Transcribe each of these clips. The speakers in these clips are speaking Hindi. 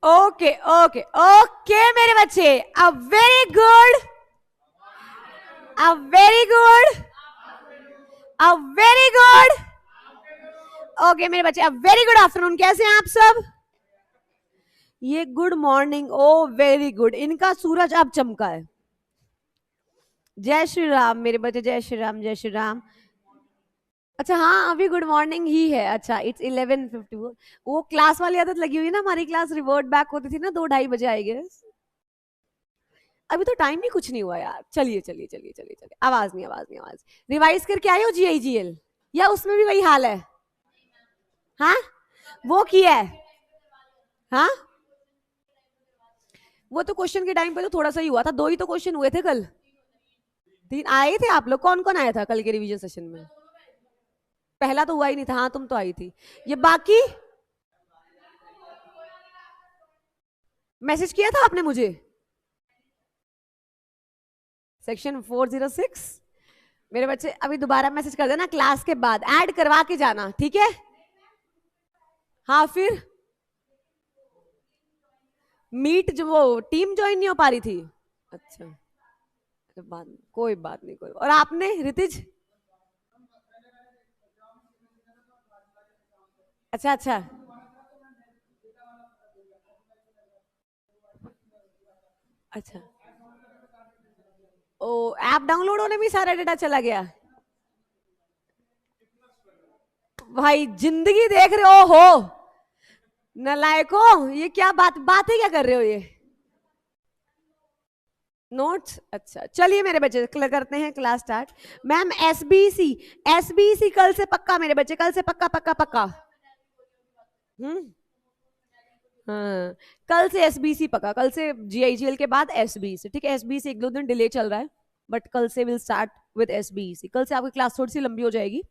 ओके ओके ओके मेरे बच्चे, a very good, a very good, a very good. Okay मेरे बच्चे, अ वेरी गुड आफ्टरनून। कैसे हैं आप सब? ये गुड मॉर्निंग, ओ वेरी गुड। इनका सूरज अब चमका है। जय श्री राम मेरे बच्चे, जय श्री राम, जय श्री राम। अच्छा हाँ, अभी गुड मॉर्निंग ही है। अच्छा, इट्स 11:54। वो क्लास वाली आदत लगी हुई है ना, हमारी क्लास रिवर्ट बैक होती थी ना 2-2:30 बजे आएगी। अभी तो टाइम भी कुछ नहीं हुआ यार। चलिए चलिए चलिए चलिए चलिए, आवाज नहीं, आवाज नहीं, आवाज। रिवाइज करके आए हो GIGL, या उसमें भी वही हाल है? हाँ, वो किया है। हाँ, वो तो क्वेश्चन के टाइम पे तो थोड़ा सा ही हुआ था, 2 ही तो क्वेश्चन हुए थे कल। 3 आए थे आप लोग? कौन कौन आया था कल के रिवीजन सेशन में? पहला तो हुआ ही नहीं था। हाँ, तुम तो आई थी। ये बाकी मैसेज किया था आपने मुझे? सेक्शन 406 मेरे बच्चे, अभी दोबारा मैसेज कर देना क्लास के बाद, ऐड करवा के जाना, ठीक है? हाँ, फिर मीट जो वो टीम ज्वाइन नहीं हो पा रही थी। अच्छा, कोई बात नहीं, कोई। और आपने रितिज? अच्छा अच्छा अच्छा। ओ, ऐप डाउनलोड होने में सारा डेटा चला गया? भाई जिंदगी देख रहे हो नलायको, ये क्या बात है, क्या कर रहे हो ये? नोट्स? अच्छा चलिए मेरे बच्चे, करते हैं class start. Ma'am SBC, SBC कल से पक्का मेरे बच्चे, कल से पक्का पक्का पक्का। हम्म, हाँ, कल से SBC पक्का, कल से GIGL के बाद SBC, ठीक है? SBC 1-2 दिन डिले चल रहा है, बट कल से विल स्टार्ट विद SBC। कल से आपकी क्लास थोड़ी सी लंबी हो जाएगी।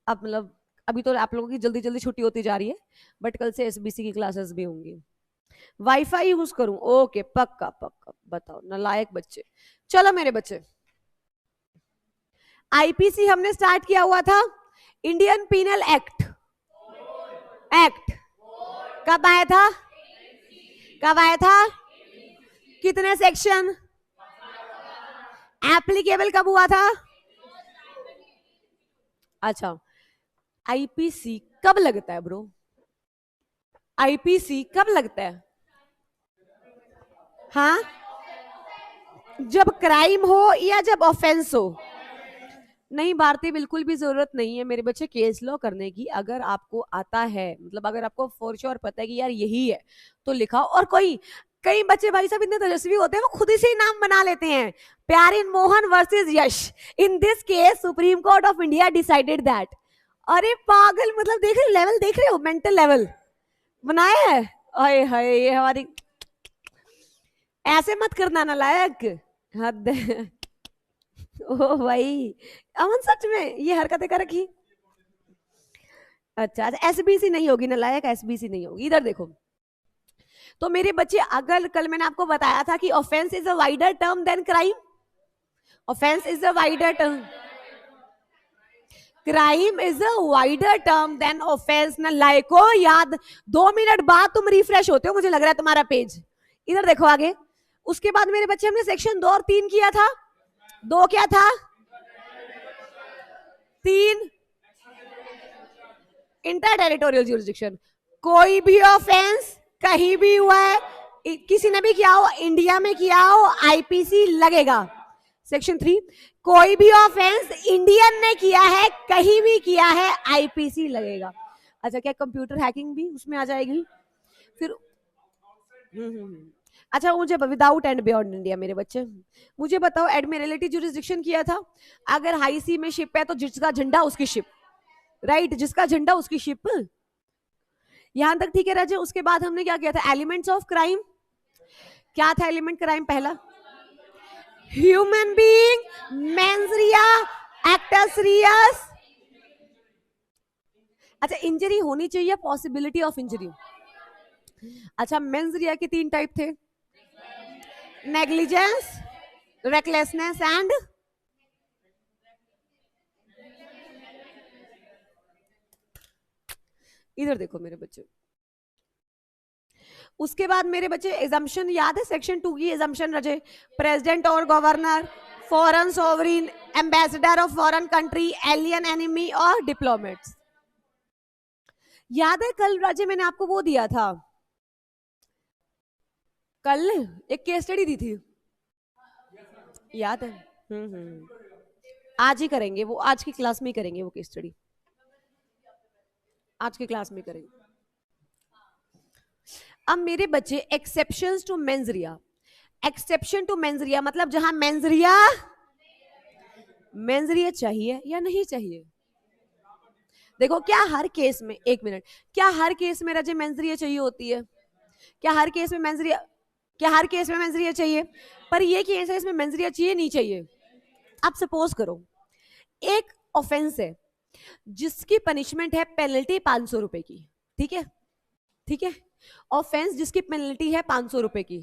अब मतलब अभी तो आप लोगों की जल्दी जल्दी छुट्टी होती जा रही है, बट कल से SBC की क्लासेस भी होंगी। वाईफाई यूज करूं? ओके, पक्का पक्का। बताओ नालायक बच्चे। चलो मेरे बच्चे, IPC हमने स्टार्ट किया हुआ था। इंडियन पिनल एक्ट, एक्ट कब आया था? कब आया था? कितने सेक्शन? एप्लीकेबल कब हुआ था? अच्छा, IPC कब लगता है ब्रो? IPC कब लगता है? हाँ, जब क्राइम हो या जब ऑफेंस हो? नहीं भारती, बिल्कुल भी जरूरत नहीं है मेरे बच्चे केस लॉ करने की। अगर आपको आता है, मतलब अगर आपको फॉर श्योर पता है कि यार यही है, तो लिखाओ। और कोई कई बच्चे भाई साहब इतने तेजस्वी होते हैं, वो खुद ही से ही नाम बना लेते हैं। Pyarin Mohan versus Yash, in this case Supreme Court of India decided that. अरे पागल, मतलब देख रहे लेवल, देख रहे हो मेंटल लेवल बनाया है। अरे हाय, ये हमारी, ऐसे मत करना ना लायक, हद है। ओ भाई, अमन सच में ये हरकतें कर रखी। अच्छा अच्छा, SBC नहीं होगी ना लायक, SBC नहीं होगी। इधर देखो तो मेरे बच्चे, अगर कल मैंने आपको बताया था कि offence is a wider term than crime, offence is a wider term, crime is a wider term than offence. ना लायको याद, 2 मिनट बाद तुम रिफ्रेश होते हो, मुझे लग रहा है तुम्हारा पेज। इधर देखो आगे। उसके बाद मेरे बच्चे हमने सेक्शन 2 और 3 किया था। 2 क्या था? 3 इंटर टेरिटोरियल ज्यूरिसडिक्शन। कोई भी ऑफेंस कहीं भी हुआ है, किसी ने भी किया हो, इंडिया में किया हो, IPC लगेगा। सेक्शन 3, कोई भी ऑफेंस इंडियन ने किया है, कहीं भी किया है, IPC लगेगा। अच्छा, क्या कंप्यूटर हैकिंग भी उसमें आ जाएगी? फिर अच्छा, मुझे विदाउट एंड बियॉन्ड इंडिया मेरे बच्चे, मुझे बताओ एडमिरलिटी ज्यूरिसडिक्शन किया था। अगर हाई सी में शिप है तो जिसका झंडा उसकी शिप, राइट? जिसका झंडा उसकी शिप। यहां तक ठीक है राजे। उसके बाद हमने क्या किया था? Elements of crime. क्या था एलिमेंट क्राइम? पहला human being, mens rea, actus reus. अच्छा, इंजरी होनी चाहिए, पॉसिबिलिटी ऑफ इंजरी। अच्छा, मेंस रिया के 3 टाइप थे, नेग्लिजेंस, रेकलेसनेस एंड, इधर देखो मेरे बच्चे, उसके बाद मेरे बच्चे एग्जाम्पशन याद है, सेक्शन 2 की एग्जाम्पशन रजे, प्रेसिडेंट और governor, foreign sovereign, ambassador of foreign country, alien enemy और डिप्लोमेट्स। याद है कल राजे मैंने आपको वो दिया था, कल एक केस स्टडी दी थी, याद है? आज ही करेंगे वो, आज की क्लास में ही करेंगे वो केस स्टडी, आज की क्लास में करेंगे। अब मेरे बच्चे exceptions to mens rea, exception to mens rea मतलब जहां मेंजरिया चाहिए या नहीं चाहिए। देखो क्या हर केस में, एक मिनट, क्या हर केस में रजे मेंजरिया चाहिए होती है? क्या हर केस में मेंजरिया, क्या हर केस में मेंजरिया चाहिए? पर ये केस है इसमें मेंजरिया चाहिए नहीं चाहिए। अब सपोज करो एक ऑफेंस है जिसकी पनिशमेंट है पेनल्टी 500 रुपए की, ठीक है, ठीक है, ऑफेंस जिसकी पेनल्टी है 500 रुपए की,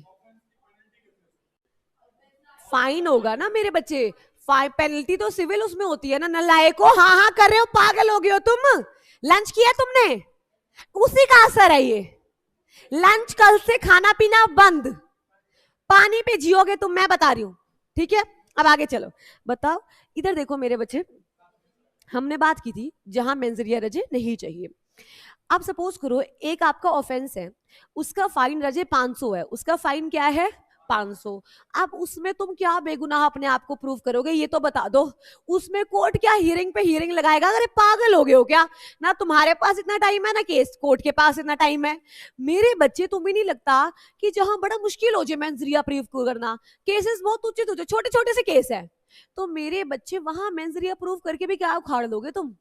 फाइन होगा ना मेरे बच्चे, पेनल्टी तो सिविल उसमें होती है ना, नलायको, हाँ हाँ कर रहे हो, पागल हो गए हो तुम, लंच किया तुमने, उसी का असर है ये, लंच कल से खाना पीना बंद, पानी पे जियोगे तुम, मैं बता रही हूं, ठीक है। अब आगे चलो, बताओ इधर देखो मेरे बच्चे, हमने बात की थी जहां मेंजरिया रजे नहीं चाहिए। अब सपोज करो एक आपका ऑफेंस है, उसका फाइन रजे 500 है, उसका फाइन क्या है 500। अब उसमें तुम क्या बेगुनाह अपने आप को प्रूव करोगे ये तो बता दो, उसमें कोर्ट क्या हियरिंग पे हियरिंग लगाएगा? अरे पागल हो गए हो क्या? ना तुम्हारे पास इतना टाइम है ना केस कोर्ट के पास इतना टाइम है। मेरे बच्चे तुम्हें नहीं लगता कि जहां बड़ा मुश्किल हो जाए मेंजरिया प्रूव करना, केसेस बहुत ऊंचे ऊंचे छोटे छोटे से केस है, तो मेरे बच्चे वहां मेंजरिया प्रूव करके भी क्या उखाड़ लोगे तुम।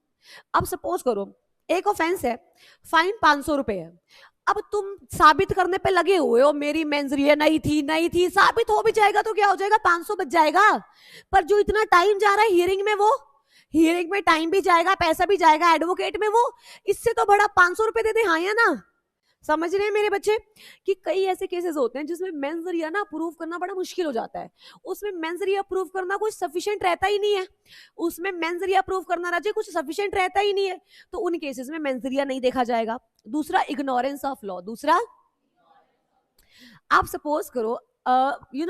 अब सपोज करो एक ऑफेंस है, फाइन 500 रुपए है, अब तुम साबित करने पे लगे हुए हो मेरी मेंजरिया नहीं थी, नहीं थी, साबित हो भी जाएगा तो क्या हो जाएगा, 500 बच जाएगा। पर जो इतना टाइम जा रहा है हियरिंग में, वो हियरिंग में टाइम भी जाएगा, पैसा भी जाएगा एडवोकेट में, वो इससे तो बड़ा 500 रुपए दे दे, हाँ या ना? समझ रहे हैं मेरे बच्चे कि कई ऐसे केसेस होते हैं जिसमें मेंजरिया ना प्रूव करना बड़ा मुश्किल हो जाता है, उसमें मेंजरिया प्रूव करना कुछ सफिशिएंट रहता ही नहीं है, उसमें मेंजरिया प्रूव करना राजे कुछ सफिशिएंट रहता ही नहीं है, तो उन केसेस में मेंजरिया नहीं देखा जाएगा। दूसरा इग्नोरेंस ऑफ लॉ, दूसरा आप सपोज करो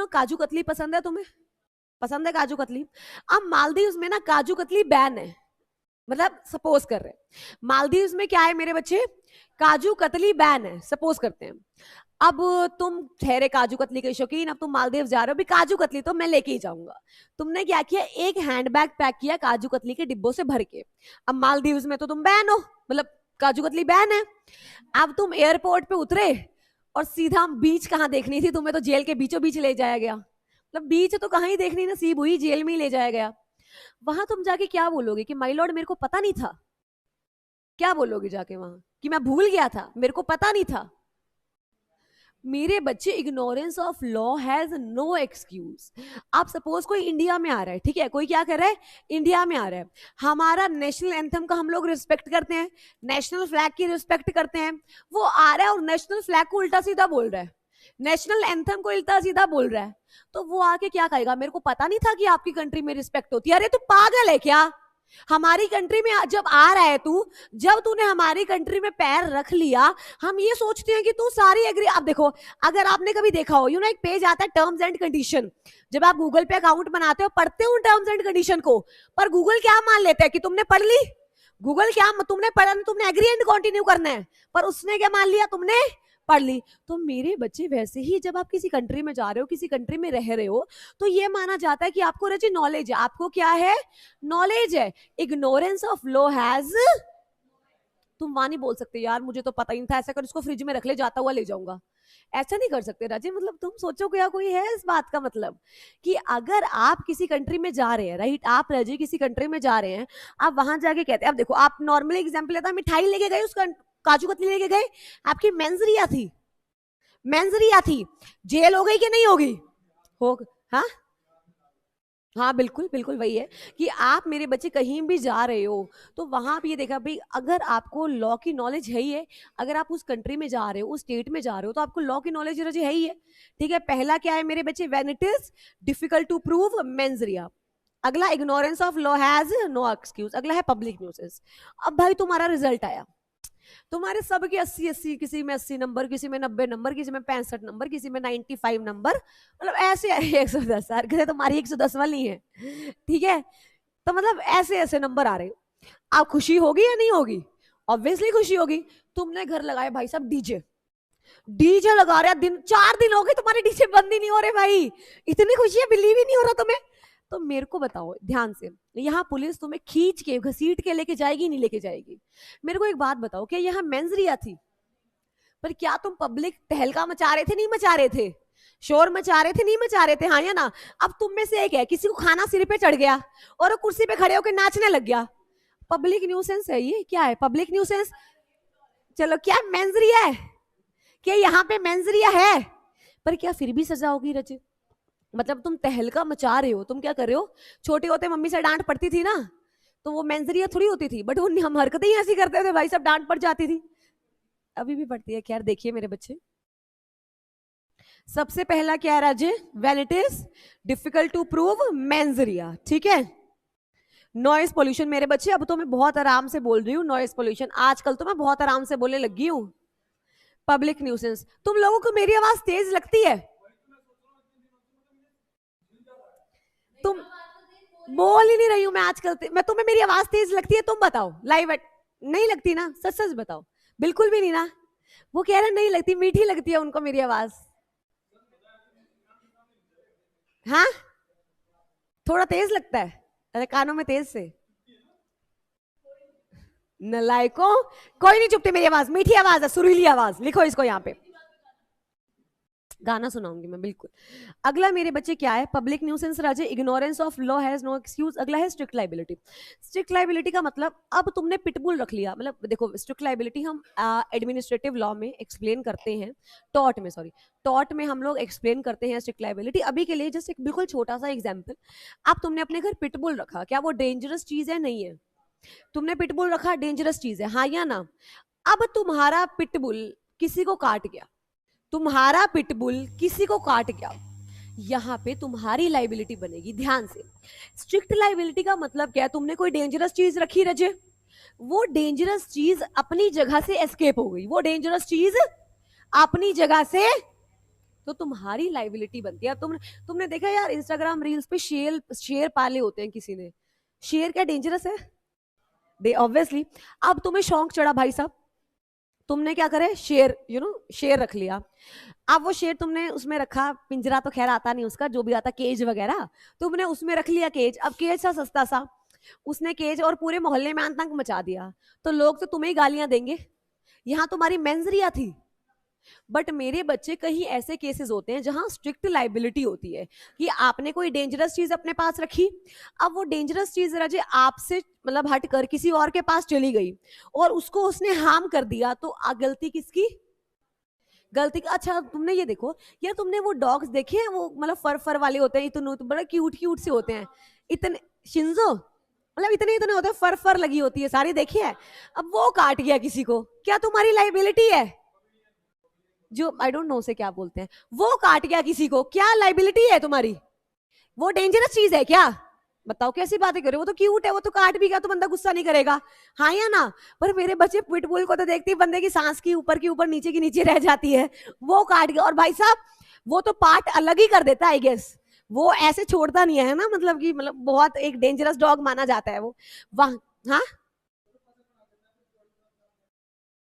काजू कतली पसंद है तुम्हें, पसंद है काजू कतली, अब मालदीव में ना काजू कतली बैन है, मतलब सपोज कर रहे हैं मालदीव में क्या है मेरे बच्चे, काजू कतली बैन है, सपोज करते हैं। अब तुम ठहरे काजू कतली के शौकीन, अब तुम मालदीव जा रहे हो, भी काजू कतली तो मैं लेके ही जाऊंगा, तुमने क्या किया एक हैंडबैग पैक किया काजू कतली के डिब्बों से भर के, अब मालदीव में तो तुम बैन हो, मतलब काजू कतली बैन है। अब तुम एयरपोर्ट पे उतरे और सीधा बीच कहाँ देखनी थी तुम्हें, तो जेल के बीचों बीच ले जाया गया, मतलब बीच तो कहीं देखनी नसीब हुई, जेल में ही ले जाया गया। वहां तुम जाके क्या बोलोगे कि माय लॉर्ड मेरे को पता नहीं था, क्या बोलोगे जाके वहां कि मैं भूल गया था, मेरे को पता नहीं था। मेरे बच्चे ignorance of law has no excuse. आप सपोज कोई इंडिया में आ रहा है, ठीक है, कोई क्या कर रहा है इंडिया में आ रहा है, हमारा नेशनल एंथम का हम लोग रिस्पेक्ट करते हैं, नेशनल फ्लैग की रिस्पेक्ट करते हैं, वो आ रहा है और नेशनल फ्लैग को उल्टा सीधा बोल रहा है, नेशनल एंथम को उल्टा सीधा बोल रहा है, तो वो आके क्या कहेगा, मेरे को पता नहीं था कि आपकी कंट्री में रिस्पेक्ट होती है। अरे तू पागल है क्या, हमारी कंट्री में जब आ रहा है तू, जब तूने हमारी कंट्री में पैर रख लिया, हम ये सोचते हैं कि तू सारी एग्री। अब देखो अगर आपने कभी देखा हो एक पेज आता है टर्म्स एंड कंडीशन, जब आप गूगल पे अकाउंट बनाते हो पढ़ते हो टर्म्स एंड कंडीशन को, पर गूगल क्या मान लेता है कि तुमने पढ़ ली, गूगल क्या तुमने पढ़ा, तुमने एग्री एंड कंटिन्यू करना है, पर उसने क्या मान लिया, तुमने पढ़ ली। तो मेरे बच्चे वैसे ही जब आप किसी कंट्री में जा रहे हो, किसी कंट्री में रह रहे हो, तो ये माना जाता है कि आपको रजी नॉलेज है, आपको क्या है नॉलेज है। इग्नोरेंस ऑफ लॉ हैज, तुम वहां नहीं बोल सकते यार मुझे तो पता ही नहीं था, ऐसा कर उसको फ्रिज में रख ले, जाता हुआ ले जाऊंगा, ऐसा नहीं कर सकते राजे। मतलब तुम सोचो क्या कोई है इस बात का मतलब कि अगर आप किसी कंट्री में जा रहे हैं, राइट, आप राजे किसी कंट्री में जा रहे हैं, आप वहां जाके कहते हैं, अब देखो आप नॉर्मली एग्जांपल लेता, मिठाई लेके गए, उसका काजू कतली लेके गए, आपकी मेंजरिया थी, मेंजरिया थी, जेल हो गई कि नहीं होगी, हो, हाँ हाँ बिल्कुल बिल्कुल वही है कि आप मेरे बच्चे कहीं भी जा रहे हो तो वहां भी ये देखा भाई, अगर आपको लॉ की नॉलेज है ही है, अगर आप उस कंट्री में जा रहे हो, उस स्टेट में जा रहे हो, तो आपको लॉ की नॉलेज है ही है, ठीक है। पहला क्या है मेरे बच्चे, when it is difficult to prove mens rea. अगला ignorance of law has no excuse. अगला है पब्लिक न्यूसेस। अब भाई तुम्हारा रिजल्ट आया, तुम्हारे सबके 80 किसी में 80 नंबर, किसी में 90 नंबर, किसी में 65 नंबर, किसी में 95 नंबर, मतलब ऐसे 110 यार, कहते तुम्हारी 110 वाली है, ठीक है। तो मतलब ऐसे ऐसे नंबर आ रहे। आप खुशी होगी या नहीं होगी? ऑब्वियसली खुशी होगी। तुमने घर लगाए भाई साहब डीजे, डीजे लगा रहे दिन, 4 दिन हो गए तुम्हारे डीजे बंद ही नहीं हो रहे भाई, इतनी खुशी है, बिलीव ही नहीं हो रहा तुम्हें। तो मेरे को बताओ ध्यान से, यहाँ पुलिस तुम्हें खींच के घसीट के लेके जाएगी नहीं लेके जाएगी? मेरे को एक बात बताओ, क्या यहाँ मेंजरिया थी? पर क्या तुम पब्लिक तहलका मचा रहे थे? नहीं मचा रहे थे? शोर मचा रहे थे? नहीं मचा रहे थे? हाँ या ना? अब तुम में से एक है, किसी को खाना सिर पे चढ़ गया और वो कुर्सी पे खड़े होकर नाचने लग गया, पब्लिक न्यूसेंस है ये? क्या है पब्लिक न्यूसेंस? चलो क्या मेंजरिया है? क्या यहाँ पे मेंजरिया है? पर क्या फिर भी सजा होगी रचे? मतलब तुम तहलका मचा रहे हो, तुम क्या कर रहे हो? छोटे होते मम्मी से डांट पड़ती थी ना, तो वो मेंजरिया थोड़ी होती थी, बट वो हम हरकतें ही ऐसी करते थे भाई, सब डांट पड़ जाती थी। अभी भी पड़ती है, खैर देखिए मेरे बच्चे। सबसे पहला क्या है Raje? When it is difficult to prove mens rea, ठीक है। नॉइस पोल्यूशन मेरे बच्चे, अब तो मैं बहुत आराम से बोल रही हूँ नॉइस पोल्यूशन, आजकल तो मैं बहुत आराम से बोलने लगी हूँ। पब्लिक न्यूसेंस, तुम लोगों को मेरी आवाज तेज लगती है? तुम बोल ही नहीं रही हूं मैं आजकल, मैं तुम्हें मेरी आवाज तेज लगती है? तुम बताओ लाइव, नहीं लगती ना? सच सच बताओ, बिल्कुल भी नहीं ना? वो कह रहे नहीं लगती, मीठी लगती है उनको मेरी आवाज। हाँ थोड़ा तेज लगता है, अरे कानों में तेज से। नलायको, कोई नहीं चुपते, मेरी आवाज मीठी आवाज है, सुरीली आवाज, लिखो इसको यहाँ पे, गाना सुनाऊंगी मैं बिल्कुल। अगला मेरे बच्चे क्या है? Public nuisance Raje, ignorance of law has no excuse. अगला है स्ट्रिक्ट लाइबिलिटी। स्ट्रिक्ट लाइबिलिटी का मतलब, अब तुमने पिटबुल रख लिया, मतलब देखो स्ट्रिक्ट लाइबिलिटी हम एडमिनिस्ट्रेटिव लॉ में एक्सप्लेन करते हैं, टॉट में हम लोग एक्सप्लेन करते हैं स्ट्रिक्ट लाइबिलिटी। अभी के लिए जस्ट एक बिल्कुल छोटा सा एग्जाम्पल, अब तुमने अपने घर पिटबुल रखा, क्या वो डेंजरस चीज है? नहीं है। तुमने पिटबुल रखा, डेंजरस चीज है, हाँ या ना? अब तुम्हारा पिटबुल किसी को काट गया, तुम्हारा पिटबुल किसी को काट गया, यहां पे तुम्हारी लाइबिलिटी बनेगी। ध्यान से, स्ट्रिक्ट लाइबिलिटी का मतलब क्या है? तुमने कोई डेंजरस चीज रखी रजे, वो डेंजरस चीज अपनी जगह से एस्केप हो गई, वो डेंजरस चीज अपनी जगह से, तो तुम्हारी लाइबिलिटी बनती है। तुमने देखा यार इंस्टाग्राम रील्स पे शेर पाले होते हैं किसी ने, शेर क्या डेंजरस है? दे ऑब्वियसली। अब तुम्हें शौक चढ़ा भाई साहब, तुमने क्या करे, शेर शेर रख लिया। अब वो शेर तुमने उसमें रखा, पिंजरा तो खैर आता नहीं उसका, जो भी आता केज वगैरह, तुमने उसमें रख लिया केज। अब केज सा सस्ता सा, उसने केज और पूरे मोहल्ले में आतंक मचा दिया, तो लोग तो तुम्हें ही गालियां देंगे, यहां तुम्हारी मेंजरिया थी। बट मेरे बच्चे, कहीं ऐसे केसेस होते हैं जहां स्ट्रिक्ट लाइबिलिटी होती है कि आपने कोई डेंजरस चीज अपने पास रखी, अब वो डेंजरस चीज राजे आपसे मतलब हट कर किसी और के पास चली गई और उसको उसने हार्म कर दिया, तो गलती किसकी? गलती का। अच्छा तुमने ये देखो यार, तुमने वो डॉग्स देखे हैं, वो मतलब फर फर वाले होते हैं, इतने बड़े क्यूट क्यूट से होते हैं, इतने शिंजो, मतलब इतने इतने होते हैं, फर फर लगी होती है सारी, देखी है? अब वो काट गया किसी को, क्या तुम्हारी लाइबिलिटी है? जो आई डोंट नो से क्या बोलते हैं, वो काट गया किसी को, क्या लाइबिलिटी है तुम्हारी? वो डेंजरस चीज है क्या? बताओ कैसी बातें कर रहे हो? वो तो क्यूट है, वो तो काट भी गया तो बंदा गुस्सा नहीं करेगा, हाँ या ना? पर मेरे बच्चे पिटबुल को तो देखते ही बंदे की सांस की ऊपर नीचे की नीचे रह जाती है, वो काट गया। और भाई साहब वो तो पार्ट अलग ही कर देता है आई गेस, वो ऐसे छोड़ता नहीं है ना, मतलब कि मतलब बहुत एक डेंजरस डॉग माना जाता है वो वहां। हाँ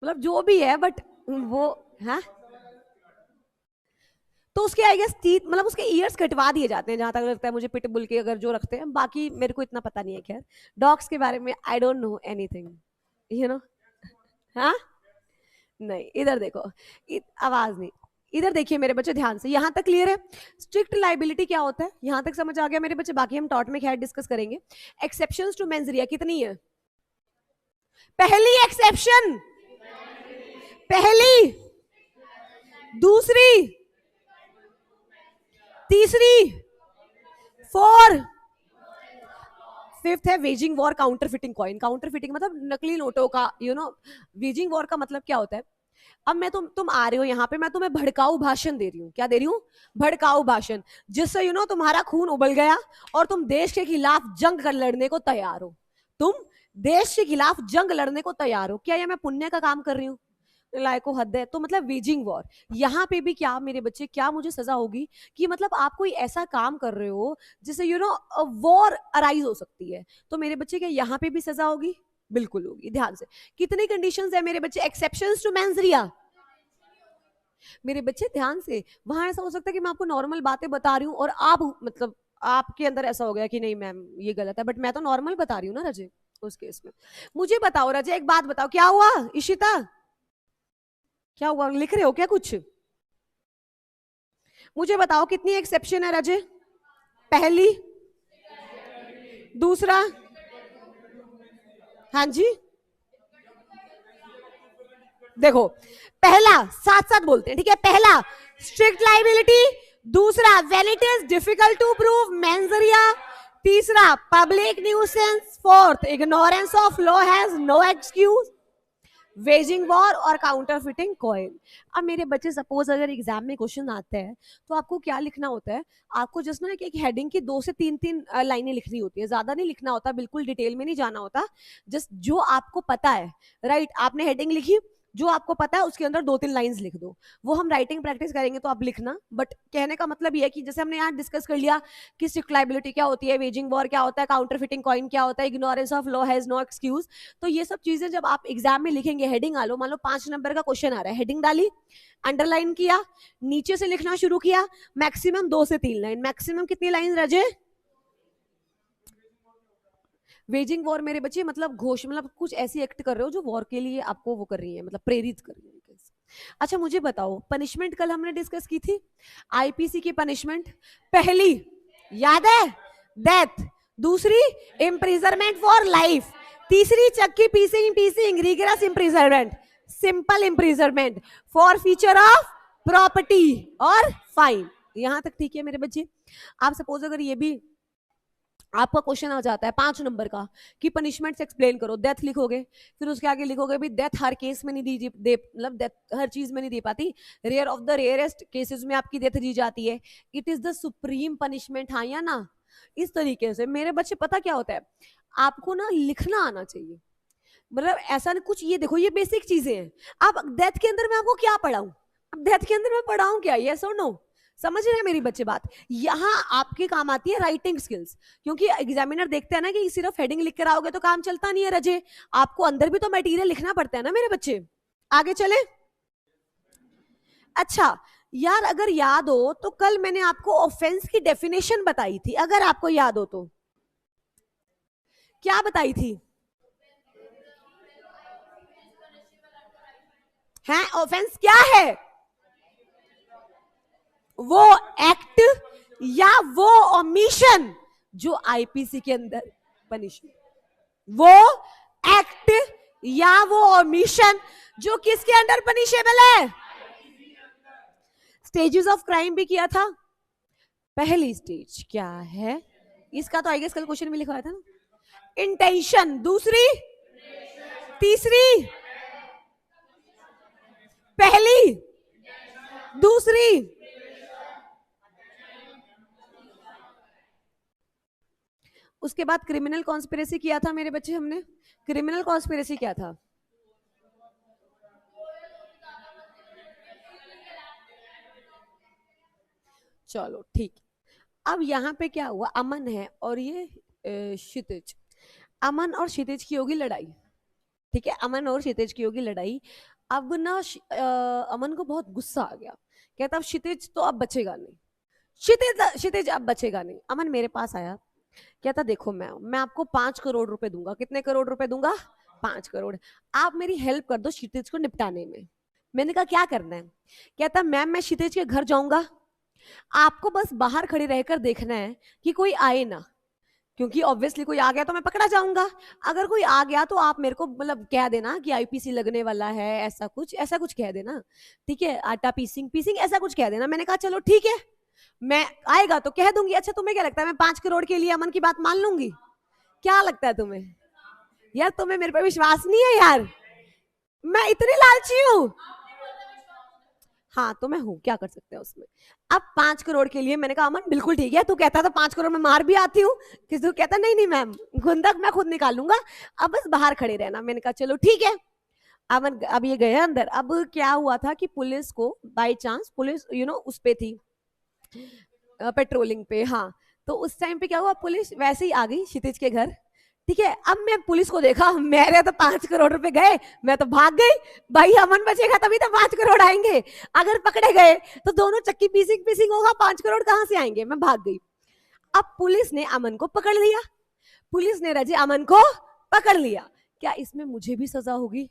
मतलब जो भी है, बट वो, हाँ तो उसके आई गेस टीथ, मतलब उसके ईयर्स कटवा दिए जाते हैं जहां तक लगता है मुझे, पिटबुल के अगर जो रखते हैं, बाकी मेरे को इतना पता नहीं है। खैर डॉग्स के बारे में I don't know anything, you know. हाँ नहीं, इधर देखो, आवाज नहीं, इधर देखिए मेरे बच्चे ध्यान से, यहां तक क्लियर है? स्ट्रिक्ट लाइबिलिटी क्या होता है, यहां तक समझ आ गया मेरे बच्चे? बाकी हम टॉट में खैर डिस्कस करेंगे। एक्सेप्शंस टू मेंजरिया कितनी है? पहली एक्सेप्शन, पहली, दूसरी, तीसरी, 4, फिफ्थ है waging war counter fitting coin. Counter fitting मतलब नकली नोटों का, वेजिंग वॉर का मतलब क्या होता है? अब मैं तुम आ रहे हो यहाँ पे, मैं तुम्हें भड़काऊ भाषण दे रही हूँ, क्या दे रही हूँ? भड़काऊ भाषण, जिससे तुम्हारा खून उबल गया और तुम देश के खिलाफ जंग कर लड़ने को तैयार हो। तुम देश के खिलाफ जंग लड़ने को तैयार हो, क्या ये मैं पुण्य का काम कर रही हूँ? लायको हद है। तो मतलब वेजिंग वॉर, यहाँ पे भी क्या मेरे बच्चे, क्या मुझे सजा होगी कि मतलब आप कोई ऐसा काम कर रहे हो जिससे यू नो वॉर अराइज हो सकती है, तो मेरे बच्चे क्या यहाँ पे भी सजा होगी? बिल्कुल होगी। ध्यान से, कितनी कंडीशंस है मेरे बच्चे एक्सेप्शंस टू मेंसरिया? मेरे बच्चे ध्यान से, वहां ऐसा हो सकता है कि मैं आपको नॉर्मल बातें बता रही हूँ और आप मतलब आपके अंदर ऐसा हो गया कि नहीं मैम ये गलत है, बट मैं तो नॉर्मल बता रही हूँ ना रजे। उस केस में मुझे बताओ रजे, एक बात बताओ, क्या हुआ इशिता, क्या हुआ, लिख रहे हो क्या कुछ? मुझे बताओ कितनी एक्सेप्शन है रजे? पहली, दूसरा, हाँ जी, देखो पहला साथ साथ बोलते हैं, ठीक है? पहला स्ट्रिक्ट लाइबिलिटी, दूसरा when it is difficult to prove mens rea, तीसरा public nuisance, fourth ignorance of law has no excuse, waging war और काउंटरफिटिंग कॉइन। अब मेरे बच्चे सपोज अगर एग्जाम में क्वेश्चन आते हैं तो आपको क्या लिखना होता है? आपको जस्ट ना एक हेडिंग की 2 से 3 लाइनें लिखनी होती है, ज्यादा नहीं लिखना होता, बिल्कुल डिटेल में नहीं जाना होता, जस्ट जो आपको पता है, राइट? आपने हेडिंग लिखी, जो आपको पता है उसके अंदर 2-3 लाइंस लिख दो। वो हम राइटिंग प्रैक्टिस करेंगे तो आप लिखना, बट कहने का मतलब ये है कि जैसे हमने यहाँ डिस्कस कर लिया कि स्ट्रिक्ट लाइबिलिटी क्या होती है, वेजिंग वॉर क्या होता है, काउंटरफिटिंग कॉइन क्या होता है, ignorance of law has no excuse, तो ये सब चीजें जब आप एग्जाम में लिखेंगे, हेडिंग आ लो, मान लो 5 नंबर का क्वेश्चन आ रहा है, हेडिंग डाली, अंडरलाइन किया, नीचे से लिखना शुरू किया, मैक्सिमम 2 से 3 लाइन, मैक्सिमम कितनी लाइन रजे? वेजिंग वॉर मेरे बच्चे मतलब घोष, मतलब कुछ ऐसी एक्ट कर रहे हो जो वॉर के लिए आपको वो कर रही है, मतलब प्रेरित कर रही है। अच्छा मुझे बताओ, पनिशमेंट कल हमने डिस्कस की थी, आईपीसी की पनिशमेंट, पहली याद है डेथ, दूसरी इम्प्रिजनमेंट फॉर लाइफ, तीसरी चक्की पीसिंग पीसिंग rigorous imprisonment, simple imprisonment, forfeiture of property और फाइन। यहां तक ठीक है मेरे बच्चे? आप सपोज अगर ये भी आपका क्वेश्चन आ जाता है 5 नंबर का कि पनिशमेंट्स एक्सप्लेन करो, डेथ लिखोगे, फिर उसके आगे लिखोगे भी डेथ हर केस में नहीं दे मतलब डेथ हर चीज में नहीं दे पाती, rare of the rarest cases में आपकी डेथ दी जाती है, it is the supreme punishment, हाँ या ना? इस तरीके से मेरे बच्चे पता क्या होता है, आपको ना लिखना आना चाहिए, मतलब ऐसा नहीं कुछ, ये देखो ये बेसिक चीजें हैं। अब डेथ के अंदर मैं आपको क्या पढ़ाऊं? अब डेथ के अंदर मैं पढ़ाऊं क्या? यस और नो? समझ रहे हैं मेरी बच्चे बात? यहाँ आपके काम आती है राइटिंग स्किल्स, क्योंकि एग्जामिनर देखते हैं ना कि सिर्फ हेडिंग लिख कर आओगे तो काम चलता नहीं है रजे, आपको अंदर भी तो मटेरियल लिखना पड़ता है ना मेरे बच्चे। आगे चले। अच्छा यार अगर याद हो तो कल मैंने आपको ऑफेंस की डेफिनेशन बताई थी, अगर आपको याद हो तो क्या बताई थी? है ऑफेंस क्या है? वो एक्ट या वो ओमिशन जो आईपीसी के अंदर पनिशमेंट, वो एक्ट या वो ओमिशन जो किसके अंडर पनिशेबल है? स्टेजेस ऑफ क्राइम भी किया था। पहली स्टेज क्या है इसका? तो आई गेस कल क्वेश्चन में लिखा था ना, इंटेंशन, दूसरी, तीसरी, पहली, दूसरी, उसके बाद क्रिमिनल कॉन्स्पिरेसी किया था मेरे बच्चे हमने। क्रिमिनल कॉन्स्पिरेसी क्या था? चलो ठीक। अब यहाँ पे क्या हुआ, अमन है और ये क्षितिज, अमन और क्षितिज की होगी लड़ाई, ठीक है? अमन और क्षितिज की होगी लड़ाई। अब ना अमन को बहुत गुस्सा आ गया, कहता अब क्षितिज तो अब बचेगा नहीं, क्षितिज क्षितिज अब बचेगा नहीं। अमन मेरे पास आया, कहता देखो मैं आपको 5 करोड़ रुपए दूंगा। कितने करोड़ रुपए दूंगा? 5 करोड़। आप मेरी हेल्प कर दो क्षितिज को निपटाने में। मैंने कहा क्या करना है? कहता मैम मैं क्षितिज के घर जाऊंगा, आपको बस बाहर खड़े रहकर देखना है कि कोई आए ना, क्योंकि ऑब्वियसली कोई आ गया तो मैं पकड़ा जाऊंगा, अगर कोई आ गया तो आप मेरे को मतलब कह देना कि आईपीसी लगने वाला है, ऐसा कुछ कह देना, ठीक है? आटा पीसिंग पीसिंग ऐसा कुछ कह देना। मैंने कहा चलो ठीक है, मैं आएगा तो कह दूंगी। अच्छा तुम्हें क्या लगता है मैं 5 करोड़ के लिए अमन की बात मान लूंगी? क्या लगता है तुम्हें? यार तुम्हें मेरे पे विश्वास नहीं है यार, मैं इतनी लालची हूं? हाँ तो मैं हूं, क्या कर सकते हैं उसमें। अब 5 करोड़ के लिए मैंने कहा अमन बिल्कुल ठीक है, तू कहता था 5 करोड़ में मार भी आती हूँ, किसी तू कहता नहीं नहीं मैम गुंदक मैं खुद निकाल लूंगा, अब बस बाहर खड़े रहना। मैंने कहा चलो ठीक है। अमन अब ये गए अंदर। अब क्या हुआ था कि पुलिस को बाय चांस, पुलिस उस पे थी पेट्रोलिंग पे, हाँ। तो उस टाइम पे क्या हुआ, पुलिस वैसे ही आ गई क्षितिज के घर, ठीक है। अब मैं पुलिस को देखा, मेरे तो 5 करोड़ रुपए गए, मैं तो भाग गई। भाई अमन बचेगा तभी तो 5 करोड़ आएंगे, अगर पकड़े गए तो दोनों चक्की पीसिंग पीसिंग होगा, 5 करोड़ कहां से आएंगे। मैं भाग गई। अब पुलिस ने अमन को पकड़ लिया, पुलिस ने रजी अमन को पकड़ लिया। क्या इसमें मुझे भी सजा होगी?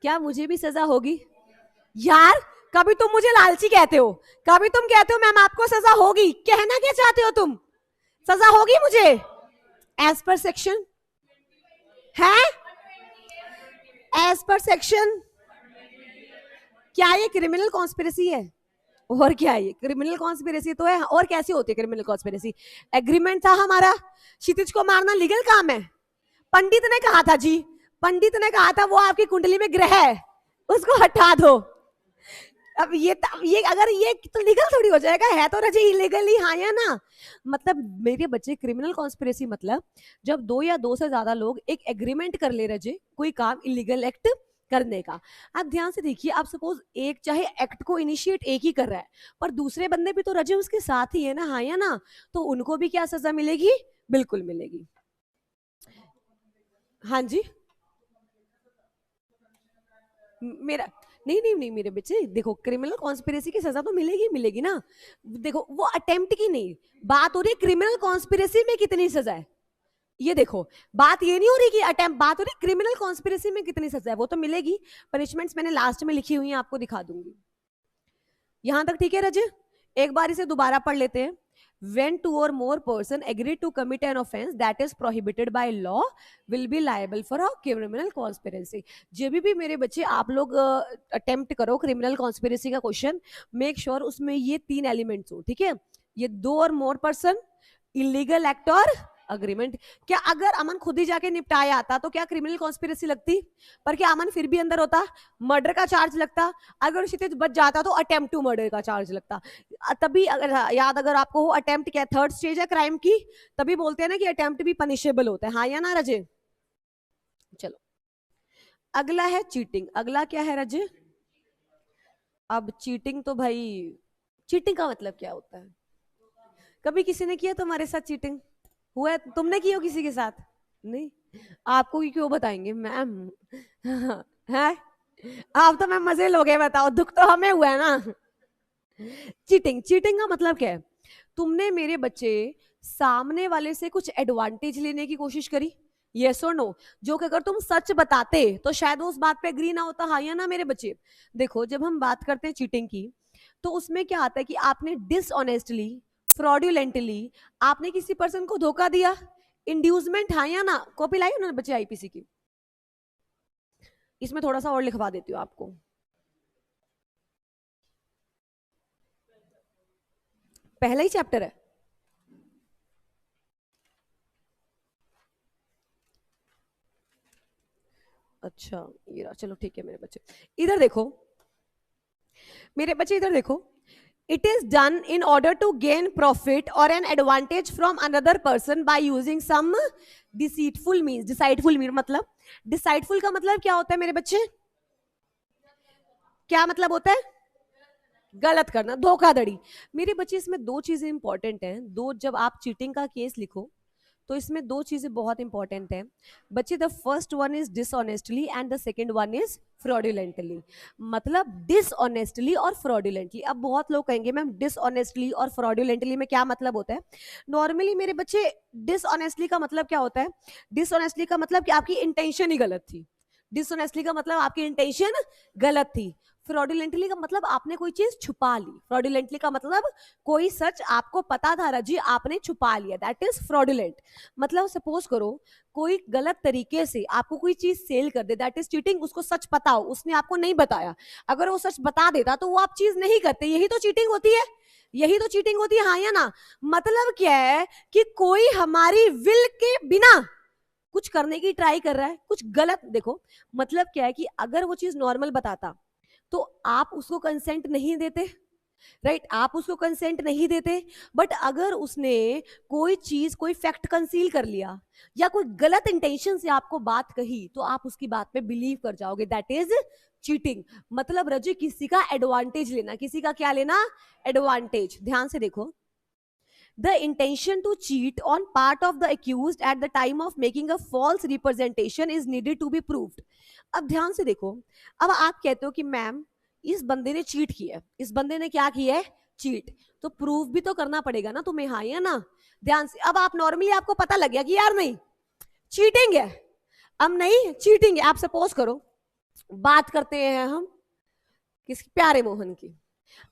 क्या मुझे भी सजा होगी? यार कभी तुम मुझे लालची कहते हो, कभी तुम कहते हो मैम आपको सजा होगी, कहना क्या चाहते हो तुम? सजा होगी मुझे एज पर सेक्शन है, एज पर सेक्शन। क्या ये क्रिमिनल कॉन्स्पिरेसी है? और क्या है ये? क्रिमिनल कॉन्स्पिरेसी तो है। और कैसी होती है क्रिमिनल कॉन्स्पिरेसी? एग्रीमेंट था हमारा, क्षितिज को मारना लीगल काम है। पंडित ने कहा था जी, पंडित ने कहा था वो आपकी कुंडली में ग्रह है, उसको हटा दो। अब ये अगर ये तो लीगल थोड़ी हो जाएगा, है तो रजी इलीगली, हाँ या ना? मतलब मेरे बच्चे क्रिमिनल कॉन्स्पिरेसी मतलब जब 2 या 2 से ज्यादा लोग एक एग्रीमेंट कर ले रजे कोई काम इलीगल एक्ट करने का। आप ध्यान से देखिए, आप सपोज एक चाहे एक्ट को इनिशिएट एक ही कर रहा है, पर दूसरे बंदे भी तो रजे उसके साथ ही है ना, हाँ या ना? तो उनको भी क्या सजा मिलेगी? बिल्कुल मिलेगी। हाँ जी, मेरा नहीं नहीं नहीं मेरे बच्चे देखो, क्रिमिनल कॉन्स्पिरेसी की सजा तो मिलेगी मिलेगी ना। देखो वो अटेम्प्ट की नहीं बात हो रही, क्रिमिनल कॉन्स्पिरेसी में कितनी सजा है ये देखो। बात ये नहीं हो रही कि अटेम्प्ट, बात हो रही क्रिमिनल कॉन्स्पिरेसी में कितनी सजा है, वो तो मिलेगी। पनिशमेंट्स मैंने लास्ट में लिखी हुई है, आपको दिखा दूंगी। यहां तक ठीक है रजे? एक बार इसे दोबारा पढ़ लेते हैं। When 2 or more person agree to commit an offense that is prohibited by law will be liable for a criminal conspiracy। जब भी मेरे बच्चे आप लोग अटेम्प्ट करो क्रिमिनल कॉन्स्पिरेसी का क्वेश्चन, मेक श्योर उसमें ये 3 एलिमेंट्स हो, ठीक है? ये 2 और मोर पर्सन, इलीगल एक्ट और अग्रीमेंट। क्या अगर अमन खुद ही जाके निपटाया आता तो क्या क्रिमिनल कॉन्स्पिरेसी लगती? पर क्या अमन फिर भी अंदर होता? मर्डर का चार्ज लगता। अगर क्षितिज बच जाता तो अटेम्प्ट टू मर्डर का चार्ज लगता। तभी अगर याद अगर आपको हो, अटेम्प्ट क्या थर्ड स्टेज है क्राइम की, तभी बोलते हैं ना कि अटेम्प्ट भी पनिशेबल होता है, हाँ या ना रजे? चलो अगला है चीटिंग। अगला क्या है रजे? अब चीटिंग तो भाई, चीटिंग का मतलब क्या होता है? कभी किसी ने किया तुम्हारे साथ चीटिंग? हुआ है? तुमने की हो किसी के साथ? नहीं। आपको क्यों बताएंगे मैम? है आप तो मैम मजे लोगे, बताओ दुख तो हमें हुआ है ना। चीटिंग, चीटिंग का मतलब क्या है? तुमने मेरे बच्चे सामने वाले से कुछ एडवांटेज लेने की कोशिश करी, यस और नो? जो कि अगर तुम सच बताते तो शायद वो उस बात पे एग्री ना होता, हाँ या ना मेरे बच्चे? देखो जब हम बात करते हैं चीटिंग की, तो उसमें क्या आता है कि आपने डिसऑनेस्टली, फ्रॉडुलेंटली आपने किसी पर्सन को धोखा दिया, इंड्यूसमेंट, हाँ या ना? कॉपी लाई उन्होंने बच्चे आईपीसी की? इसमें थोड़ा सा और लिखवा देती हूँ आपको। पहला ही चैप्टर है। अच्छा ये रहा, चलो ठीक है मेरे बच्चे। इधर देखो मेरे बच्चे, इधर देखो। It is done in order to gain profit or an advantage from another person by using some deceitful means। deceitful means मतलब, deceitful का मतलब क्या होता है मेरे बच्चे? क्या मतलब होता है? गलत करना, धोखाधड़ी। मेरे बच्चे इसमें 2 चीजें इंपॉर्टेंट हैं, दो। जब आप चीटिंग का केस लिखो तो इसमें 2 चीजें बहुत इंपॉर्टेंट हैं बच्चे। The first one is dishonestly and the second one is fraudulently. मतलब डिसऑनेस्टली और फ्रॉडुलेंटली। अब बहुत लोग कहेंगे मैम डिसऑनेस्टली और फ्रॉडुलेंटली में क्या मतलब होता है? नॉर्मली मेरे बच्चे डिसऑनेस्टली का मतलब क्या होता है? डिसऑनेस्टली का मतलब कि आपकी इंटेंशन ही गलत थी। डिसऑनेस्टली का मतलब आपकी इंटेंशन गलत थी। फ्रॉडुलेंटली का मतलब आपने कोई चीज छुपा ली। फ्रॉडुलेंटली का मतलब कोई सच आपको पता था रजी, आपने छुपा लिया, दैट इज फ्रॉडुलेंट। मतलब सपोज करो कोई गलत तरीके से आपको कोई चीज सेल कर दे, दैट इज चीटिंग। उसको सच पता हो, उसने आपको नहीं बताया, अगर वो सच बता देता तो वो आप चीज नहीं करते, यही तो चीटिंग होती है, यही तो चीटिंग होती है, हाँ या ना? मतलब क्या है कि कोई हमारी विल के बिना कुछ करने की ट्राई कर रहा है, कुछ गलत। देखो मतलब क्या है कि अगर वो चीज नॉर्मल बताता तो आप उसको कंसेंट नहीं देते, राइट आप उसको कंसेंट नहीं देते, बट अगर उसने कोई चीज कोई फैक्ट कंसील कर लिया या कोई गलत इंटेंशन से आपको बात कही तो आप उसकी बात पे बिलीव कर जाओगे, दैट इज चीटिंग। मतलब रजू किसी का एडवांटेज लेना, किसी का क्या लेना, एडवांटेज। ध्यान से देखो, the intention to cheat on part of the accused at the time of making a false representation is needed to be proved। अब ध्यान से देखो, अब आप कहते हो कि मैम इस बंदे ने चीट किया है, इस बंदे ने क्या किया है, चीट, तो प्रूफ भी तो करना पड़ेगा ना तुम्हें, हाँ या ना। ध्यान से, अब आप नॉर्मली आपको पता लग गया कि यार नहीं चीटिंग है, अब नहीं चीटिंग है, आप सपोज करो बात करते हैं हम किस प्यारे मोहन की।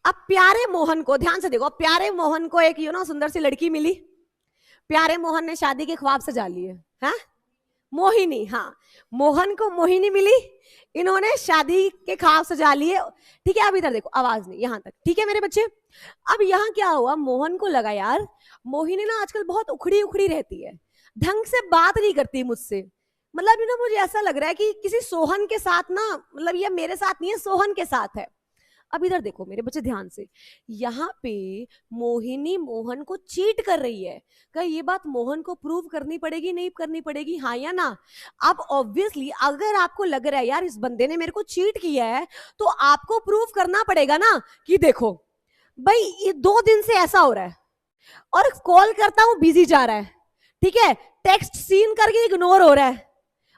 अब प्यारे मोहन को, ध्यान से देखो, प्यारे मोहन को एक सुंदर सी लड़की मिली, प्यारे मोहन ने शादी के ख्वाब सजा लिए, हाँ मोहिनी, हाँ मोहन को मोहिनी मिली, इन्होंने शादी के ख्वाब सजा लिए, ठीक है। अब इधर देखो, आवाज नहीं, यहां तक ठीक है मेरे बच्चे। अब यहाँ क्या हुआ, मोहन को लगा यार मोहिनी ना आजकल बहुत उखड़ी उखड़ी रहती है, ढंग से बात नहीं करती मुझसे, मतलब मुझे ऐसा लग रहा है कि किसी सोहन के साथ ना, मतलब ये मेरे साथ नहीं है, सोहन के साथ है। अब इधर देखो मेरे बच्चे ध्यान से, यहाँ पे मोहिनी मोहन को चीट कर रही है, क्या ये बात मोहन को प्रूव करनी पड़ेगी, नहीं करनी पड़ेगी, हाँ या ना। अब ऑब्वियसली अगर आपको लग रहा है यार इस बंदे ने मेरे को चीट किया है, तो आपको प्रूव करना पड़ेगा ना कि देखो भाई ये 2 दिन से ऐसा हो रहा है, और कॉल करता हूं बिजी जा रहा है, ठीक है, टेक्स्ट सीन करके इग्नोर हो रहा है,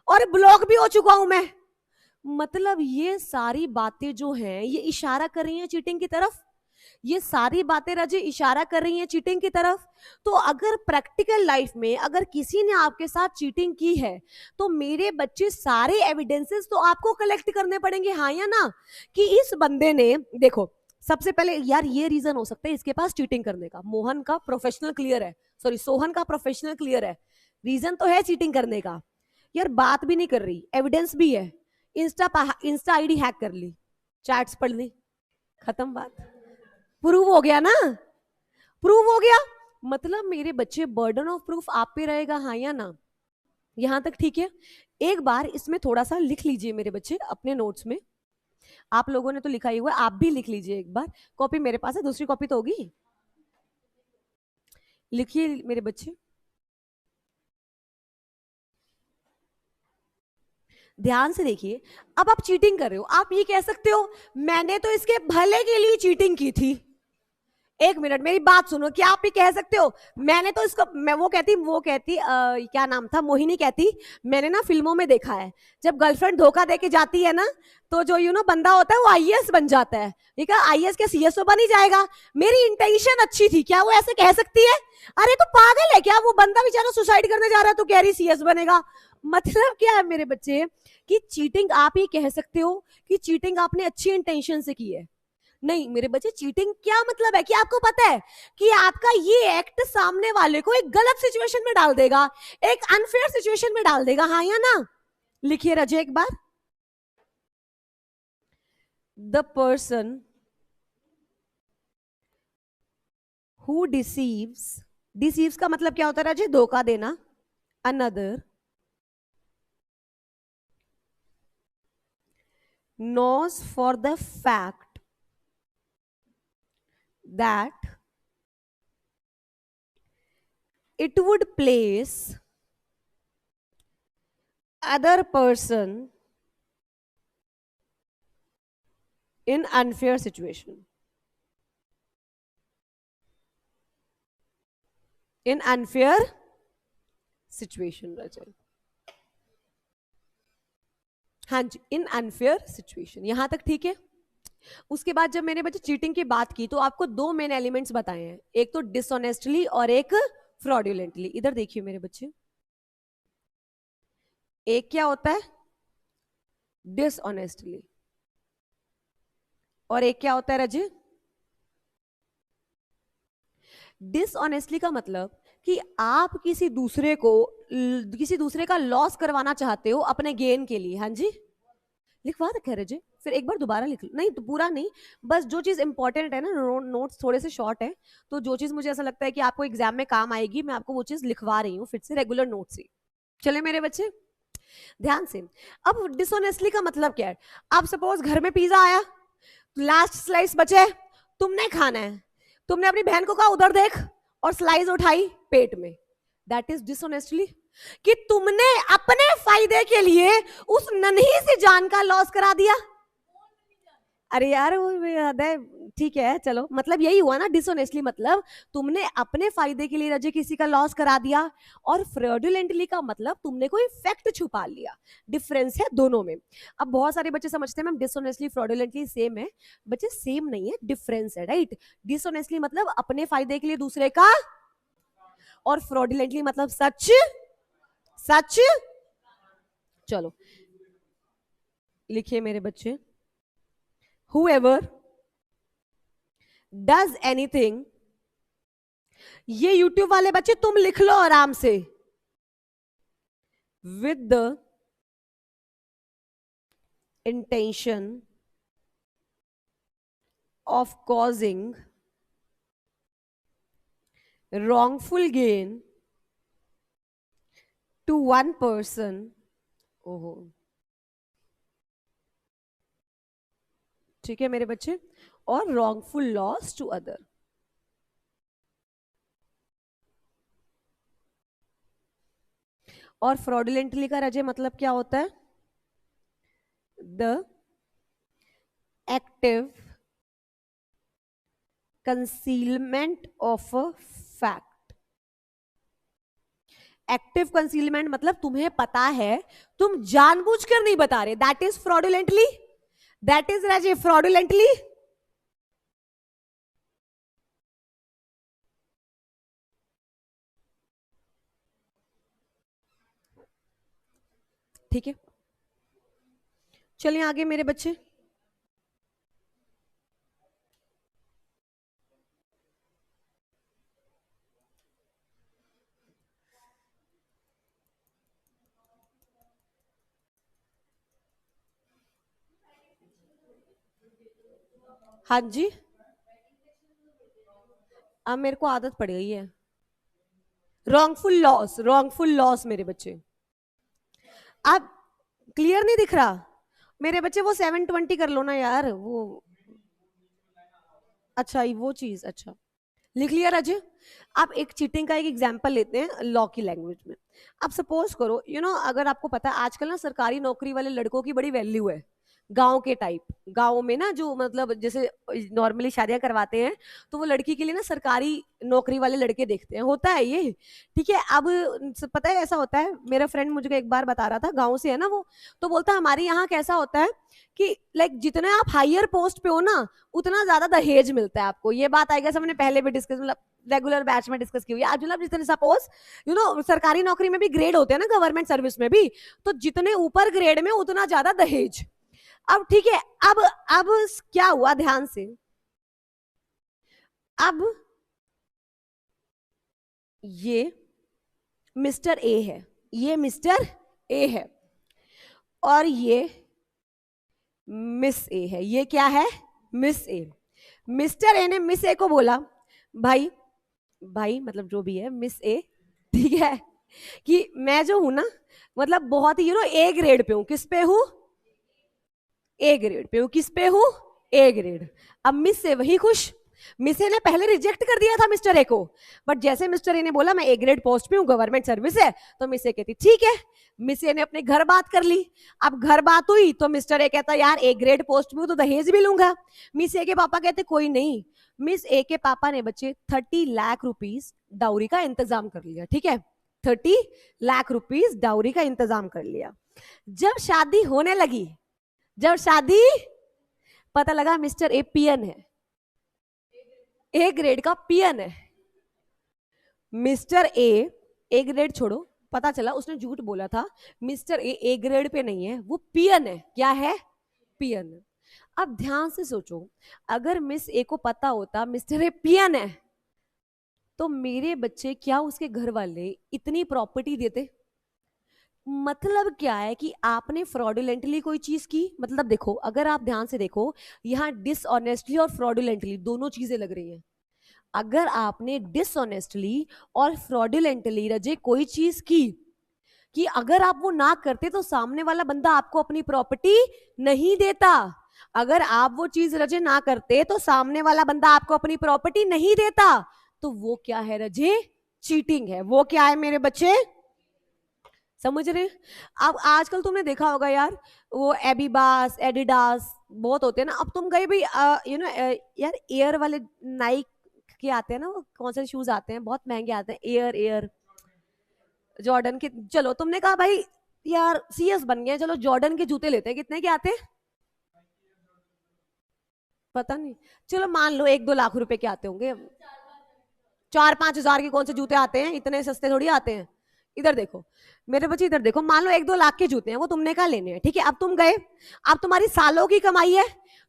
और ब्लॉक भी हो चुका हूं मैं। मतलब ये सारी बातें जो हैं ये इशारा कर रही हैं चीटिंग की तरफ, ये सारी बातें रजे इशारा कर रही हैं चीटिंग की तरफ। तो अगर प्रैक्टिकल लाइफ में अगर किसी ने आपके साथ चीटिंग की है, तो मेरे बच्चे सारे एविडेंसेस तो आपको कलेक्ट करने पड़ेंगे, हाँ या ना, कि इस बंदे ने, देखो सबसे पहले यार ये रीजन हो सकता है इसके पास चीटिंग करने का, मोहन का प्रोफेशनल क्लियर है, सॉरी सोहन का प्रोफेशनल क्लियर है, रीजन तो है चीटिंग करने का, यार बात भी नहीं कर रही, एविडेंस भी है, इंस्टा आईडी हैक कर ली, चैट्स पढ़ ली, खत्म बात, प्रूव हो गया ना, प्रूव हो गया। मतलब मेरे बच्चे बर्डन ऑफ प्रूफ आप पे रहेगा, हाँ या ना, यहां तक ठीक है। एक बार इसमें थोड़ा सा लिख लीजिए मेरे बच्चे अपने नोट्स में, आप लोगों ने तो लिखा ही हुआ, आप भी लिख लीजिए एक बार, कॉपी मेरे पास है, दूसरी कॉपी तो होगी, लिखिए मेरे बच्चे, ध्यान से देखिए। अब आप चीटिंग कर रहे हो, आप ये कह सकते हो मैंने तो इसके भले के लिए चीटिंग की थी, एक मिनट मेरी बात सुनो, क्या आप ये कह सकते हो मैंने तो इसको, मैं वो कहती क्या नाम था, मोहिनी कहती मैंने ना फिल्मों में देखा है जब गर्लफ्रेंड धोखा देके जाती है ना, तो जो बंदा होता है वो आईएएस बन जाता है, ठीक है, आईएएस क्या सीएसओ बन ही जाएगा, मेरी इंटेंशन अच्छी थी, क्या वो ऐसे कह सकती है? अरे तो पागल है क्या, वो बंदा बेचारा सुसाइड करने जा रहा है तो कह रही सीएस बनेगा। मतलब क्या है मेरे बच्चे कि चीटिंग आप ये कह सकते हो कि चीटिंग आपने अच्छी इंटेंशन से की है, नहीं मेरे बच्चे, चीटिंग क्या मतलब है कि आपको पता है कि आपका ये एक्ट सामने वाले को एक गलत सिचुएशन में डाल देगा, एक अनफेयर सिचुएशन में डाल देगा, हाँ या ना। लिखिए रजे एक बार, द पर्सन हु डिसीव्स का मतलब क्या होता है रजे, धोखा देना, another knows for the fact that it would place other person in unfair situation, in unfair situation रजल, हाँ जी, इन अनफेयर सिचुएशन, यहां तक ठीक है। उसके बाद जब मैंने बच्चे चीटिंग की बात की तो आपको 2 मेन एलिमेंट्स बताए हैं, एक तो डिसऑनेस्टली और एक फ्रॉडुलेंटली। इधर देखिए मेरे बच्चे, एक क्या होता है डिसऑनेस्टली और एक क्या होता है रजे, डिसऑनेस्टली का मतलब कि आप किसी दूसरे का लॉस करवाना चाहते हो अपने गेन के लिए, हाँ जी लिखवा रखे रजे, फिर एक बार दोबारा लिख लो, नहीं तो पूरा नहीं, बस जो चीज इंपॉर्टेंट है ना, नोट्स थोड़े से शॉर्ट है, तो जो चीज मुझे ऐसा लगता है कि आपको एग्जाम में काम आएगी मैं आपको वो चीज लिखवा रही हूँ फिर से रेगुलर नोट से। चले मेरे बच्चे ध्यान से, अब डिसऑनेस्टली का मतलब क्या है, आप सपोज घर में पिज्जा आया, लास्ट स्लाइस बचे तुमने खाना है, तुमने अपनी बहन को कहा उधर देख और स्लाइस उठाई पेट में, दैट इज डिसऑनेस्टली। कि तुमने अपने फायदे के लिए उस नन्ही सी जान का लॉस करा दिया। अरे यार वो याद है, ठीक है चलो, मतलब यही हुआ ना डिसऑनेस्टली, मतलब तुमने अपने फायदे के लिए रजे किसी का लॉस करा दिया, और फ्रॉडुलेंटली का मतलब तुमने कोई फैक्ट छुपा लिया। डिफरेंस है दोनों में। अब बहुत सारे बच्चे समझते हैं मैम डिसऑनेस्टली फ्रॉडुलेंटली सेम है। बच्चे सेम नहीं है, डिफरेंस है, राइट। डिसऑनेस्टली मतलब अपने फायदे के लिए दूसरे का, और फ्रॉडुलेंटली मतलब सच सच। चलो लिखिए मेरे बच्चे, whoever does anything, ये YouTube वाले बच्चे तुम लिख लो आराम से, with the intention of causing wrongful gain to one person, ओहो ठीक है मेरे बच्चे, और wrongful loss to other। और फ्रॉडुलेंटली का रजे मतलब क्या होता है? The active concealment of a fact. Active concealment मतलब तुम्हें पता है, तुम जानबूझकर नहीं बता रहे, that is fraudulently, that is Raje fraudulently. ठीक है चलिए आगे मेरे बच्चे। हाँ जी, अब मेरे को आदत पड़ गई है। रॉन्गफुल लॉस, रॉन्गफुल लॉस मेरे बच्चे। अब क्लियर नहीं दिख रहा मेरे बच्चे? वो 720 कर लो ना यार, वो अच्छा वो चीज, अच्छा लिख लिया राजे। आप एक चीटिंग का एक एग्जांपल लेते हैं लॉ की लैंग्वेज में। आप सपोज करो अगर आपको पता है आजकल ना सरकारी नौकरी वाले लड़कों की बड़ी वैल्यू है, गांव के टाइप। गांव में ना जो मतलब जैसे नॉर्मली शादियां करवाते हैं तो वो लड़की के लिए ना सरकारी नौकरी वाले लड़के देखते हैं, होता है ये, ठीक है। अब पता है ऐसा होता है, मेरा फ्रेंड मुझे एक बार बता रहा था, गाँव से है ना वो, तो बोलता हमारे यहाँ कैसा होता है कि लाइक जितने आप हायर पोस्ट पे हो ना उतना ज्यादा दहेज मिलता है आपको। ये बात आई गेस हमने पहले भी डिस्कस, मतलब रेगुलर बैच में डिस्कस की हुई है। आज मतलब जितने सपोज सरकारी नौकरी में भी ग्रेड होते हैं ना, गवर्नमेंट सर्विस में भी, तो जितने ऊपर ग्रेड में उतना ज्यादा दहेज। अब ठीक है, अब क्या हुआ ध्यान से, अब ये मिस्टर ए है, ये मिस्टर ए है, और ये मिस ए है। ये क्या है? Miss A. मिस्टर ए ने मिस ए को बोला, भाई भाई मतलब जो भी है मिस ए, ठीक है, कि मैं जो हूं ना मतलब बहुत ही ए ग्रेड पे हूं। किस पे हूं? ए ग्रेड पे हूं। किस पे हूं? A grade. अब मिस ए वही खुश, मिस ए ने पहले रिजेक्ट कर दिया था मिस्टर ए को, बट जैसे मिस्टर ए ने बोला मैं ए ग्रेड पोस्ट पे हूं, गवर्नमेंट सर्विस है, तो मिस ए कहती ठीक है। मिस ए ने अपने घर बात कर ली। अब घर बात हुई तो मिस्टर ए कहता यार ए ग्रेड पोस्ट में हूं तो दहेज भी लूंगा। मिस ए के पापा कहते कोई नहीं। मिस ए के पापा ने बच्चे 30 लाख रुपीस डाउरी का इंतजाम कर लिया, ठीक है, 30 लाख रुपीस डाउरी का इंतजाम कर लिया। जब शादी होने लगी, जब शादी, पता लगा मिस्टर ए पियन है, ए ग्रेड का पियन है। मिस्टर ए ग्रेड छोड़ो, पता चला उसने झूठ बोला था, मिस्टर ए ग्रेड पे नहीं है, वो पियन है। क्या है? पियन। अब ध्यान से सोचो, अगर मिस ए को पता होता मिस्टर ए पियन है, तो मेरे बच्चे क्या उसके घर वाले इतनी प्रॉपर्टी देते? मतलब क्या है कि आपने फ्रॉडुलेंटली कोई चीज की, मतलब देखो अगर आप ध्यान से देखो यहां डिसऑनेस्टली और फ्रॉडुलेंटली दोनों चीजें लग रही हैं। अगर आपने डिसऑनेस्टली और फ्रॉडुलेंटली रजे कोई चीज की, कि अगर आप वो ना करते तो सामने वाला बंदा आपको अपनी प्रॉपर्टी नहीं देता। अगर आप वो चीज रजे ना करते तो सामने वाला बंदा आपको अपनी प्रॉपर्टी नहीं देता। तो वो क्या है रजे? चीटिंग है। वो क्या है मेरे बच्चे? समझ रहे? अब आजकल तुमने देखा होगा यार, वो एबीबास, एडिडास बहुत होते हैं ना। अब तुम गए भाई यार एयर वाले नाइक के आते हैं ना, वो कौन से शूज आते हैं, बहुत महंगे आते हैं, एयर एयर जॉर्डन के। चलो तुमने कहा भाई यार सीएस बन गए, चलो जॉर्डन के जूते लेते हैं, कितने के आते हैं पता नहीं, चलो मान लो 1-2 लाख रुपए के आते होंगे। 4-5 हजार के कौन से जूते आते हैं, इतने सस्ते थोड़ी आते हैं। इधर देखो मेरे बच्चे, इधर देखो, मान लो 1-2 लाख के जूते हैं, वो तुमने कहा लेने हैं, ठीक है। अब तुम गए, अब तुम्हारी सालों की कमाई है,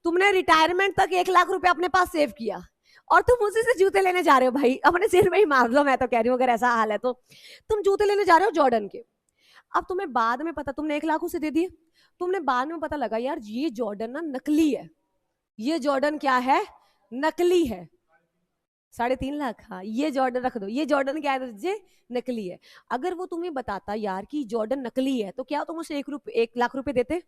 तुमने रिटायरमेंट तक 1 लाख रुपए अपने पास सेव किया और तुम उसी से जूते लेने जा रहे हो। भाई अपने सिर में ही मार लो, मैं तो कह रही हूँ अगर ऐसा हाल है तो। तुम जूते लेने जा रहे हो जॉर्डन के। अब तुम्हें बाद में पता, तुमने 1 लाख उसे दे दिए, तुमने बाद में पता लगा यार ये जॉर्डन ना नकली है, ये जॉर्डन क्या है? नकली है। 3.5 लाख, हाँ ये जॉर्डन रख दो, ये जॉर्डन क्या है जे? नकली है। अगर वो तुम्हें बताता यार कि जॉर्डन नकली है तो क्या तुम उसे 1 लाख रुपए देते?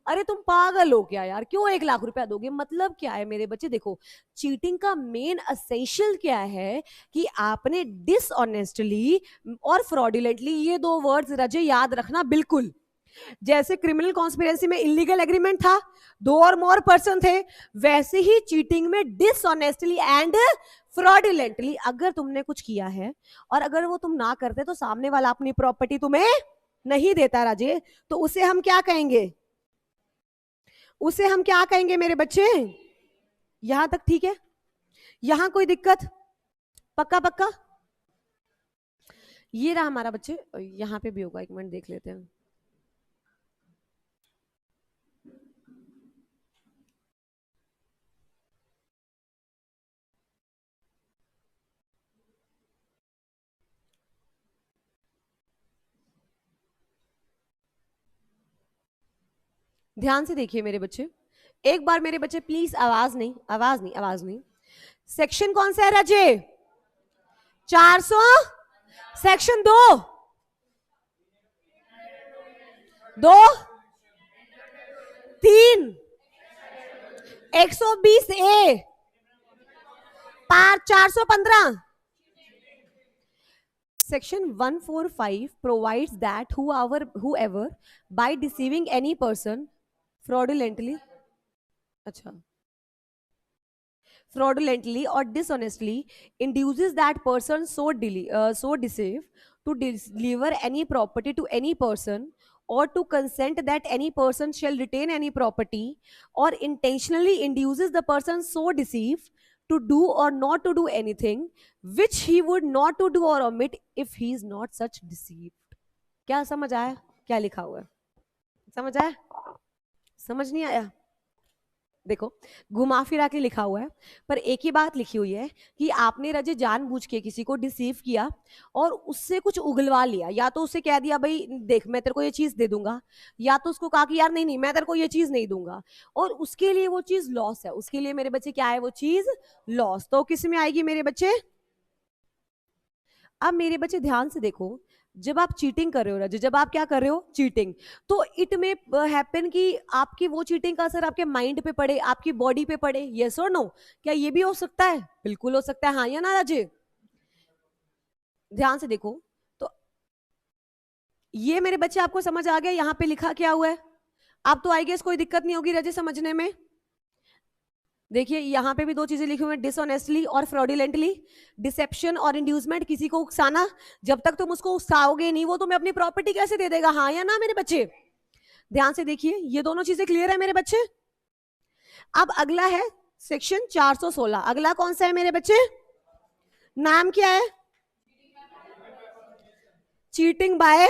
अरे तुम पागल हो क्या यार, क्यों 1 लाख रुपया दोगे? मतलब क्या है मेरे बच्चे? देखो चीटिंग का मेन असेंशियल क्या है कि आपने डिसऑनेस्टली और फ्रॉडुलेंटली, ये 2 वर्ड्स रजे याद रखना बिल्कुल। जैसे क्रिमिनल कॉन्स्पिरेसी में इलीगल एग्रीमेंट था, 2 और मोर पर्सन थे, वैसे ही चीटिंग में डिसऑनेस्टली एंड फ्रॉडुलेंटली अगर तुमने कुछ किया है और अगर वो तुम ना करते तो सामने वाला अपनी प्रॉपर्टी तुम्हें नहीं देता राजे, तो उसे हम क्या कहेंगे? उसे हम क्या कहेंगे मेरे बच्चे? यहां तक ठीक है? यहां कोई दिक्कत? पक्का पक्का? ये रहा हमारा बच्चे, यहां पे भी होगा, एक मिनट देख लेते हैं। ध्यान से देखिए मेरे बच्चे, एक बार मेरे बच्चे प्लीज, आवाज नहीं, आवाज नहीं, आवाज नहीं। सेक्शन कौन सा है राजे? 400, section 2, 2, 3, 120A, par 415। Section 145 provides that whoever by deceiving any person fraudulently, अच्छा, fraudulently or dishonestly induces that person so deceive to deliver any property to any person or to consent that any person shall retain any property, or intentionally induces the person so deceived to do or not to do anything which he would not to do or omit if he is not such deceived। क्या समझ आया क्या लिखा हुआ है? समझ आया? समझ नहीं आया? देखो घुमा फिरा के लिखा हुआ है, पर एक ही बात लिखी हुई है कि आपने रजे जानबूझ के किसी को डिसीव किया और उससे कुछ उगलवा लिया। या तो उससे कह दिया भाई देख मैं तेरे को ये चीज दे दूंगा, या तो उसको कहा कि यार नहीं नहीं मैं तेरे को ये चीज नहीं दूंगा, और उसके लिए वो चीज लॉस है। उसके लिए मेरे बच्चे क्या है? वो चीज लॉस। तो किस में आएगी मेरे बच्चे? अब मेरे बच्चे ध्यान से देखो, जब आप चीटिंग कर रहे हो रजे, जब आप क्या कर रहे हो? चीटिंग, तो इट में हैपन कि आपकी वो चीटिंग का असर आपके माइंड पे पड़े, आपकी बॉडी पे पड़े। यस और नो? क्या ये भी हो सकता है? बिल्कुल हो सकता है, हाँ या ना राजे? ध्यान से देखो तो ये मेरे बच्चे आपको समझ आ गया यहाँ पे लिखा क्या हुआ है? अब तो आई गेस कोई दिक्कत नहीं होगी रजे समझने में। देखिए यहाँ पे भी 2 चीजें लिखी हुई हैं, डिसऑनेस्टली और फ्रॉडुलेंटली। डिसेप्शन और इंड्यूसमेंट, किसी को उकसाना, जब तक तुम उसको उकसाओगे नहीं वो तुम्हें अपनी प्रॉपर्टी कैसे दे देगा? हाँ या ना मेरे बच्चे? ध्यान से देखिए ये दोनों चीजें क्लियर है मेरे बच्चे। अब अगला है सेक्शन 416। अगला कौन सा है मेरे बच्चे? नाम क्या है? चीटिंग बाय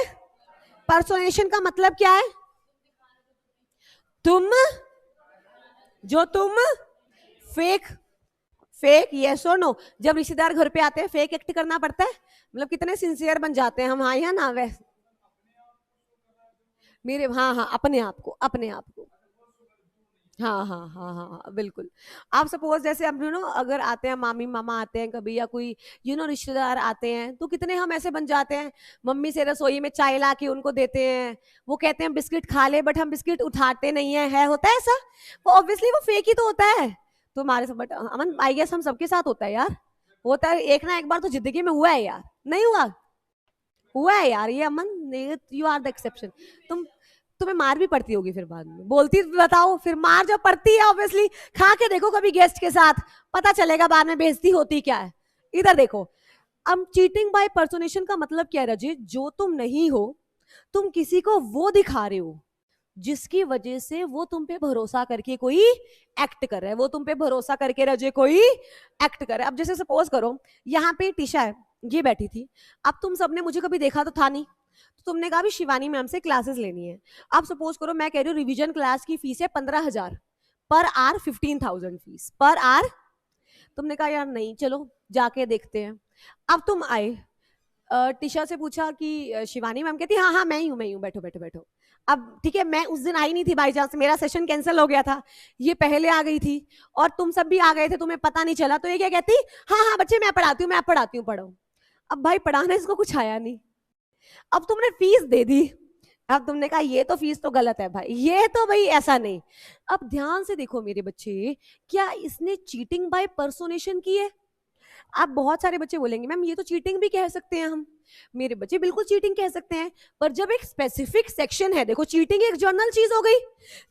पर्सोनेशन का मतलब क्या है? तुम जो तुम फेक, फेक, यस और नो? जब रिश्तेदार घर पे आते हैं फेक एक्ट करना पड़ता है, मतलब कितने सिंसियर बन जाते हैं हम, हाँ या ना? वैसे मेरे, हाँ हाँ अपने आप को, अपने आप को, हाँ हाँ हाँ हाँ हाँ, बिल्कुल। आप सपोज जैसे हम अगर आते हैं मामी मामा आते हैं कभी, या कोई रिश्तेदार आते हैं, तो कितने हम ऐसे बन जाते हैं, मम्मी से रसोई में चाय ला के उनको देते हैं, वो कहते हैं बिस्किट खा ले, बट हम बिस्किट उठाते नहीं है होता है ऐसा। वो ऑब्वियसली वो फेक ही तो होता है तुम्हारे साथ, बट अमन आई गेस हम सबके साथ होता है यार, होता है एक ना एक बार तो जिंदगी में हुआ है यार, नहीं हुआ? हुआ है यार ये अमन, यू आर द एक्सेप्शन। तुम तुम्हें मार भी पड़ती होगी फिर बाद में, बोलती बताओ, फिर मार जब पड़ती है ऑब्वियसली, खा के देखो कभी गेस्ट के साथ, पता चलेगा बाद में बेइज्जती होती क्या है। इधर देखो, अब चीटिंग बाय पर्सोनेशन का मतलब क्या है रजित? जो तुम नहीं हो, तुम किसी को वो दिखा रहे हो जिसकी वजह से वो तुम पे भरोसा करके कोई एक्ट कर रहा है, वो तुम पे भरोसा करके रजे कोई एक्ट कर रहा है। अब जैसे सपोज करो यहाँ पे टीशा है, ये बैठी थी, अब तुम सबने मुझे कभी देखा तो था नहीं, तो तुमने कहा भी शिवानी मैम से क्लासेस लेनी है। अब सपोज करो मैं कह रही हूँ रिवीजन क्लास की फीस है 15,000 पर आर, 15,000 फीस पर आर। तुमने कहा यार नहीं, चलो जाके देखते हैं। अब तुम आए, टीशा से पूछा कि शिवानी मैम, कहती हाँ हाँ मैं ही हूँ, बैठो बैठो बैठो। अब ठीक है, मैं उस दिन आई नहीं थी बाई चांस, मेरा सेशन कैंसिल हो गया था, ये पहले आ गई थी और तुम सब भी आ गए थे, तुम्हें पता नहीं चला, तो ये क्या कहती, हाँ हाँ बच्चे मैं पढ़ाती हूँ, मैं पढ़ाती हूँ, पढ़ो। अब भाई पढ़ाना इसको कुछ आया नहीं, अब तुमने फीस दे दी, अब तुमने कहा ये तो फीस तो गलत है भाई, ये तो भाई ऐसा नहीं। अब ध्यान से देखो मेरे बच्चे, क्या इसने चीटिंग बाय पर्सोनेशन की है? आप बहुत सारे बच्चे बोलेंगे मैम ये तो चीटिंग भी कह सकते हैं हम। मेरे बच्चे बिल्कुल चीटिंग कह सकते हैं, पर जब एक स्पेसिफिक सेक्शन है, देखो चीटिंग एक जर्नल चीज हो गई,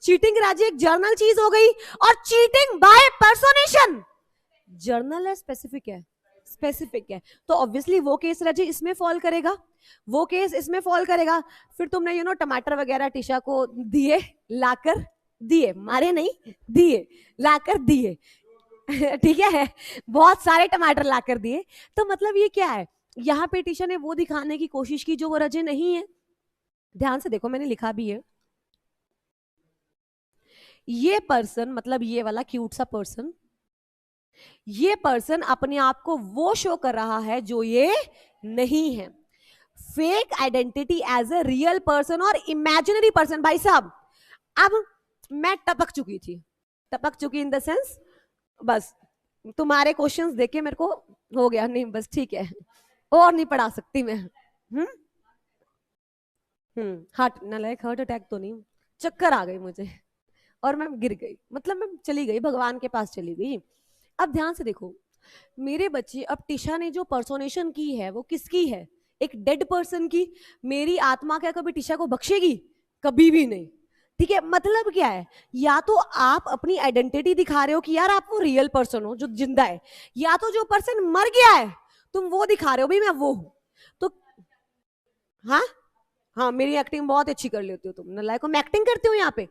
चीटिंग राजे एक जर्नल चीज हो गई, और चीटिंग बाय पर्सोनेशन जर्नल है, स्पेसिफिक है, स्पेसिफिक है, तो ऑब्वियसली वो केस राजे इसमें फॉल करेगा, वो केस इसमें फॉल करेगा। फिर तुमने टमाटर वगैरह टीशा को दिए, लाकर दिए, मारे नहीं, दिए लाकर दिए ठीक है, बहुत सारे टमाटर लाकर दिए, तो मतलब ये क्या है, यहाँ पे टीचर ने वो दिखाने की कोशिश की जो वो रजे नहीं है। ध्यान से देखो मैंने लिखा भी है, ये पर्सन मतलब ये वाला क्यूट सा पर्सन, ये पर्सन अपने आप को वो शो कर रहा है जो ये नहीं है। Fake identity as a real person और इमेजिनरी पर्सन। भाई साहब अब मैं टपक चुकी थी, टपक चुकी इन द सेंस, बस तुम्हारे क्वेश्चंस देके मेरे को हो गया, नहीं बस ठीक है, और नहीं पढ़ा सकती मैं। हार्ट नालायक, हार्ट अटैक तो नहीं, चक्कर आ गई मुझे और मैं गिर गई, मतलब मैं चली गई, भगवान के पास चली गई। अब ध्यान से देखो मेरे बच्चे, अब टिशा ने जो पर्सोनेशन की है वो किसकी है? एक डेड पर्सन की। मेरी आत्मा क्या कभी टिशा को बख्शेगी? कभी भी नहीं। ठीक है, मतलब क्या है, या तो आप अपनी आइडेंटिटी दिखा रहे हो कि यार आप वो रियल पर्सन हो जो जिंदा है, या तो जो पर्सन मर गया है तुम वो दिखा रहे हो भाई मैं वो हूं। तो हाँ हाँ, मेरी एक्टिंग बहुत अच्छी कर लेती हो तुम, नालायक हो, मैं एक्टिंग करती हूँ यहाँ पे?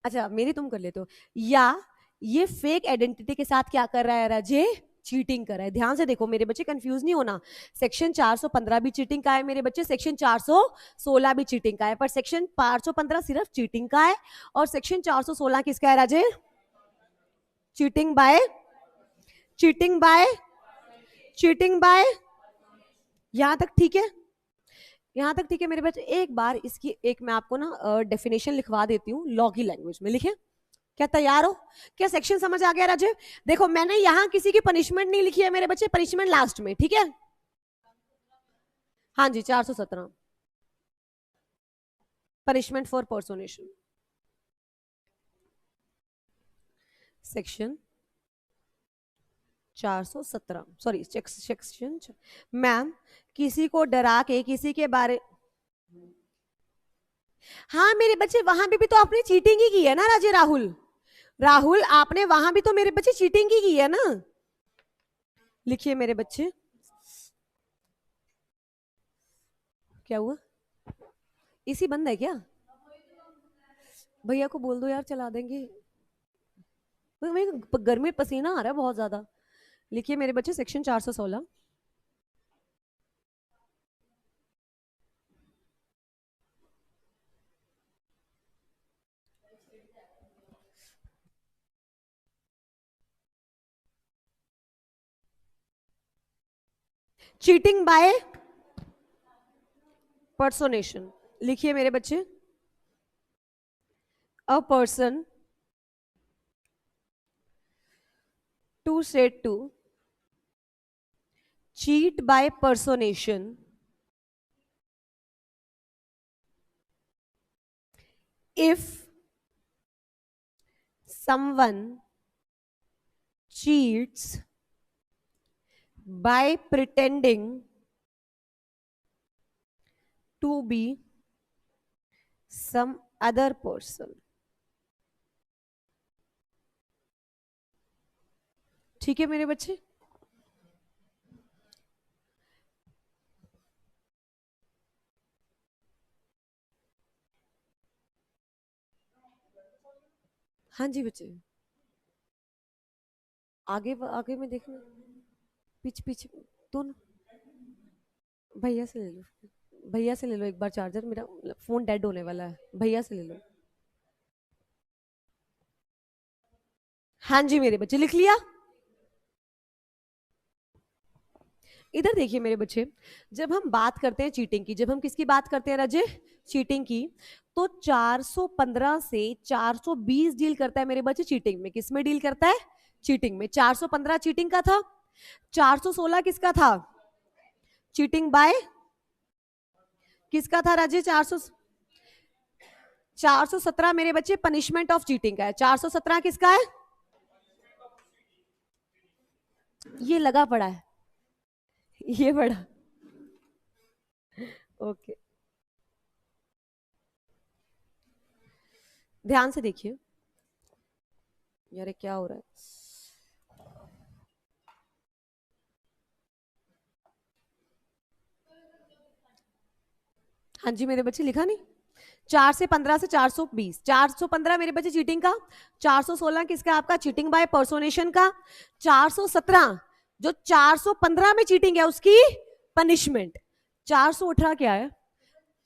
अच्छा मेरी तुम कर लेते हो, या ये फेक आइडेंटिटी के साथ क्या कर रहा है राजे? चीटिंग कर रहा है। ध्यान से देखो मेरे बच्चे, कंफ्यूज नहीं होना, सेक्शन 415 भी चीटिंग का है मेरे बच्चे, सेक्शन 416 भी चीटिंग का है, पर सेक्शन 415 सिर्फ चीटिंग का है, और सेक्शन 416 किसका है राजे? Cheating by, cheating by, cheating by. यहां तक ठीक है? यहां तक ठीक है मेरे बच्चे? एक बार इसकी एक मैं आपको ना डेफिनेशन लिखवा देती हूँ लॉ की लैंग्वेज में, लिखे? क्या तैयार हो? क्या सेक्शन समझ आ गया राजीव? देखो मैंने यहां किसी की पनिशमेंट नहीं लिखी है मेरे बच्चे, पनिशमेंट लास्ट में, ठीक है? हाँ जी 417, punishment for personation, section 417, sorry section. Ma'am किसी को डरा के किसी के बारे, हाँ मेरे बच्चे वहां भी तो आपने चीटिंग ही की है ना राजे, राहुल, राहुल आपने वहां भी तो मेरे बच्चे चीटिंग ही की है ना। लिखिए मेरे बच्चे, क्या हुआ? इसी बंद है क्या? भैया को बोल दो यार चला देंगे, गर्मी पसीना आ रहा है बहुत ज्यादा। लिखिए मेरे बच्चे सेक्शन 416, चीटिंग बाय पर्सोनेशन। लिखिए मेरे बच्चे, a person too said to cheat by personation if someone cheats by pretending to be some other person. ठीक है मेरे बच्चे? हाँ जी बच्चे, आगे आगे में देखना, पीछे पीछे दोनों। भैया से ले लो, भैया से ले लो एक बार चार्जर, मेरा फोन डेड होने वाला है, भैया से ले लो। हाँ जी मेरे बच्चे, लिख लिया? इधर देखिए मेरे बच्चे, जब हम बात करते हैं चीटिंग की, जब हम किसकी बात करते हैं राजे? चीटिंग की, तो 415 से 420 डील करता है मेरे बच्चे चीटिंग में। किस में डील करता है? चीटिंग में। 415 चीटिंग का था, 416 किसका था? चीटिंग बाय किसका था राजे? 417 मेरे बच्चे पनिशमेंट ऑफ चीटिंग का है। 417 किसका है? ये लगा पड़ा है, ये बड़ा ओके। ध्यान से देखिए यार, क्या हो रहा है? हाँ जी मेरे बच्चे, लिखा नहीं? 4 से 15 से 420, 415 मेरे बच्चे चीटिंग का, 416 किसका? आपका चीटिंग बाय पर्सोनेशन का, 417 जो 415 में चीटिंग है उसकी पनिशमेंट, 418 क्या है?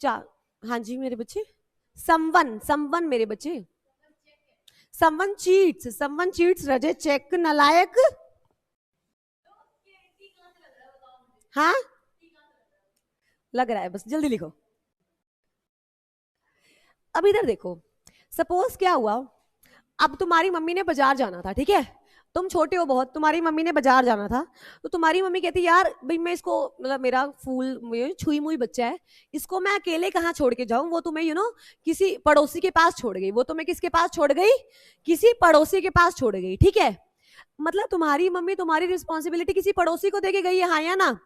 चार, हाँ जी मेरे बच्चे, समवन मेरे बच्चे, समवन चीट्स रजे चेक नलायक। हाँ लग रहा है, बस जल्दी लिखो। अब इधर देखो, सपोज क्या हुआ, अब तुम्हारी मम्मी ने बाजार जाना था, ठीक है? तुम छोटे हो बहुत, तुम्हारी मम्मी ने बाजार जाना था, तो तुम्हारी मम्मी कहती यार भाई मैं इसको, मतलब मेरा फूल छुई मुई बच्चा है, इसको मैं अकेले कहाँ छोड़ के जाऊं? वो तुम्हें किसी पड़ोसी के पास छोड़ गई। वो तुम्हें किसके पास छोड़ गई? किसी पड़ोसी के पास छोड़ गई, ठीक है? मतलब तुम्हारी मम्मी तुम्हारी रिस्पॉन्सिबिलिटी किसी पड़ोसी को देके गई है, हाँ या ना?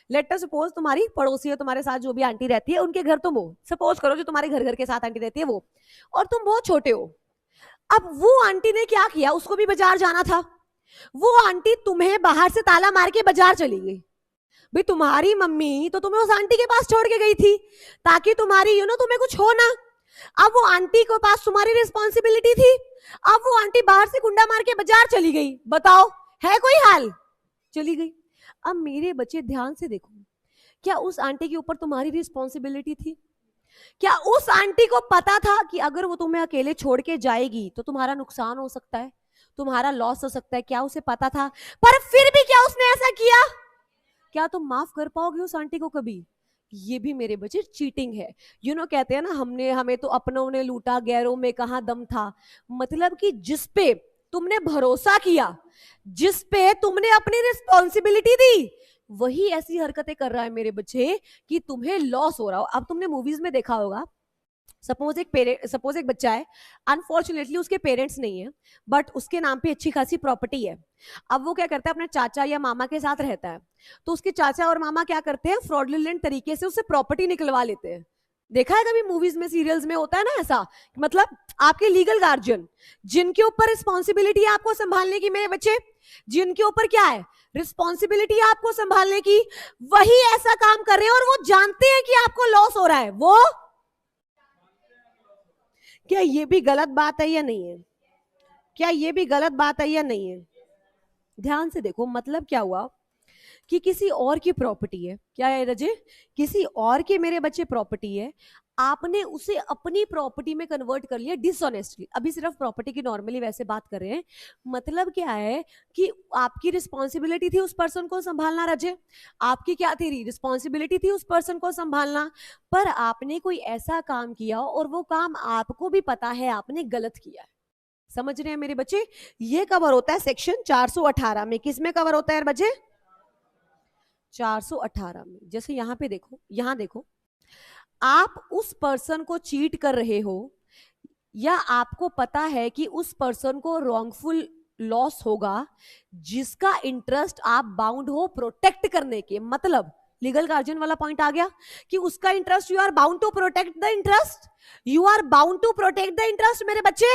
लेट अस सपोज तुम्हारी पड़ोसी है, तुम्हारे साथ जो भी आंटी रहती है उनके घर तुम हो, सपोज करो जो तुम्हारे घर घर के साथ आंटी रहती है वो, और तुम बहुत छोटे हो। अब वो आंटी ने क्या किया, उसको भी बाजार जाना था, वो आंटी तुम्हें बाहर से ताला मार के बाजार चली गई। भाई तुम्हारी मम्मी तो तुम्हें उस आंटी के पास छोड़ के गई थी ताकि तुम्हारी तुम्हें कुछ हो ना। अब वो आंटी के पास तुम्हारी रिस्पॉन्सिबिलिटी थी, अब वो आंटी बाहर से कुंडा मार के बाजार चली गई, बताओ है कोई हाल? चली गई। अब मेरे बच्चे ध्यान से देखो, क्या उस आंटी के ऊपर तुम्हारी रिस्पॉन्सिबिलिटी थी? क्या उस आंटी को पता था कि अगर वो तुम्हें अकेले छोड़ के जाएगी तो तुम्हारा नुकसान हो सकता है, तुम्हारा लॉस हो सकता है? क्या उसे पता था? पर फिर भी क्या उसने ऐसा किया? क्या तुम माफ कर पाओगे उस आंटी को कभी? ये भी मेरे बच्चे चीटिंग है। कहते हैं ना, हमें तो अपनों ने लूटा, गैरों में कहां दम था। मतलब कि जिस पे तुमने भरोसा किया, जिस पे तुमने अपनी रिस्पॉन्सिबिलिटी दी, वही ऐसी हरकतें कर रहा है मेरे बच्चे कि तुम्हें लॉस हो रहा हो। अब तुमने मूवीज में देखा होगा, सपोज एक बच्चा है, अनफॉर्चुनेटली उसके पेरेंट्स नहीं है, बट उसके नाम पे अच्छी खासी प्रॉपर्टी है। अब वो क्या करता है, अपने चाचा या मामा के साथ रहता है, तो उसके चाचा और मामा क्या करते हैं, फ्रॉडुलेंट तरीके से उससे प्रॉपर्टी निकलवा लेते हैं। देखा है कभी मूवीज में, सीरियल्स में होता है ना ऐसा? मतलब आपके लीगल गार्जियन, जिनके ऊपर रिस्पॉन्सिबिलिटी है आपको संभालने की मेरे बच्चे, जिनके ऊपर क्या है रिस्पॉन्सिबिलिटी है आपको संभालने की, वही ऐसा काम कर रहे हैं और वो जानते हैं कि आपको लॉस हो रहा है। वो क्या ये भी गलत बात है या नहीं है? क्या ये भी गलत बात है या नहीं है? ध्यान से देखो, मतलब क्या हुआ कि किसी और की प्रॉपर्टी है, क्या है रजे? किसी और की मेरे बच्चे प्रॉपर्टी है, आपने उसे अपनी प्रॉपर्टी में कन्वर्ट कर लिया डिसऑनेस्टली। अभी सिर्फ प्रॉपर्टी की नॉर्मली वैसे बात कर रहे हैं। मतलब क्या है कि आपकी रिस्पॉन्सिबिलिटी थी उस पर्सन को संभालना। रजे, आपकी क्या थी? रिस्पॉन्सिबिलिटी थी उस पर्सन को संभालना, पर आपने कोई ऐसा काम किया और वो काम आपको भी पता है आपने गलत किया है। समझ रहे हैं मेरे बच्चे? ये कवर होता है सेक्शन 418 में। किस में कवर होता है बच्चे? 418 में। जैसे यहां पे देखो, यहां देखो, आप उस पर्सन को चीट कर रहे हो या आपको पता है कि उस पर्सन को रॉन्गफुल लॉस होगा जिसका इंटरेस्ट आप बाउंड हो प्रोटेक्ट करने के। मतलब लीगल गार्जियन वाला पॉइंट आ गया कि उसका interest, you are bound to protect the interest, you are bound to protect the interest मेरे बच्चे।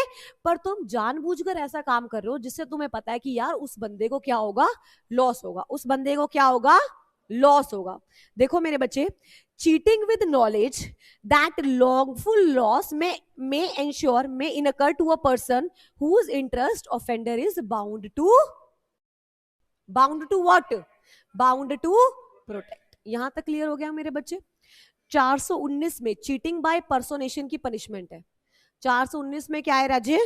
पर तुम जानबूझकर ऐसा काम कर रहे हो जिससे तुम्हें पता है कि यार उस बंदे को क्या होगा? लॉस होगा। उस बंदे को क्या होगा? लॉस होगा। देखो मेरे बच्चे, cheating with knowledge that wrongful loss may ensure may occur to a person whose interest offender is bound to what? Bound to protect। यहां तक क्लियर हो गया मेरे बच्चे? 419 में चीटिंग बाय पर्सोनेशन की पनिशमेंट है। 419 में क्या है राजे?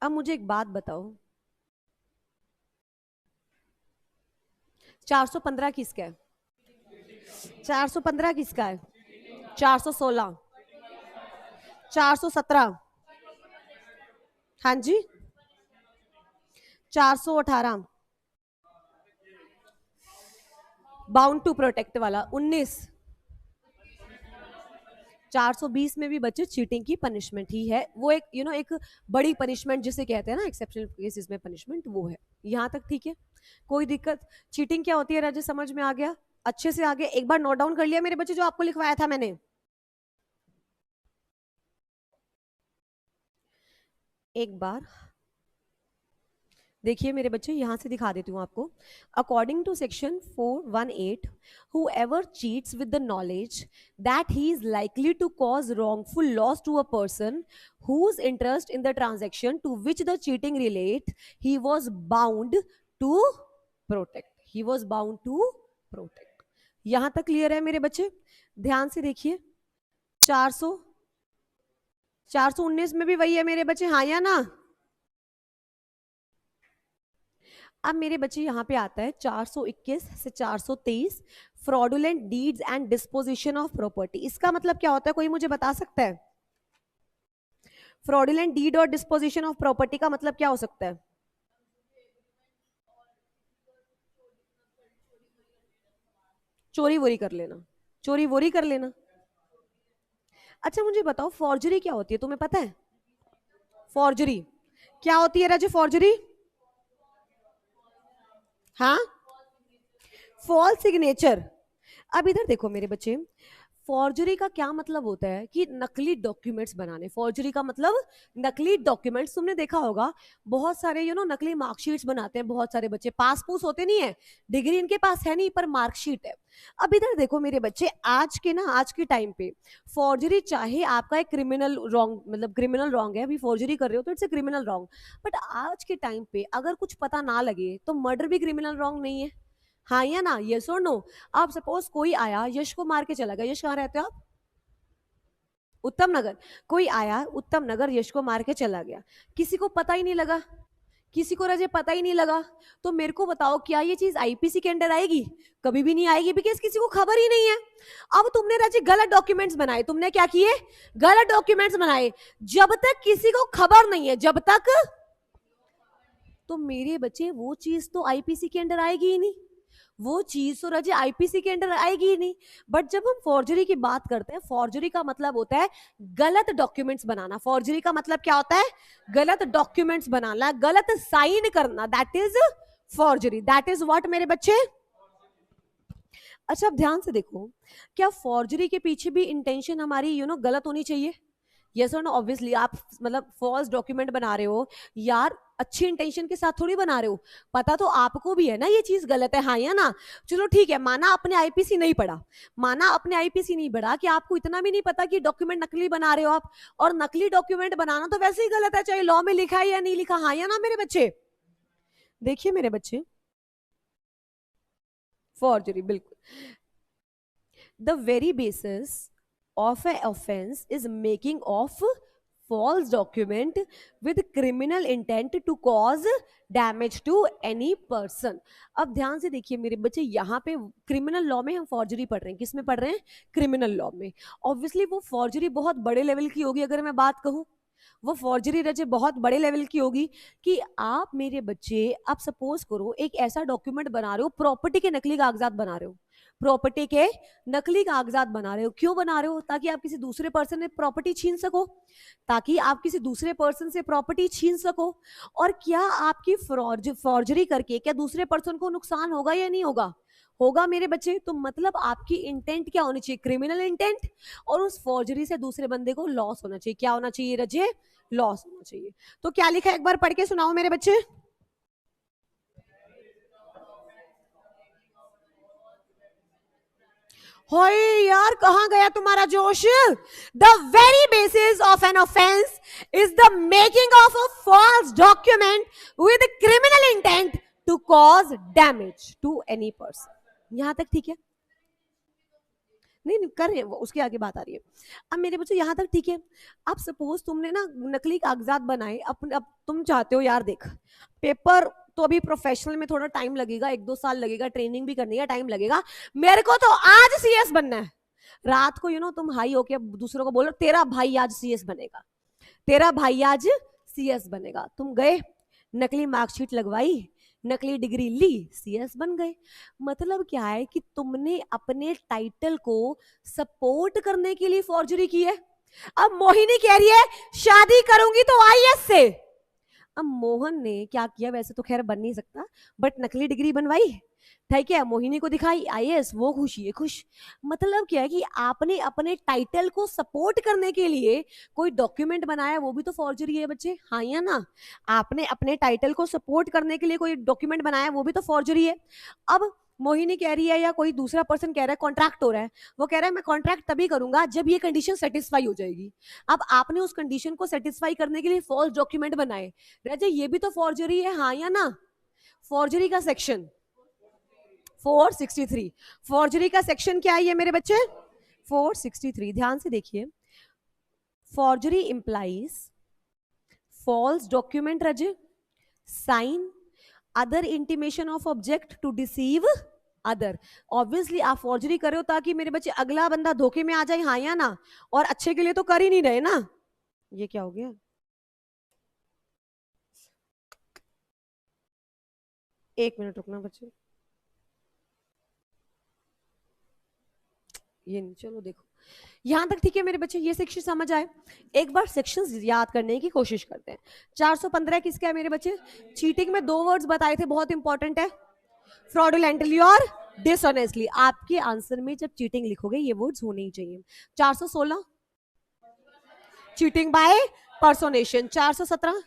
अब मुझे एक बात बताओ, 415 किसका है? 415 किसका है? 416, 417, हाँ जी, 418 बाउंड टू प्रोटेक्ट वाला, 19, 420 में भी बच्चे चीटिंग की पनिशमेंट ही है। वो एक एक बड़ी पनिशमेंट जिसे कहते हैं ना एक्सेप्शनल केसेस में पनिशमेंट, वो है। यहां तक ठीक है? कोई दिक्कत? चीटिंग क्या होती है राजे, समझ में आ गया? अच्छे से आगे एक बार नोट डाउन कर लिया मेरे बच्चे जो आपको लिखवाया था मैंने? एक बार देखिए मेरे बच्चे, यहां से दिखा देती हूं आपको। According to section 418, whoever cheats with the knowledge that he is likely to cause wrongful loss to a person whose interest in the transaction to which the cheating relate, he was bound to protect। he was bound to protect। यहां तक क्लियर है मेरे बच्चे? ध्यान से देखिए, 419 में भी वही है मेरे बच्चे, हाँ या ना? अब मेरे बच्चे यहां पे आता है 421 से 423, fraudulent deeds and disposition of property. इसका मतलब क्या होता है, कोई मुझे बता सकता है? फ्रॉडुलेंट डीड और डिस्पोजिशन ऑफ प्रॉपर्टी का मतलब क्या हो सकता है? चोरी वोरी कर लेना, चोरी वोरी कर लेना। अच्छा मुझे बताओ, फॉर्जरी क्या होती है, तुम्हें पता है? फॉर्जरी क्या होती है राजू? फॉर्जरी, हाँ, फॉल्स सिग्नेचर। अब इधर देखो मेरे बच्चे, फॉर्जरी का क्या मतलब होता है कि नकली डॉक्यूमेंट्स बनाने। फॉर्जरी का मतलब नकली डॉक्यूमेंट्स। तुमने देखा होगा बहुत सारे नकली मार्कशीट्स बनाते हैं बहुत सारे बच्चे। पासपोर्ट होते नहीं है, डिग्री इनके पास है नहीं पर मार्कशीट है। अब इधर देखो मेरे बच्चे, आज के टाइम पे फॉर्जरी, चाहे आपका एक क्रिमिनल रॉन्ग, मतलब क्रिमिनल रॉन्ग है, अभी फॉर्जरी कर रहे हो तो it's a criminal wrong, but आज के टाइम पे अगर कुछ पता ना लगे तो मर्डर भी क्रिमिनल रॉन्ग नहीं है? हाँ या ना? यस और नो? आप सपोज कोई आया, यश को मार के चला गया। यश कहाँ रहते हो आप? उत्तम नगर। कोई आया उत्तम नगर, यश को मार के चला गया, किसी को पता ही नहीं लगा, किसी को रजे पता ही नहीं लगा, तो मेरे को बताओ क्या ये चीज आईपीसी के अंडर आएगी? कभी भी नहीं आएगी, बिकॉज किसी को खबर ही नहीं है। अब तुमने रजे गलत डॉक्यूमेंट्स बनाए। तुमने क्या किए? गलत डॉक्यूमेंट्स बनाए। जब तक किसी को खबर नहीं है, जब तक, तो मेरे बच्चे वो चीज तो आईपीसी के अंडर आएगी ही नहीं, वो चीज तो रजे आईपीसी के अंडर आएगी ही नहीं। बट जब हम फॉर्जरी की बात करते हैं, फॉर्जरी का मतलब होता है गलत डॉक्यूमेंट्स बनाना। फॉर्जरी का मतलब क्या होता है? गलत डॉक्यूमेंट्स बनाना, गलत साइन करना, that is forgery. That is what मेरे बच्चे? अच्छा अब ध्यान से देखो, क्या फॉर्जरी के पीछे भी इंटेंशन हमारी गलत होनी चाहिए? यस और नो? ऑब्वियसली आप मतलब फॉल्स डॉक्यूमेंट बना रहे हो यार, अच्छी इंटेंशन के साथ थोड़ी बना रहे हो, पता तो आपको भी है ना ये चीज गलत है, हाँ या ना? चलो ठीक है, माना आपने आईपीसी नहीं पढ़ा, माना आपने आईपीसी नहीं पढ़ा, कि आपको इतना भी नहीं पता कि डॉक्यूमेंट नकली बना रहे हो आप, और नकली डॉक्यूमेंट बनाना तो वैसे ही गलत है, चाहे लॉ में लिखा है या नहीं लिखा, हाँ या ना मेरे बच्चे? देखिए मेरे बच्चे, फॉर्जरी बिल्कुल the very basis of A offence is making of false document with criminal intent to cause damage to any person। अब ध्यान से देखिए मेरे बच्चे, यहाँ पे क्रिमिनल लॉ में हम फॉर्जरी पढ़ रहे हैं। किस में पढ़ रहे हैं? क्रिमिनल लॉ में। ऑब्वियसली वो फॉर्जरी बहुत बड़े लेवल की होगी। अगर मैं बात कहूँ, वो फॉर्जरी रजे बहुत बड़े लेवल की होगी कि आप मेरे बच्चे, आप सपोज करो एक ऐसा डॉक्यूमेंट बना रहे हो, प्रॉपर्टी के नकली कागजात बना रहे हो, प्रॉपर्टी के नकली कागजात बना रहे हो। क्यों बना रहे हो? ताकि आप किसी दूसरे पर्सन से प्रॉपर्टी छीन सको, ताकि आप किसी दूसरे पर्सन से प्रॉपर्टी छीन सको। और क्या आपकी फॉर्जरी करके क्या दूसरे पर्सन को नुकसान होगा या नहीं होगा? होगा मेरे बच्चे। तो मतलब आपकी इंटेंट क्या होनी चाहिए? Criminal intent. और उस फॉर्जरी से दूसरे बंदे को लॉस होना चाहिए। क्या होना चाहिए रजे? लॉस होना चाहिए। तो क्या लिखा है, एक बार पढ़ के सुनाओ मेरे बच्चे। होय यार, कहां गया तुम्हारा जोश? The very basis of an offence is the making of a false document with criminal intent to cause damage to any person. यहां तक ठीक है? नहीं नहीं कर रहे हैं, उसके आगे बात आ रही है। अब मेरे बच्चों यहाँ तक ठीक है। अब सपोज तुमने ना नकली कागजात बनाए, अब तुम चाहते हो यार देख, पेपर तो अभी प्रोफेशनल में थोड़ा टाइम लगेगा, 1-2 साल लगेगा, ट्रेनिंग भी करनी है, टाइम लगेगा। मेरे को तो आज सीएस बनना है। रात को तुम हाई होके दूसरों को बोलो तेरा भाई आज सीएस बनेगा, तेरा भाई आज सीएस बनेगा। तुम गए, नकली मार्कशीट लगवाई, नकली डिग्री ली, सीएस बन गए। मतलब क्या है कि तुमने अपने टाइटल को सपोर्ट करने के लिए फॉर्जरी की है। अब मोहिनी कह रही है शादी करूंगी तो आईएएस से। अब मोहन ने क्या किया, वैसे तो खैर बन नहीं सकता, बट नकली डिग्री बनवाई, ठीक है, मोहिनी को दिखाई आईएएस, वो खुश, ये खुश। मतलब क्या है कि आपने अपने टाइटल को सपोर्ट करने के लिए कोई डॉक्यूमेंट बनाया, वो भी तो फॉर्जरी है बच्चे, हाँ या ना? आपने अपने टाइटल को सपोर्ट करने के लिए कोई डॉक्यूमेंट बनाया, वो भी तो फॉर्जरी है। अब मोहिनी कह रही है या कोई दूसरा पर्सन कह रहा है कॉन्ट्रैक्ट हो रहा है, वो कह रहा है मैं कॉन्ट्रैक्ट तभी करूंगा जब ये कंडीशन सेटिस्फाई हो जाएगी। अब आपने उस कंडीशन को सेटिस्फाई करने के लिए फॉल्स डॉक्यूमेंट बनाए, राजा ये भी तो फॉर्जरी है, हाँ या ना? फॉर्जरी का सेक्शन 463, फॉर्जरी का सेक्शन क्या है मेरे बच्चे? 463। ध्यान से देखिए, forgery implies false document Raje, sign, other intimation of object to deceive other. Obviously आप फॉर्जरी कर रहे हो ताकि मेरे बच्चे अगला बंदा धोखे में आ जाए, हाँ या ना? और अच्छे के लिए तो कर ही नहीं रहे ना। ये क्या हो गया? एक मिनट रुकना बच्चे, ये नहीं, चलो देखो यहां तक ठीक है मेरे बच्चे, ये सेक्शन समझ आए? एक बार सेक्शंस याद करने की कोशिश करते हैं। 415 किसका है मेरे बच्चे? चीटिंग में 2 वर्ड्स बताए थे, बहुत इंपॉर्टेंट है, फ्रॉडुलेंटली और डिसऑनेस्टली। आपके आंसर में जब चीटिंग लिखोगे ये वर्ड्स होने ही चाहिए। 416 चीटिंग बाय पर्सोनेशन, 417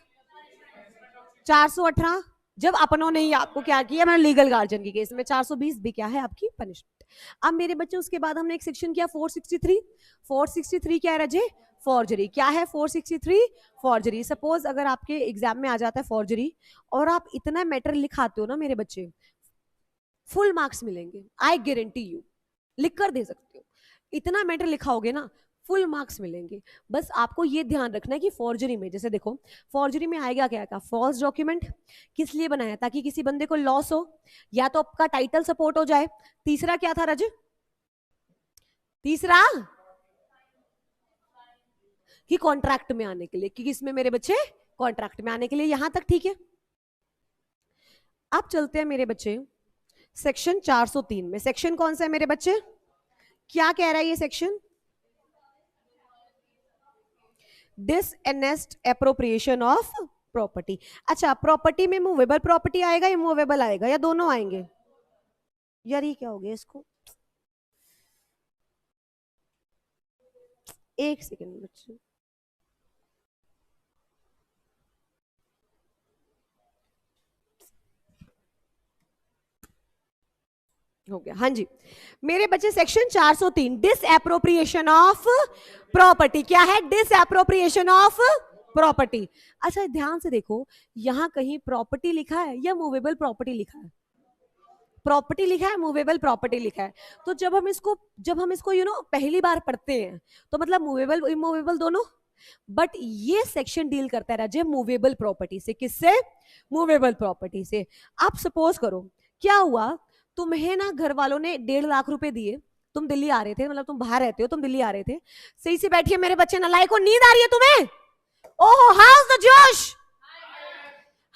418 जब अपनों ने ही आपको क्या किया, मैं लीगल गार्जियन के केस में, 420 भी क्या है आपकी पनिशमेंट। अब मेरे बच्चे उसके बाद हमने एक सेक्शन किया 463। 463 क्या है रजे? फॉर्जरी। क्या है 463? फॉर्जरी। सपोज अगर आपके एग्जाम में आ जाता है फॉर्जरी और आप इतना मैटर लिखाते हो ना मेरे बच्चे, फुल मार्क्स मिलेंगे, आई गारंटी यू। लिख कर दे सकते हो, इतना मैटर लिखाओगे ना फुल मार्क्स मिलेंगे। बस आपको ये ध्यान रखना है कि फॉर्जरी में, जैसे देखो फॉर्जरी में आएगा क्या क्या, फॉल्स डॉक्यूमेंट किस लिए बनाया? ताकि किसी बंदे को लॉस हो, या तो आपका टाइटल सपोर्ट हो जाए। तीसरा क्या था रज? तीसरा कि कॉन्ट्रैक्ट में आने के लिए, कि किसमें मेरे बच्चे? कॉन्ट्रैक्ट में आने के लिए। यहां तक ठीक है? अब चलते हैं मेरे बच्चे सेक्शन 403 में। सेक्शन कौन सा है मेरे बच्चे? क्या कह रहा है ये section? Dishonest appropriation of property. अच्छा, प्रॉपर्टी में मूवेबल प्रॉपर्टी आएगा या मूवेबल आएगा, या दोनों आएंगे? यार ये क्या हो गया इसको, एक सेकेंड बच्चे, हो गया। हाँ जी मेरे बच्चे, सेक्शन 403 डिसएप्रोप्रिएशन ऑफ प्रॉपर्टी। क्या है? डिसएप्रोप्रिएशन ऑफ प्रॉपर्टी। अच्छा ध्यान से देखो, यहां कहीं प्रॉपर्टी लिखा है या मूवेबल प्रॉपर्टी लिखा है? प्रॉपर्टी लिखा है, मूवेबल प्रॉपर्टी लिखा है। तो जब हम इसको पहली बार पढ़ते हैं तो मतलब मूवेबल इमूवेबल दोनों, बट ये सेक्शन डील करता है राजे मूवेबल प्रॉपर्टी से। किससे? मूवेबल प्रॉपर्टी से। आप सपोज करो क्या हुआ, तुम्हें ना घर वालों ने 1.5 लाख रुपए दिए, तुम दिल्ली आ रहे थे, मतलब तुम बाहर रहते हो, तुम दिल्ली आ रहे थे। सही से बैठिए मेरे बच्चे, नालायक को नींद आ रही है तुम्हें? ओहो, हाउस द जोश,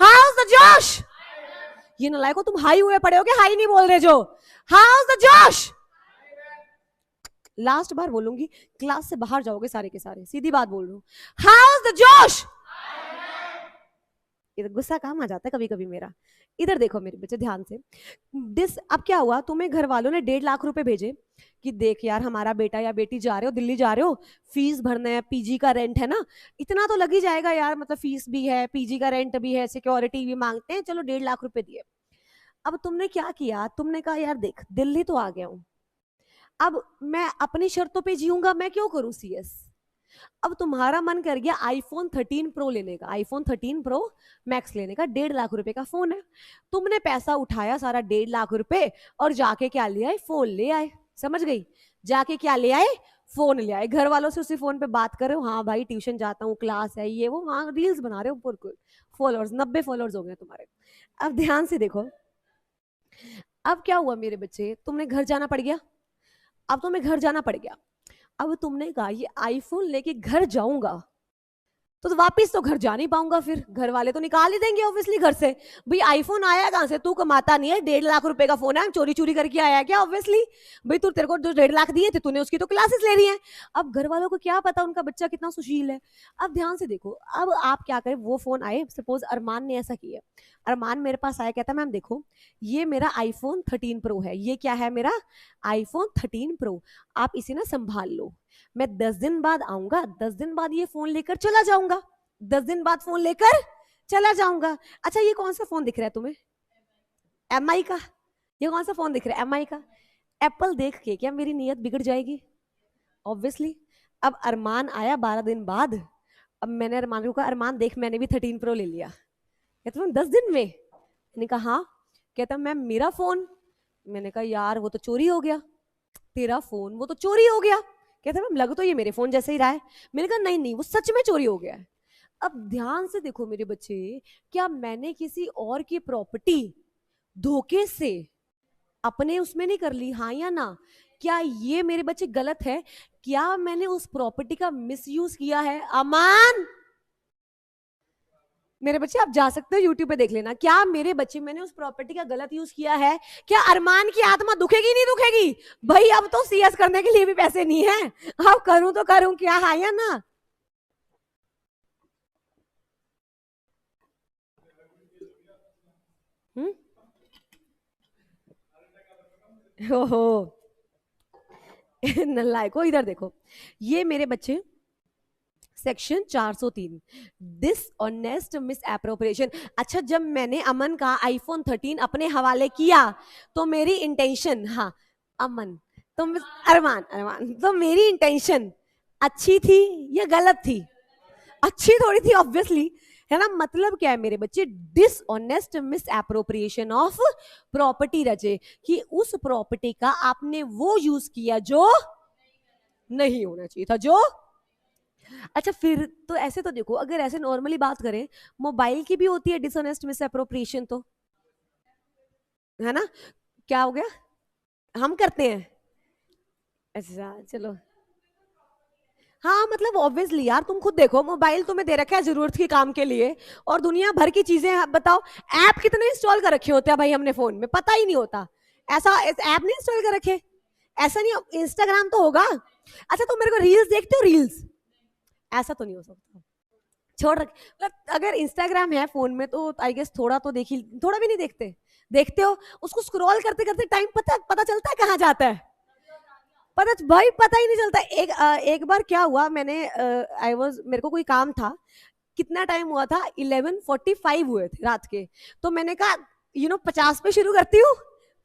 हाउस द जोश। ये नालायक को तुम हाई हुए पड़े हो, हाई नहीं बोल रहे जो, हाउस द जोश। लास्ट बार बोलूंगी, क्लास से बाहर जाओगे सारे के सारे, सीधी बात बोल रहा हूं, हाउस द जोश। इधर गुस्सा काम आ जाता है कभी कभी मेरा। इधर देखो मेरे बच्चे ध्यान से, अब क्या हुआ, तुम्हें घर वालों ने 1.5 लाख रुपए भेजे कि देख यार हमारा बेटा या बेटी जा रहे हो, दिल्ली जा रहे हो, फीस भरना है, पीजी का रेंट है ना, इतना तो लग ही जाएगा यार, मतलब फीस भी है, पीजी का रेंट भी है, सिक्योरिटी भी मांगते हैं, चलो 1.5 लाख रुपए दिए। अब तुमने क्या किया, तुमने कहा यार देख दिल्ली तो आ गया हूं, अब मैं अपनी शर्तों पे जीऊंगा, मैं क्यों करूं सीएस। अब तुम्हारा मन कर गया आईफोन 13 प्रो लेने का, आईफोन 13 प्रो मैक्स लेने का, 1.5 लाख रुपए का फोन है। तुमने पैसा उठाया सारा 1.5 लाख रुपए और जाके क्या ले आए, फोन ले आए। समझ गई? जाके क्या ले आए, फोन ले आए। घर वालों से उसी फोन पे बात कर रहे हो, हाँ भाई ट्यूशन जाता हूँ, क्लास है, ये वो, वहां रील्स बना रहे हो, फॉलोअर्स 90 फॉलोअर्स हो गए तुम्हारे। अब ध्यान से देखो, अब क्या हुआ मेरे बच्चे, तुमने घर जाना पड़ गया। अब तुम्हें घर जाना पड़ गया, अब तुमने कहा ये आईफोन लेके घर जाऊंगा तो वापिस तो घर जा नहीं पाऊंगा, फिर घर वाले तो निकाल ही देंगे ऑब्वियसली घर से। भाई आईफोन आया कहां से, तू कमाता नहीं है, 1.5 लाख रुपए का फोन है, चोरी चोरी करके आया क्या? ऑब्वियसली भाई तू, तेरे को जो 1.5 लाख दिए थे तूने उसकी तो क्लासेस ले रही है। अब घर वालों को क्या पता उनका बच्चा कितना सुशील है। अब ध्यान से देखो, अब आप क्या करें, वो फोन आए, सपोज अरमान ने ऐसा किया, अरमान मेरे पास आया, कहता मैम देखो ये मेरा आईफोन 13 प्रो है, ये क्या है, मेरा आईफोन 13 प्रो, आप इसे ना संभाल लो, मैं 10 दिन बाद आऊंगा, 10 दिन बाद ये फोन लेकर चला जाऊंगा, 10 दिन बाद फोन लेकर चला जाऊंगा। अच्छा ये कौन सा फोन दिख रहा है तुम्हें, एमआई का, ये कौन सा फोन दिख रहा है, एमआई का। एप्पल देख के क्या मेरी नीयत बिगड़ जाएगी? ऑब्वियसली। अब अरमान आया 12 दिन बाद, अब मैंने अरमान को कहा अरमान देख मैंने भी 13 प्रो ले लिया। कहता मैम 10 दिन में? मैंने कहा हाँ। कहता मैम मेरा फोन। मैंने कहा यार वो तो चोरी हो गया। तेरा फोन वो तो चोरी हो गया। कहता मैम लग तो ये मेरे फोन जैसे ही रहा है। मैंने कहा नहीं नहीं वो सच में चोरी हो गया है। अब ध्यान से देखो मेरे बच्चे, क्या मैंने किसी और की प्रॉपर्टी धोखे से अपने उसमें नहीं कर ली, हाँ या ना? क्या ये मेरे बच्चे गलत है? क्या मैंने उस प्रॉपर्टी का मिसयूज किया है? अमान मेरे बच्चे आप जा सकते हो यूट्यूब पे देख लेना, क्या मेरे बच्चे मैंने उस प्रॉपर्टी का गलत यूज किया है? क्या अरमान की आत्मा दुखेगी नहीं दुखेगी? भाई अब तो सीएस करने के लिए भी पैसे नहीं है, अब करूं तो करूं क्या, हाँ या ना? ओहो नल्लायको, इधर देखो, ये मेरे बच्चे सेक्शन 403 डिसऑनेस्ट मिस एप्रोप्रिएशन। अच्छा जब मैंने अमन का आईफोन 13 अपने हवाले किया तो मेरी इंटेंशन, हाँ अमन तो अरमान अरमान तो मेरी इंटेंशन अच्छी थी या गलत थी? अच्छी थोड़ी थी ऑब्वियसली, है ना। मतलब क्या है मेरे बच्चे, dishonest miss appropriation of property रचे, कि उस प्रॉपर्टी का आपने वो यूज किया जो नहीं होना चाहिए था, जो। अच्छा फिर तो ऐसे तो देखो, अगर ऐसे नॉर्मली बात करें, मोबाइल की भी होती है डिसऑनेस्ट मिस एप्रोप्रिएशन, तो है ना। क्या हो गया, हम करते हैं? अच्छा चलो, हाँ मतलब ऑब्वियसली यार, तुम खुद देखो, मोबाइल तुम्हें दे रखा है जरूरत के काम के लिए, और दुनिया भर की चीजें, बताओ ऐप कितने इंस्टॉल कर रखे होते हैं भाई हमने फोन में, पता ही नहीं होता। ऐसा ऐप नहीं इंस्टॉल कर रखे, ऐसा नहीं, इंस्टाग्राम तो होगा। अच्छा तुम मेरे को रील्स देखते हो, रील्स? ऐसा तो नहीं हो सकता, छोड़ रख, मतलब अगर इंस्टाग्राम है फोन में तो आई गेस थोड़ा तो देखी, थोड़ा भी नहीं देखते, देखते हो उसको स्क्रॉल करते करते टाइम पता चलता है कहाँ जाता है, भाई पता ही नहीं चलता। एक बार क्या हुआ, मैंने आई वाज, मेरे को कोई काम था, कितना टाइम हुआ था, 11:45 हुए थे रात के, तो मैंने कहा 50 पे शुरू करती हूँ,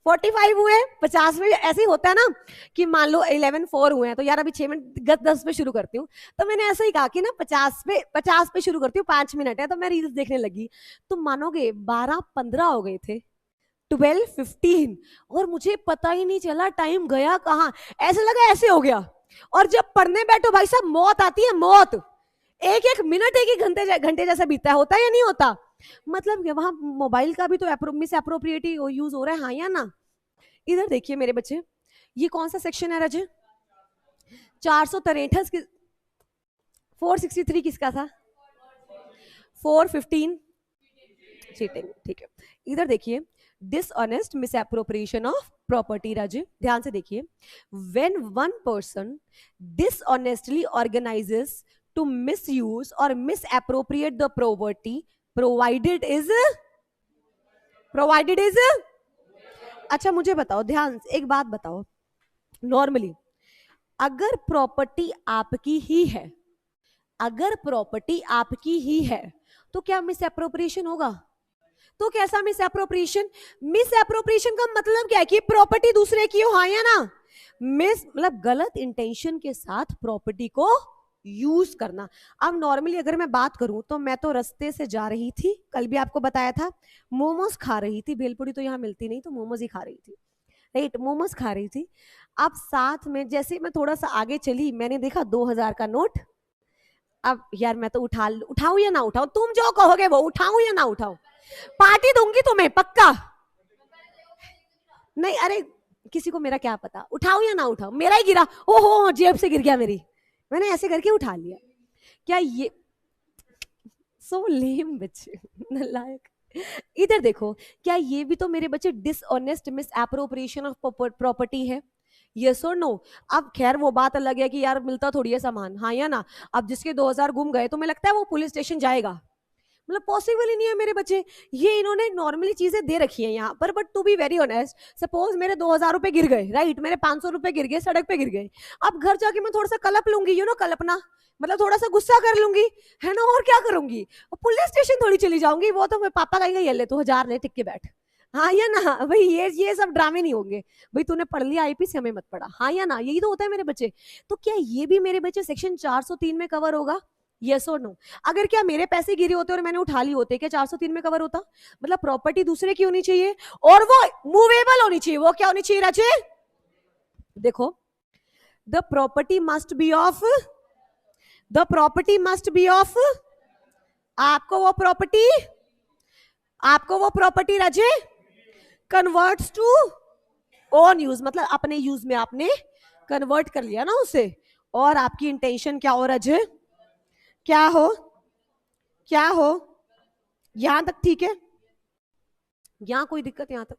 45 हुए, 50 में ऐसे ही होता है ना, कि मान लो 11:04 हुए हैं तो यार अभी 6 मिनट 10 पे शुरू करती हूँ, तो मैंने ऐसा ही कहा कि ना 50 पे शुरू करती हूँ, 5 मिनट है, तो मैं रील्स देखने लगी, तो मानोगे 12:15 हो गए थे, 12:15 और मुझे पता ही नहीं चला टाइम गया कहाँ, ऐसे लगा ऐसे हो गया। और जब पढ़ने बैठो भाई साहब मौत आती है, मौत। एक एक मिनट एक एक घंटे जैसा बीतता है, होता है या नहीं होता? मतलब वहां मोबाइल का भी तो मिस अप्रोप्रिएट यूज हो रहा है, हाँ या ना? इधर देखिए मेरे बच्चे, ये कौन सा सेक्शन है रजे? 463 463 किसका था? 415 चीटिंग, ठीक है। इधर देखिए, dishonest misappropriation of property. Raje ध्यान से देखिए, when one person dishonestly organises to misuse और misappropriate the property provided is अच्छा मुझे बताओ, ध्यान से एक बात बताओ, नॉर्मली अगर प्रॉपर्टी आपकी ही है, अगर प्रॉपर्टी आपकी ही है तो क्या मिस एप्रोप्रिएशन होगा? तो कैसा मिस एप्रोप्रिएशन? मिस एप्रोप्रिएशन का मतलब क्या है कि प्रॉपर्टी दूसरे की हो, हाँ या ना? मिस मतलब गलत इंटेंशन के साथ प्रॉपर्टी को यूज करना। अब नॉर्मली अगर मैं बात करूं तो मैं तो रास्ते से जा रही थी, कल भी आपको बताया था, मोमोज खा रही थी, भेलपुरी तो यहाँ मिलती नहीं तो मोमोज ही खा रही थी, राइट, मोमोज खा रही थी। अब साथ में जैसे मैं थोड़ा सा आगे चली, मैंने देखा 2000 का नोट। अब यार मैं तो उठाऊं या ना उठाऊं, तुम जो कहोगे वो, उठाऊं या ना उठाऊं? पार्टी दूंगी तुम्हें पक्का। नहीं अरे किसी को मेरा क्या पता, उठाऊं या ना उठाऊं, मेरा ही गिरा, ओहो जेब से गिर गया मेरी, मैंने ऐसे करके उठा लिया। क्या ये सो लेम बच्चे, नालायक। इधर देखो, क्या ये भी तो मेरे बच्चे dishonest miss appropriation of property है? यस और नो? अब खैर वो बात अलग है कि यार मिलता थोड़ी है सामान, हाँ या ना? अब जिसके 2000 गुम गए तो मुझे लगता है वो पुलिस स्टेशन जाएगा? मतलब पॉसिबल ही नहीं है मेरे बच्चे। ये इन्होंने नॉर्मली चीजें दे रखी है यहाँ पर, but to be very honest, suppose मेरे 2000 रुपए गिर गए, राइट, मेरे 500 रुपए गिर गए, सड़क पे गिर गए। अब घर जाके मैं थोड़ा सा कलप लूंगी, यू नो कल्पना, मतलब थोड़ा सा गुस्सा कर लूंगी, है ना, और क्या करूंगी? पुलिस स्टेशन थोड़ी चली जाऊंगी, वो तो मैं पापा कहेंगे ये ले तू 1000 ले टिक के बैठ, हाँ या ना? भाई ये सब ड्रामे नहीं होंगे, भाई तूने पढ़ लिया आईपीसी, हमें मत पढ़ा, हाँ या ना? यही तो होता है मेरे बच्चे। तो क्या ये भी मेरे बच्चे सेक्शन 403 में कवर होगा? यस और नो? अगर क्या मेरे पैसे गिरे होते और मैंने उठा लिए होते, क्या 403 में कवर होता? मतलब प्रॉपर्टी दूसरे की होनी चाहिए और वो मूवेबल होनी चाहिए। वो क्या होनी चाहिए राजे? देखो, the property must be of, the property must be of, आपको वो property Raje converts to own use, मतलब अपने यूज में आपने कन्वर्ट कर लिया ना उसे, और आपकी इंटेंशन क्या हो राजे? क्या हो? यहां तक ठीक है? यहां कोई दिक्कत? यहां तक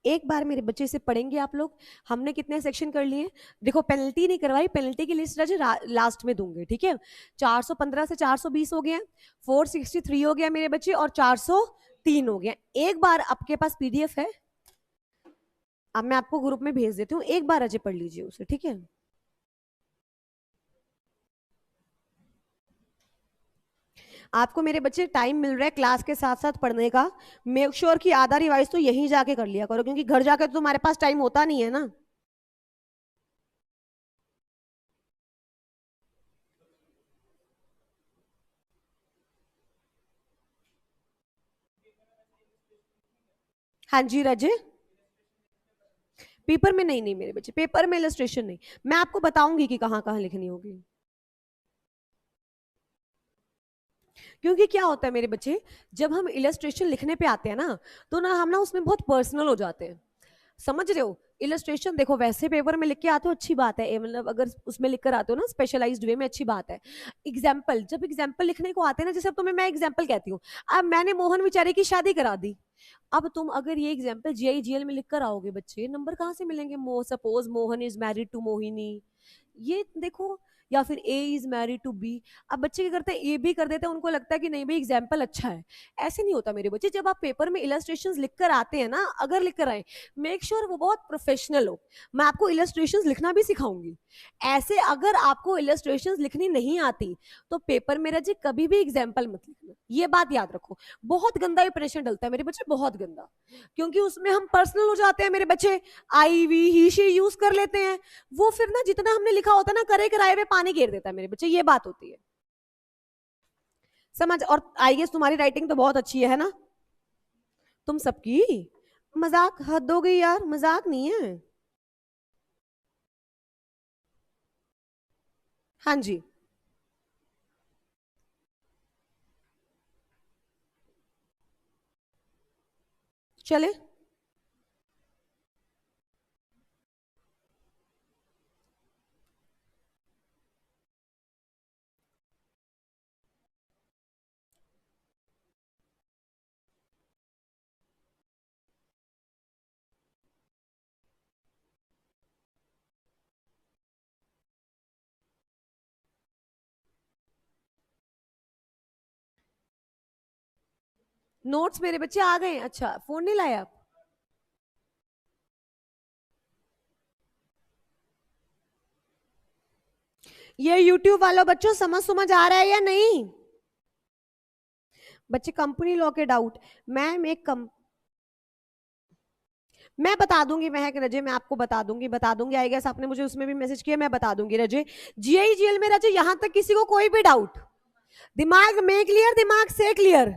एक बार मेरे बच्चे से पढ़ेंगे आप लोग। हमने कितने सेक्शन कर लिए? देखो पेनल्टी नहीं करवाई, पेनल्टी की लिस्ट राजे लास्ट में दूंगे, ठीक है? 415 से 420 हो गया, 463 हो गया मेरे बच्चे, और 403 हो गया। एक बार आपके पास पीडीएफ है, अब मैं आपको ग्रुप में भेज देती हूँ, एक बार अजय पढ़ लीजिए उसे, ठीक है? आपको मेरे बच्चे टाइम मिल रहा है क्लास के साथ साथ पढ़ने का, मेक श्योर कि आधा रिवाइज तो यहीं जाके कर लिया करो, क्योंकि घर जाकर तो तुम्हारे पास टाइम होता नहीं है ना। हाँ जी राजे, पेपर में नहीं मेरे बच्चे, पेपर में इलस्ट्रेशन नहीं, मैं आपको बताऊंगी कि कहाँ कहाँ लिखनी होगी। क्योंकि क्या होता है मेरे बच्चे, जब हम इलस्ट्रेशन लिखने पे आते हैं ना, तो ना हम ना उसमें बहुत पर्सनल हो जाते हैं, समझ रहे हो? इलस्ट्रेशन देखो वैसे पेपर में लिख के आते हो अच्छी बात है, मतलब अगर उसमें लिख कर आते हो ना स्पेशलाइज्ड वे में, अच्छी बात है। एग्जाम्पल, जब एग्जाम्पल लिखने को आते हैं ना, जैसे अब तुम्हें मैं एग्जाम्पल कहती हूँ, अब मैंने मोहन बेचारे की शादी करा दी, अब तुम अगर ये एग्जाम्पल जीआईजीएल में लिख कर आओगे बच्चे, नंबर कहाँ से मिलेंगे? Suppose Mohan is married to Mohini, ये देखो, या फिर A is married to B. अब बच्चे क्या करते हैं, ए भी कर देते हैं, उनको लगता है कि नहीं भाई एग्जाम्पल अच्छा है। ऐसे नहीं होता मेरे बच्चे, जब आप पेपर में इलस्ट्रेशंस लिख कर आते हैं ना, अगर लिख कर आए, मेक श्योर वो बहुत प्रोफेशनल हो। मैं आपको इलस्ट्रेशंस लिखना भी सिखाऊंगी। ऐसे अगर आपको इलस्ट्रेशंस लिखनी नहीं आती तो पेपर में रजे कभी भी एग्जाम्पल मत लिखना, ये बात याद रखो। बहुत गंदा इंप्रेशन डलता है मेरे बच्चे, बहुत गंदा, क्योंकि उसमें हम पर्सनल हो जाते हैं मेरे बच्चे, आई वी ही शी यूज कर लेते हैं, वो फिर ना जितना हमने लिखा होता है ना, करे कराए में पानी घेर देता है मेरे बच्चे, ये बात होती है, समझ? और आई गेस तुम्हारी राइटिंग तो बहुत अच्छी है ना, तुम सबकी, मजाक हद हो गई यार, मजाक नहीं है। हाँ जी। चले। नोट्स मेरे बच्चे आ गए हैं। अच्छा, फोन नहीं लाया आप? ये यूट्यूब वालों बच्चों समझ समझ आ रहा है या नहीं? बच्चे कंपनी लॉ के डाउट। मैम एक कम मैं बता दूंगी महक रजे, मैं आपको बता दूंगी आई गेस आपने मुझे उसमें भी मैसेज किया, मैं बता दूंगी रजे। जीआईजीएल में रजे यहां तक किसी को कोई भी डाउट? दिमाग में क्लियर, दिमाग से क्लियर।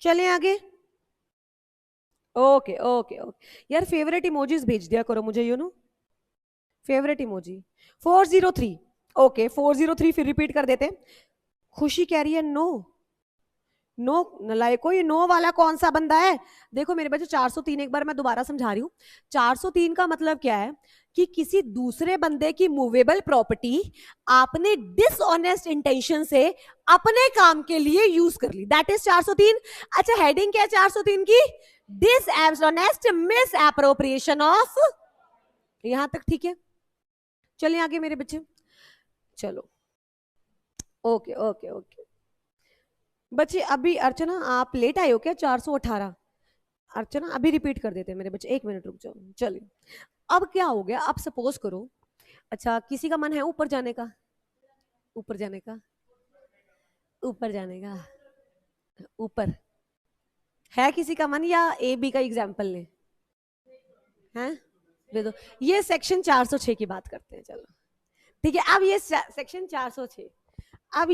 चलें आगे। ओके ओके ओके यार, फेवरेट इमोजीज भेज दिया करो मुझे, फेवरेट इमोजी 403। ओके 403 फिर रिपीट कर देते। खुशी कह रही है नो। नो नलायको, ये नो वाला कौन सा बंदा है? देखो मेरे बच्चे 403 एक बार मैं दोबारा समझा रही हूँ। 403 का मतलब क्या है कि किसी दूसरे बंदे की मूवेबल प्रॉपर्टी आपने डिसऑनेस्ट इंटेंशन से अपने काम के लिए यूज कर ली, दैट इज 403। अच्छा हेडिंग क्या है 403 की? Dishonest miss appropriation of. यहां तक ठीक है? चलिए आगे मेरे बच्चे। चलो ओके ओके ओके बच्चे। अभी अर्चना आप लेट आए हो क्या? 418। अर्चना अभी रिपीट कर देते हैं मेरे बच्चे, एक मिनट रुक जाओ। चलिए अब क्या हो गया, आप सपोज करो। अच्छा किसी का मन है ऊपर जाने का? ऊपर जाने का? ऊपर जाने का? ऊपर है किसी का मन, या ए बी का एग्जाम्पल ले? हैं? दे दो। ये सेक्शन 406 की बात करते हैं, चलो ठीक है। अब ये सेक्शन 406। अब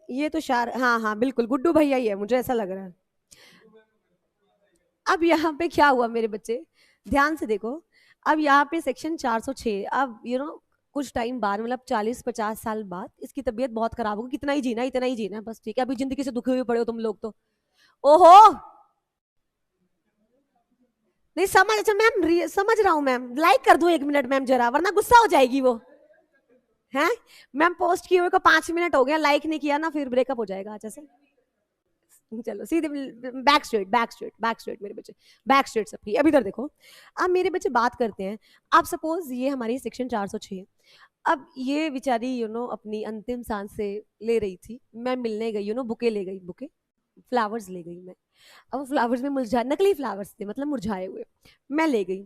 ये तो हाँ हाँ बिल्कुल गुड्डू भैया ही है, मुझे ऐसा लग रहा है। अब यहाँ पे क्या हुआ मेरे बच्चे, ध्यान से देखो। अब यहाँ पे सेक्शन 406, अब कुछ टाइम बाद, मतलब 40-50 साल बाद इसकी तबीयत बहुत खराब होगी। कितना ही जीना, इतना ही जीना बस, ठीक है? अभी जिंदगी से दुखे हुए पड़े हो तुम लोग तो। ओहो नहीं समझ। अच्छा मैम समझ रहा हूँ मैम, लाइक कर दो 1 मिनट मैम जरा, वरना गुस्सा हो जाएगी वो। है मैम पोस्ट किए हुए को 5 मिनट हो गया, लाइक नहीं किया ना फिर ब्रेकअप हो जाएगा। अच्छा से चलो सीधे back straight back straight back straight मेरे बच्चे, बैक स्ट्रेट सबकी। अब इधर देखो। अब मेरे बच्चे बात करते हैं। अब सपोज ये हमारी सेक्शन 406। अब ये बेचारी अपनी अंतिम सांस से ले रही थी, मैं मिलने गई, बुके ले गई, बुके फ्लावर्स ले गई मैं। अब फ्लावर्स में मुरझा, नकली फ्लावर्स थे मतलब मुरझाए हुए, मैं ले गई।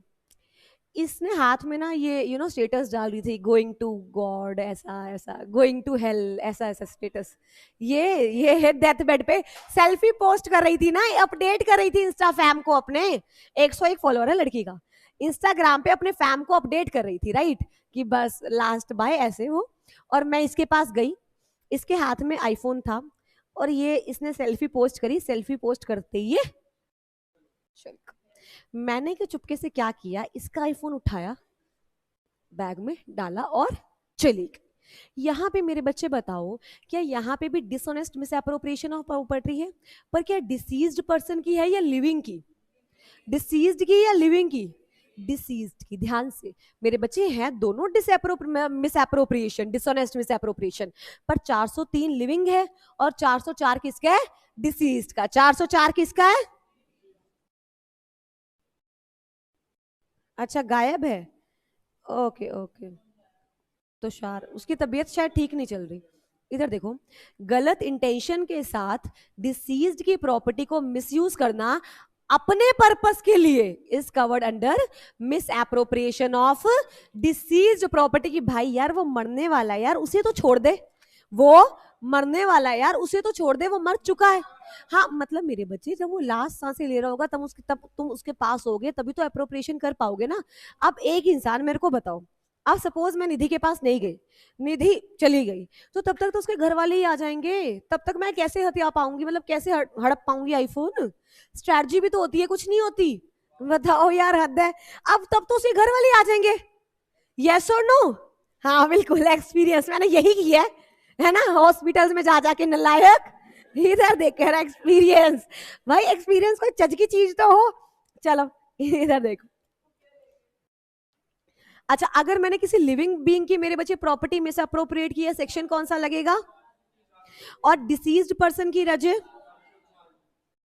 इसने हाथ में ना ये स्टेटस डाल रही थी, गोइंग टू गॉड ऐसा ऐसा, गोइंग टू हेल ऐसा ऐसा स्टेटस। ये है डेथ बेड पे सेल्फी पोस्ट कर रही थी ना, अपडेट कर रही थी इंस्टा फैम को अपने। 101 फॉलोअर है लड़की का, इंस्टाग्राम पे अपने फैम को अपडेट कर रही थी, राइट? कि बस लास्ट बाय ऐसे हो। और मैं इसके पास गई, इसके हाथ में आईफोन था, और ये इसने सेल्फी पोस्ट करी। सेल्फी पोस्ट करते ही ये मैंने कि चुपके से क्या किया, इसका आईफोन उठाया, बैग में डाला और चली गई। यहाँ पे मेरे बच्चे बताओ, क्या यहाँ पे भी dishonest miss appropriation of property है? पर क्या डिसीज्ड पर्सन की है या लिविंग की? डिसीज्ड की या लिविंग की? डिसीज्ड की। ध्यान से मेरे बच्चे, हैं दोनों miss appropriation, dishonest miss appropriation. पर 403 लिविंग है और 404 किसका है? डिसीज्ड का। 404 किसका है? अच्छा गायब है। ओके ओके तुषार, उसकी तबीयत शायद ठीक नहीं चल रही। इधर देखो, गलत इंटेंशन के साथ डिसीज्ड की प्रॉपर्टी को मिसयूज करना अपने पर्पस के लिए is covered under miss appropriation of deceased property. की भाई यार वो मरने वाला है यार, उसे तो छोड़ दे। वो मरने वाला है यार, उसे तो छोड़ दे, वो मर चुका है। हाँ मतलब मेरे बच्चे, जब वो लास्ट सांसें ले रहा होगा तब तुम उसके पास होगे, तभी तो एप्रोप्रिएशन कर पाओगे ना। अब एक इंसान मेरे को बताओ, अब सपोज मैं निधि के पास नहीं गई, निधि चली गई, तो तब तक तो उसके घर वाले ही आ जाएंगे, तब तक मैं कैसे हथिया पाऊंगी, मतलब कैसे हड़प पाऊंगी आईफोन? स्ट्रैटेजी भी तो होती है, कुछ नहीं होती? बताओ यार, हद है। अब तब तो उसके घर वाले आ जाएंगे, यस और नो? हाँ बिल्कुल, एक्सपीरियंस मैंने यही किया है ना, हॉस्पिटल्स में जा जाके नलायक, इधर देख कर एक्सपीरियंस। भाई एक्सपीरियंस कोई चज की चीज तो हो। चलो इधर देखो। अच्छा, अगर मैंने किसी लिविंग बीइंग की मेरे बच्चे प्रॉपर्टी में से अप्रोप्रिएट किया, सेक्शन कौन सा लगेगा? और डिसीज्ड पर्सन की रजे,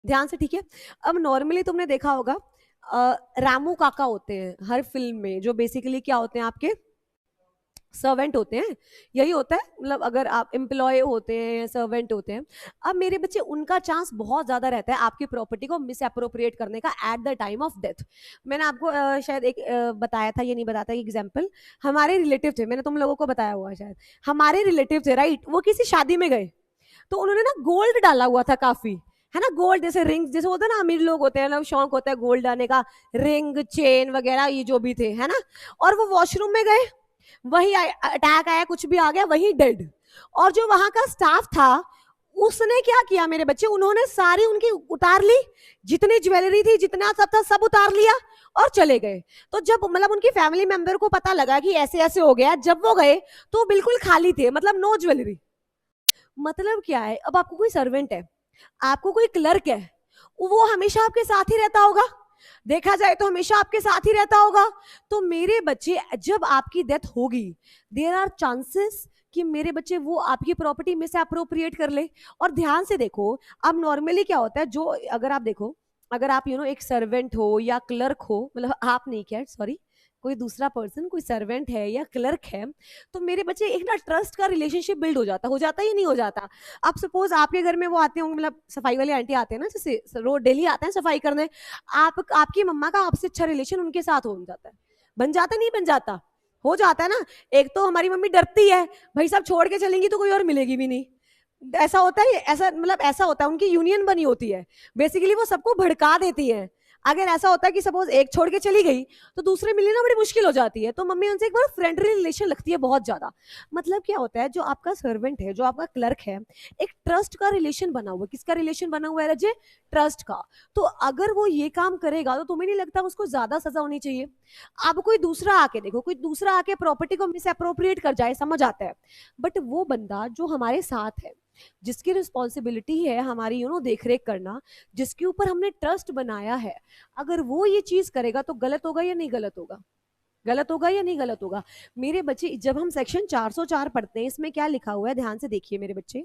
ध्यान से, ठीक है। अब नॉर्मली तुमने देखा होगा रामू काका होते हैं हर फिल्म में, जो बेसिकली क्या होते हैं, आपके सर्वेंट होते हैं, यही होता है, मतलब अगर आप एम्प्लॉय होते हैं, सर्वेंट होते हैं। अब मेरे बच्चे, उनका चांस बहुत ज्यादा रहता है आपकी प्रॉपर्टी को मिस अप्रोप्रिएट करने का at the time of death. मैंने आपको शायद एक बताया था, ये नहीं बताया था, एग्जाम्पल, हमारे रिलेटिव थे, मैंने तुम लोगों को बताया हुआ शायद, हमारे रिलेटिव थे राइट, वो किसी शादी में गए, तो उन्होंने ना गोल्ड डाला हुआ था काफी, है ना, गोल्ड जैसे रिंग जैसे होता है ना, अमीर लोग होते हैं ना, शौक होता है गोल्ड डालने का, रिंग चेन वगैरह ये जो भी थे, है ना। और वो वॉशरूम में गए, वही अटैक आया, कुछ भी आ गया, वही डेड। और जो वहां का स्टाफ था, उसने क्या किया मेरे बच्चे, उन्होंने सारी उनकी उतार ली, जितनी ज्वेलरी थी, जितना सब था, सब उतार लिया और चले गए। तो जब मतलब उनकी फैमिली मेंबर को पता लगा कि ऐसे ऐसे हो गया, जब वो गए तो बिल्कुल खाली थे, मतलब नो ज्वेलरी। मतलब क्या है, अब आपको कोई सर्वेंट है, आपको कोई क्लर्क है, वो हमेशा आपके साथ ही रहता होगा, देखा जाए तो हमेशा आपके साथ ही रहता होगा। तो मेरे बच्चे, जब आपकी डेथ होगी, देयर आर चांसेस कि मेरे बच्चे वो आपकी प्रॉपर्टी में से अप्रोप्रिएट कर ले। और ध्यान से देखो, अब नॉर्मली क्या होता है, जो अगर आप देखो, अगर आप एक सर्वेंट हो या क्लर्क हो, मतलब आप नहीं, क्या सॉरी, कोई दूसरा पर्सन, कोई सर्वेंट है या क्लर्क है, तो मेरे बच्चे एक ना ट्रस्ट का रिलेशनशिप बिल्ड हो जाता ही नहीं हो जाता। अब सपोज आपके घर में वो आते होंगे, मतलब सफाई वाले आंटी आते हैं ना, जैसे रोज डेली आते हैं सफाई करने, आपकी मम्मा का आपसे अच्छा रिलेशन उनके साथ हो जाता है, बन जाता नहीं बन जाता, हो जाता है ना। एक तो हमारी मम्मी डरती है, भाई सब छोड़ के चलेंगी तो कोई और मिलेगी भी नहीं, ऐसा होता है, ऐसा मतलब ऐसा होता है, उनकी यूनियन बनी होती है, बेसिकली वो सबको भड़का देती है। अगर ऐसा होता है कि सपोज एक छोड़ के चली गई, तो दूसरे मिलने ना बड़ी मुश्किल हो जाती है, तो मम्मी उनसे एक बार फ्रेंडली रिलेशन लगती है बहुत ज्यादा। मतलब क्या होता है, जो आपका सर्वेंट है, जो आपका क्लर्क है, एक ट्रस्ट का रिलेशन बना हुआ है। किसका रिलेशन बना हुआ है रजे? ट्रस्ट का। तो अगर वो ये काम करेगा, तो तुम्हें नहीं लगता उसको ज्यादा सजा होनी चाहिए? अब कोई दूसरा आके देखो, कोई दूसरा आके प्रॉपर्टी को मिस अप्रोप्रिएट कर जाए, समझ आता है, बट वो बंदा जो हमारे साथ है, जिसकी रिस्पॉन्सिबिलिटी है हमारी देख रेख करना, जिसके ऊपर हमने ट्रस्ट बनाया है, अगर वो ये चीज करेगा, तो गलत होगा या नहीं गलत होगा? गलत होगा या नहीं गलत होगा? मेरे बच्चे, जब हम सेक्शन 404 पढ़ते हैं, इसमें क्या लिखा हुआ है, ध्यान से देखिए मेरे बच्चे,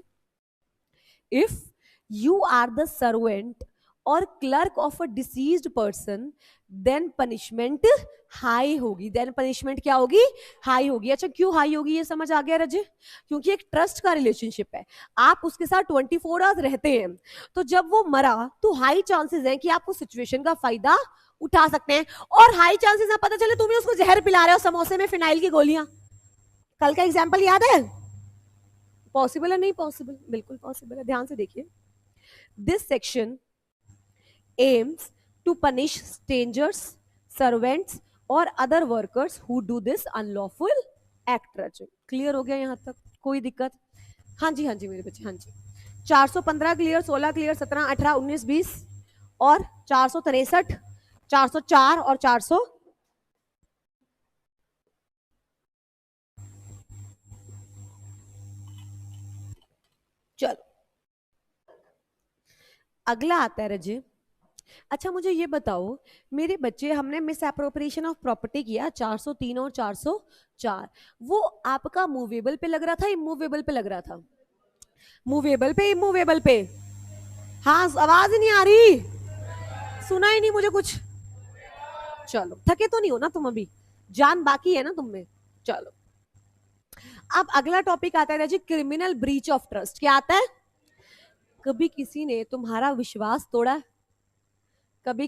if you are the servant और clerk of a deceased person, then punishment high होगी। देन पनिशमेंट क्या होगी? हाई होगी। अच्छा, क्यों हाई होगी, ये समझ आ गया रजे? क्योंकि एक ट्रस्ट का रिलेशनशिप है, आप उसके साथ 24 आवर्स रहते हैं, तो जब वो मरा, तो हाई चांसेस है कि आप उस सिचुएशन का फायदा उठा सकते हैं। और हाई चांसेस है, पता चले तुम ही उसको जहर पिला रहे हो समोसे में फिनाइल की गोलियां। कल का एग्जाम्पल याद है? पॉसिबल है? नहीं पॉसिबल, बिल्कुल पॉसिबल है। ध्यान से देखिए, this section aims to punish strangers, servants और other workers who do this unlawful act। Clear हो गया यहाँ तक? कोई दिक्कत? हाँ जी, हाँ जी मेरे बच्चे, हाँ जी। 415 क्लियर, 16 क्लियर, 17, 18, 19, 20 और 463, 404 और 400। चलो अगला आता है रजे। अच्छा मुझे ये बताओ मेरे बच्चे, हमने मिस एप्रोप्रिएशन ऑफ प्रॉपर्टी किया 403 और 404, वो आपका मूवेबल पे लग रहा था, इमूवेबल पे लग रहा था? मूवेबल पे, इमूवेबल पे? हाँ, आवाज ही नहीं आ रही, सुना ही नहीं मुझे कुछ। चलो, थके तो नहीं हो ना तुम अभी? जान बाकी है ना तुम में? चलो, अब अगला टॉपिक आता है जी, क्रिमिनल ब्रीच ऑफ ट्रस्ट। क्या आता है? कभी किसी ने तुम्हारा विश्वास तोड़ा? कभी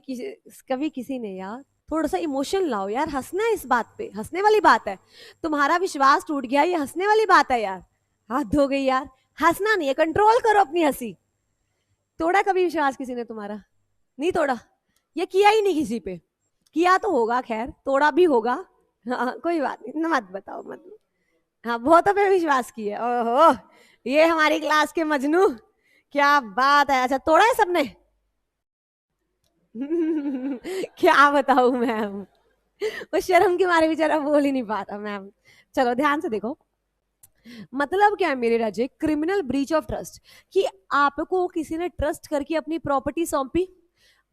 किसी ने, यार थोड़ा सा इमोशन लाओ यार, हंसना है इस बात पे, हंसने वाली बात है। तुम्हारा विश्वास टूट गया, ये हंसने वाली बात है यार, हाथ धो गई यार, हंसना नहीं है, कंट्रोल करो अपनी हंसी। तोड़ा कभी विश्वास किसी ने तुम्हारा? नहीं तोड़ा, ये किया ही नहीं किसी पे? किया तो होगा, खैर तोड़ा भी होगा, हाँ कोई बात नहीं, मत बताओ मत। हाँ बहुतों पे विश्वास किए, ओहो ये हमारी क्लास के मजनू, क्या बात है। अच्छा तोड़ा है सबने? क्या बताऊं मैम, वो शर्म के मारे बेचारा बोल ही नहीं पाता मैम। चलो ध्यान से देखो, मतलब क्या है मेरे राजे, क्रिमिनल ब्रीच ऑफ ट्रस्ट, कि आपको किसी ने ट्रस्ट करके अपनी प्रॉपर्टी सौंपी,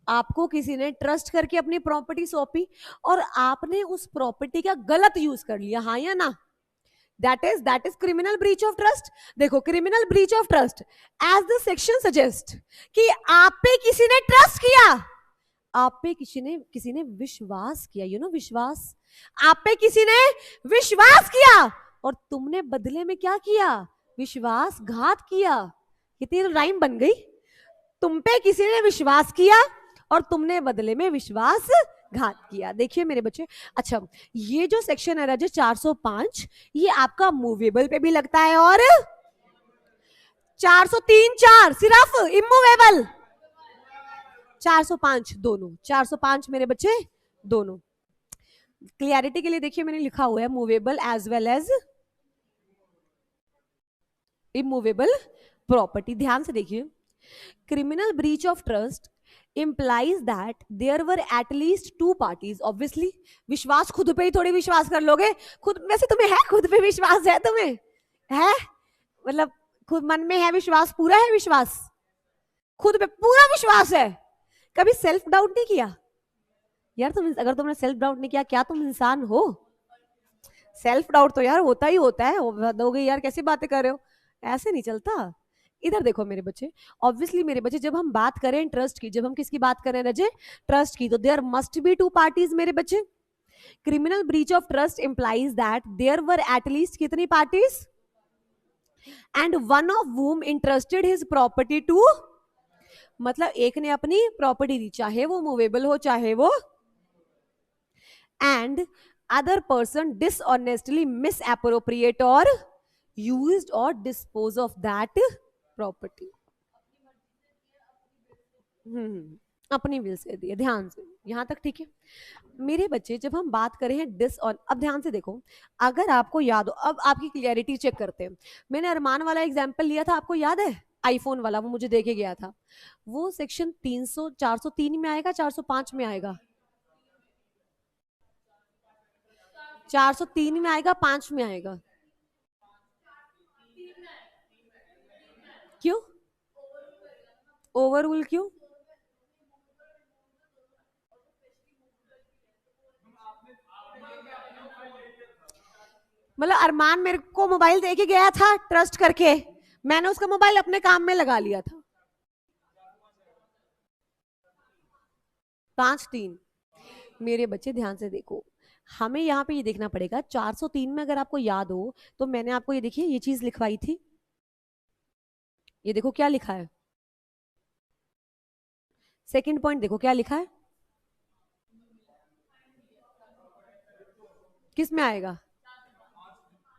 आपको किसी ने ट्रस्ट करके अपनी प्रॉपर्टी सौंपी और आपने उस प्रॉपर्टी का गलत यूज कर लिया, हाँ या ना? That is criminal breach of trust. देखो criminal breach of trust as the section suggest, कि आप पे किसी ने ट्रस्ट किया, आप पे किसी ने विश्वास किया, यू नो विश्वास, आप पे किसी ने विश्वास किया और तुमने बदले में क्या किया, विश्वासघात किया। कितनी राइम बन गई, तुम पे किसी ने विश्वास किया और तुमने बदले में विश्वासघात किया। देखिए मेरे बच्चे, अच्छा ये जो सेक्शन है राजे 405, ये आपका मूवेबल पे भी लगता है और 403 सिर्फ इमूवेबल, 405 दोनों, 405 मेरे बच्चे दोनों। क्लियरिटी के लिए देखिए मैंने लिखा हुआ है movable as well as immovable property. ध्यान से देखिए, criminal breach of trust implies that there were at least two parties, obviously विश्वास खुद पे ही थोड़ी विश्वास कर लोगे, खुद वैसे तुम्हें है, खुद पे विश्वास है तुम्हें, है मतलब खुद मन में है विश्वास, पूरा है विश्वास, खुद पे पूरा विश्वास है, कभी सेल्फ डाउट नहीं किया यार तुम? अगर तुमने सेल्फ डाउट नहीं किया क्या तुम इंसान हो? सेल्फ डाउट तो यार होता ही होता है, हो गई यार, कैसी बातें कर रहे हो, ऐसे नहीं चलता। इधर देखो मेरे बच्चे, ऑब्वियसली मेरे बच्चे जब हम बात करें ट्रस्ट की, जब हम किसकी बात करें रजे, ट्रस्ट की, तो there must be two parties मेरे बच्चे। Criminal breach of trust implies that there were at least कितनी parties, and one of whom interested his property to, मतलब एक ने अपनी प्रॉपर्टी दी, चाहे वो मूवेबल हो चाहे वो, एंड अदर पर्सन डिसऑनेस्टली मिसएप्रोप्रिएट और यूज्ड और डिस्पोज ऑफ दैट प्रॉपर्टी। अपनी विल से दिए, ध्यान से यहां तक ठीक है मेरे बच्चे। जब हम बात करें हैं डिसऑन, अब ध्यान से देखो, अगर आपको याद हो, अब आपकी क्लियरिटी चेक करते हैं, मैंने अरमान वाला एग्जांपल लिया था, आपको याद है आईफोन वाला, वो मुझे देके गया था, वो सेक्शन 300 403 में आएगा 405 में आएगा, 403 में आएगा 5 में आएगा, क्यों ओवररूल क्यों? मतलब अरमान मेरे को मोबाइल दे के गया था ट्रस्ट करके, मैंने उसका मोबाइल अपने काम में लगा लिया था, 5-3 मेरे बच्चे ध्यान से देखो, हमें यहाँ पे ये देखना पड़ेगा 403 में, अगर आपको याद हो तो मैंने आपको ये देखिए ये चीज लिखवाई थी, ये देखो क्या लिखा है, सेकंड पॉइंट देखो क्या लिखा है, किस में आएगा?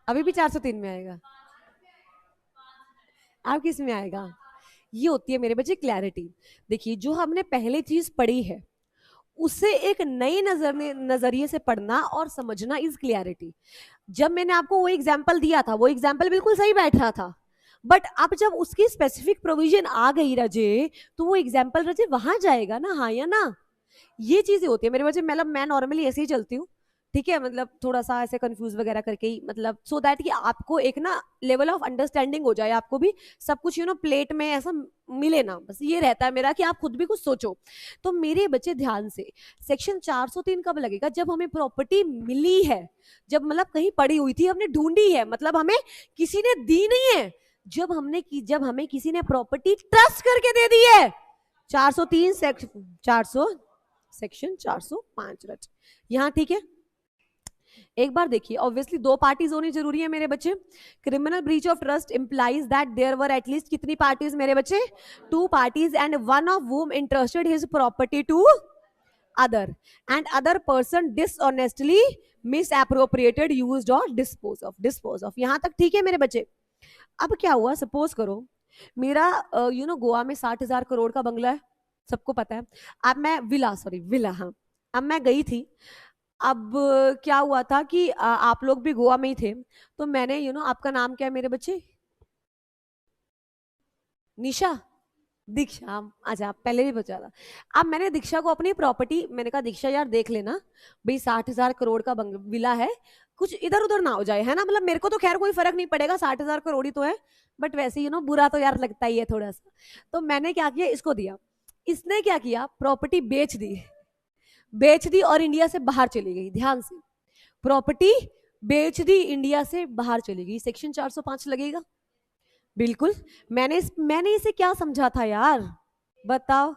अभी भी 403 में आएगा, अब किस में आएगा? ये होती है मेरे बच्चे क्लैरिटी। देखिए जो हमने पहले चीज पढ़ी है उसे एक नए नजरिए से पढ़ना और समझना इज क्लियरिटी। जब मैंने आपको वो एग्जाम्पल दिया था, वो एग्जाम्पल बिल्कुल सही बैठ रहा था, बट अब जब उसकी स्पेसिफिक प्रोविजन आ गई रजे, तो वो एग्जाम्पल रजे वहां जाएगा ना, हाँ या ना? ये चीजें होती है मेरे बच्चे, मतलब मैं नॉर्मली ऐसे ही चलती हूँ, ठीक है, मतलब थोड़ा सा ऐसे कंफ्यूज वगैरह करके ही, मतलब सो दैट कि आपको एक ना लेवल ऑफ अंडरस्टैंडिंग हो जाए, आपको भी सब कुछ प्लेट में ऐसा मिले ना, बस ये रहता है मेरा कि आप खुद भी कुछ सोचो। तो मेरे बच्चे ध्यान से, सेक्शन 403 कब लगेगा? जब हमें प्रॉपर्टी मिली है, जब मतलब कहीं पड़ी हुई थी, हमने ढूंढी है, मतलब हमें किसी ने दी नहीं है, जब हमें किसी ने प्रॉपर्टी ट्रस्ट करके दे दी है, 403 सेक्शन 405 रच यहाँ, ठीक है। एक बार देखिए, ऑब्वियसली दो पार्टीज होनी जरूरी है मेरे बच्चे। Criminal breach of trust implies that there were at least कितनी पार्टीज मेरे बच्चे? 2 parties and one of whom interested his property to other, and other person dishonestly misappropriated used और डिस्पोज ऑफ। यहां तक ठीक है मेरे बच्चे। अब क्या हुआ, सपोज करो मेरा गोवा में 60,000 करोड़ का बंगला है, सबको पता है। अब मैं विला हाँ, अब मैं गई थी, अब क्या हुआ था कि आप लोग भी गोवा में ही थे, तो मैंने आपका नाम क्या है मेरे बच्चे? निशा? दीक्षा? अच्छा, पहले भी बचा था। अब मैंने दीक्षा को अपनी प्रॉपर्टी, मैंने कहा दीक्षा यार देख लेना भाई, 60,000 करोड़ का विला है, कुछ इधर उधर ना हो जाए, है ना? मतलब मेरे को तो खैर कोई फर्क नहीं पड़ेगा, 60,000 करोड़ ही तो है, बट वैसे बुरा तो यार लगता ही है थोड़ा सा। तो मैंने क्या किया, इसको दिया। इसने क्या किया, प्रॉपर्टी बेच दी। बेच दी और इंडिया से बाहर चली गई। ध्यान से, प्रॉपर्टी बेच दी, इंडिया से बाहर चली गई, सेक्शन 405 लगेगा। बिल्कुल। मैंने इसे क्या समझा था यार, बताओ?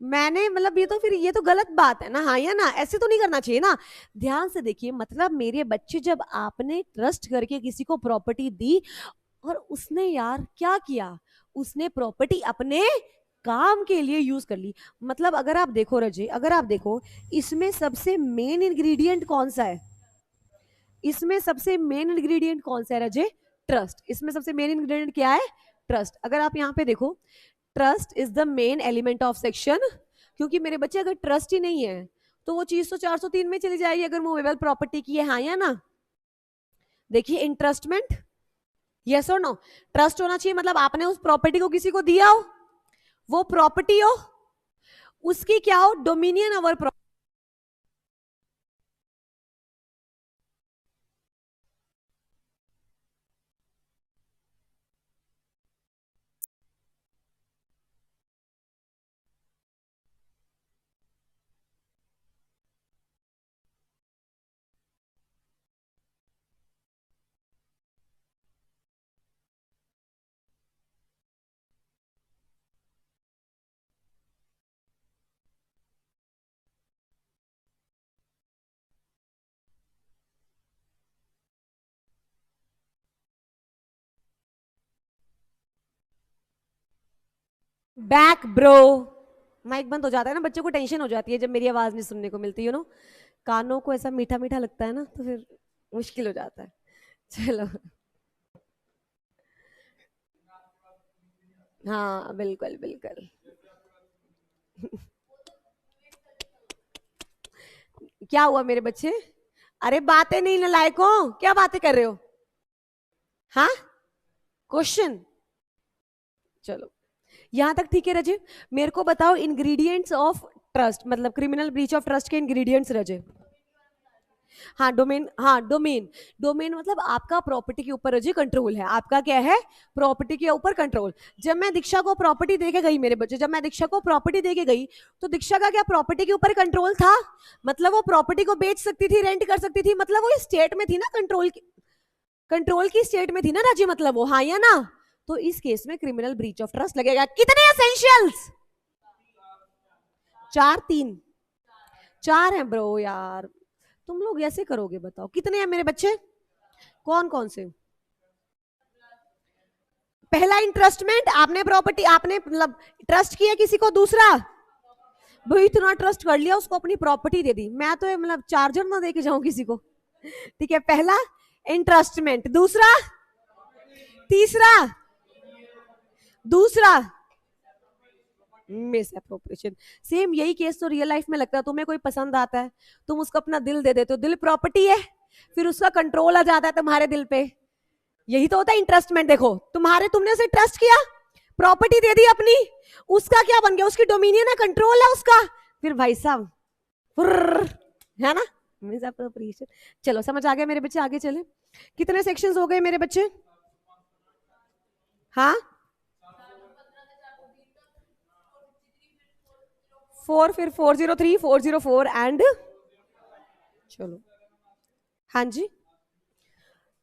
मैंने मतलब ये तो फिर ये तो गलत बात है ना, हाँ या ना? ऐसे तो नहीं करना चाहिए ना। ध्यान से देखिए, मतलब मेरे बच्चे, जब आपने ट्रस्ट करके किसी को प्रॉपर्टी दी और उसने यार क्या किया, उसने प्रॉपर्टी अपने काम के लिए यूज कर ली। मतलब अगर आप देखो रजे, अगर आप देखो, इसमें सबसे मेन इंग्रेडिएंट कौन सा है? इसमें सबसे मेन इंग्रेडिएंट कौन सा है रजे? ट्रस्ट। इसमें सबसे मेन इंग्रेडिएंट क्या है? ट्रस्ट। अगर आप यहाँ पे देखो, trust is the main element of section, क्योंकि मेरे बच्चे अगर ट्रस्ट ही नहीं है तो वो चीज तो 403 में चली जाएगी, अगर मूवेबल प्रॉपर्टी की है, हाँ या ना? देखिए, इंटरेस्टमेंट, यस और नो? ट्रस्ट होना चाहिए, मतलब आपने उस प्रॉपर्टी को किसी को दिया हो, वो प्रॉपर्टी हो, उसकी क्या हो, dominion over property. Back bro. Mic बंद हो जाता है ना, बच्चों को टेंशन हो जाती है जब मेरी आवाज नहीं सुनने को मिलती, कानों को ऐसा मीठा मीठा लगता है ना, तो फिर मुश्किल हो जाता है। चलो। हाँ बिल्कुल बिल्कुल। क्या हुआ मेरे बच्चे? अरे बातें नहीं, नालायकों, क्या बातें कर रहे हो? हाँ, क्वेश्चन। चलो, यहां तक ठीक है रजे। मेरे को बताओ इंग्रेडिएंट्स ऑफ ट्रस्ट, मतलब क्रिमिनल ब्रीच ऑफ ट्रस्ट के इंग्रेडिएंट्स रजे। हाँ डोमेन, हाँ डोमेन। डोमेन मतलब आपका प्रॉपर्टी के ऊपर रजे कंट्रोल है, आपका क्या है, प्रॉपर्टी के ऊपर कंट्रोल। जब मैं दीक्षा को प्रॉपर्टी देके गई मेरे बच्चे, जब मैं दीक्षा को प्रॉपर्टी देके गई, तो दीक्षा का क्या प्रॉपर्टी के ऊपर कंट्रोल था? मतलब वो प्रॉपर्टी को बेच सकती थी, रेंट कर सकती थी, मतलब वो स्टेट में थी ना, कंट्रोल की स्टेट में थी ना राजी, मतलब वो, हाँ या ना? तो इस केस में क्रिमिनल ब्रीच ऑफ ट्रस्ट लगेगा। कितने एसेंशियल्स? चार? तीन? चार हैं ब्रो यार, तुम लोग ऐसे करोगे? बताओ कितने हैं मेरे बच्चे, कौन कौन से? पहला इंटरेस्टमेंट, आपने प्रॉपर्टी, आपने मतलब ट्रस्ट किया किसी को। दूसरा, भाई इतना ट्रस्ट कर लिया, उसको अपनी प्रॉपर्टी दे दी। मैं तो मतलब चार्जर ना दे के जाऊं किसी को, ठीक है? पहला इंटरेस्टमेंट, दूसरा, तीसरा, दूसरा मिस अप्रोप्रिएशन। सेम यही केस तो रियल लाइफ में लगता है। तुम्हें कोई पसंद आता है, तुम उसको अपना दिल दे देते हो, दिल प्रॉपर्टी है, फिर उसका कंट्रोल आ जाता है तुम्हारे दिल पे। यही तो होता है इंटरेस्टमेंट। देखो, तुमने उसे ट्रस्ट किया, प्रॉपर्टी दे दी अपनी, उसका क्या बन गया, उसकी डोमिनियन है, कंट्रोल है उसका, फिर भाई साहब है ना, मिस अप्रोप्रिएशन। चलो समझ आ गया मेरे बच्चे, आगे चले। कितने सेक्शंस हो गए मेरे बच्चे? हाँ, 4, फिर 403, 404 एंड, चलो। हाँ जी,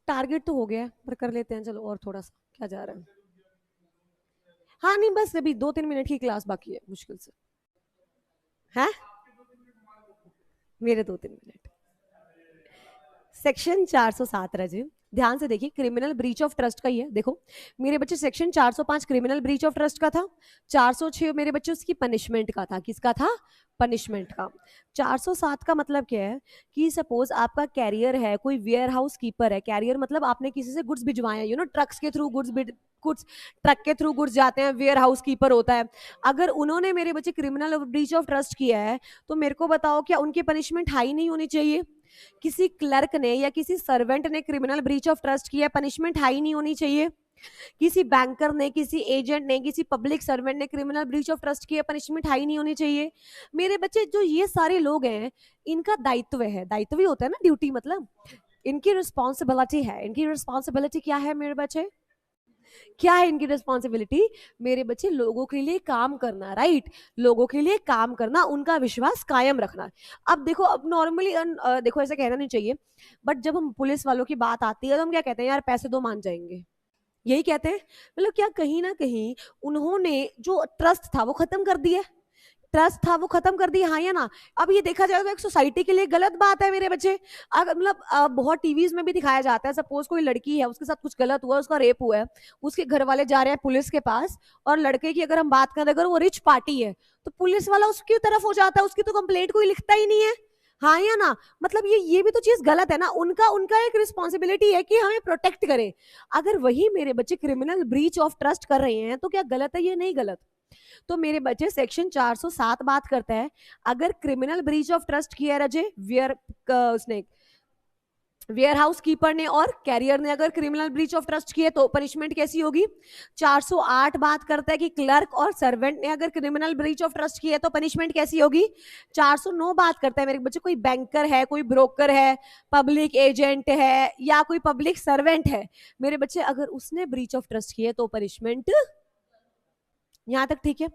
टारगेट तो हो गया है, पर कर लेते हैं चलो और थोड़ा सा, क्या जा रहा है। हाँ नहीं, बस अभी 2-3 मिनट की क्लास बाकी है मुश्किल से। है मेरे 2-3 मिनट। सेक्शन 407 रजे, ध्यान से देखिए, क्रिमिनल ब्रीच ऑफ ट्रस्ट का ही है। देखो मेरे बच्चे section 405 criminal breach of trust का था, 406 मेरे बच्चे उसकी पनिशमेंट का था। किसका था? पनिशमेंट का। 407 का मतलब क्या है कि सपोज आपका कैरियर है, कोई वेयर हाउस कीपर है। कैरियर मतलब आपने किसी से गुड्स भिजवाए हैं, ट्रक्स के थ्रू गुड्स ट्रक के थ्रू गुड्स जाते हैं, वेयर हाउस कीपर होता है। अगर उन्होंने मेरे बच्चे क्रिमिनल ब्रीच ऑफ ट्रस्ट किया है तो मेरे को बताओ क्या उनकी पनिशमेंट हाई नहीं होनी चाहिए? किसी क्लर्क ने या किसी सर्वेंट ने क्रिमिनल ब्रीच ऑफ ट्रस्ट किया, पनिशमेंट हाई नहीं होनी चाहिए? किसी बैंकर ने, किसी एजेंट ने, किसी पब्लिक सर्वेंट ने क्रिमिनल ब्रीच ऑफ ट्रस्ट किया, पनिशमेंट हाई नहीं होनी चाहिए? मेरे बच्चे जो ये सारे लोग हैं इनका दायित्व है, दायित्व ही होता है ना, ड्यूटी मतलब इनकी रिस्पॉन्सिबिलिटी है। इनकी रिस्पॉन्सिबिलिटी क्या है मेरे बच्चे? क्या है इनकी रिस्पॉन्सिबिलिटी? मेरे बच्चे लोगों के लिए काम करना, राइट? लोगों के लिए काम करना, उनका विश्वास कायम रखना। अब देखो, अब नॉर्मली देखो ऐसा कहना नहीं चाहिए, बट जब हम पुलिस वालों की बात आती है तो हम क्या कहते हैं? यार पैसे दो मान जाएंगे, यही कहते हैं। मतलब क्या कहीं ना कहीं उन्होंने जो ट्रस्ट था वो खत्म कर दिया, ट्रस्ट था वो खत्म कर दिया, हाँ या ना? अब ये देखा जाए तो एक सोसाइटी के लिए गलत बात है मेरे बच्चे। अगर मतलब बहुत टीवीज में भी दिखाया जाता है, सपोज कोई लड़की है, उसके साथ कुछ गलत हुआ, उसका रेप हुआ है, उसके घर वाले जा रहे हैं पुलिस के पास, और लड़के की अगर हम बात करें, अगर वो रिच पार्टी है तो पुलिस वाला उसकी तरफ हो जाता है, उसकी तो कंप्लेंट कोई लिखता ही नहीं है, हाँ या ना? मतलब ये भी तो चीज गलत है ना। उनका उनका एक रिस्पॉन्सिबिलिटी है कि हमें प्रोटेक्ट करें। अगर वही मेरे बच्चे क्रिमिनल ब्रीच ऑफ ट्रस्ट कर रहे हैं तो क्या गलत है? ये नहीं गलत। तो मेरे बच्चे सेक्शन 407 बात करता है, अगर क्रिमिनल ब्रीच ऑफ ट्रस्ट किया रजे उसने, वेयर हाउस कीपर ने और कैरियर ने अगर क्रिमिनल ब्रीच ऑफ ट्रस्ट किए तो पनिशमेंट कैसी होगी? 408 बात करता है कि क्लर्क और सर्वेंट ने अगर क्रिमिनल ब्रीच ऑफ ट्रस्ट किए तो पनिशमेंट कैसी होगी? 409 बात करता है मेरे बच्चे, कोई बैंकर है, कोई ब्रोकर है, पब्लिक एजेंट है या कोई पब्लिक सर्वेंट है, मेरे बच्चे अगर उसने ब्रीच ऑफ ट्रस्ट किए तो पनिशमेंट। यहां तक ठीक है?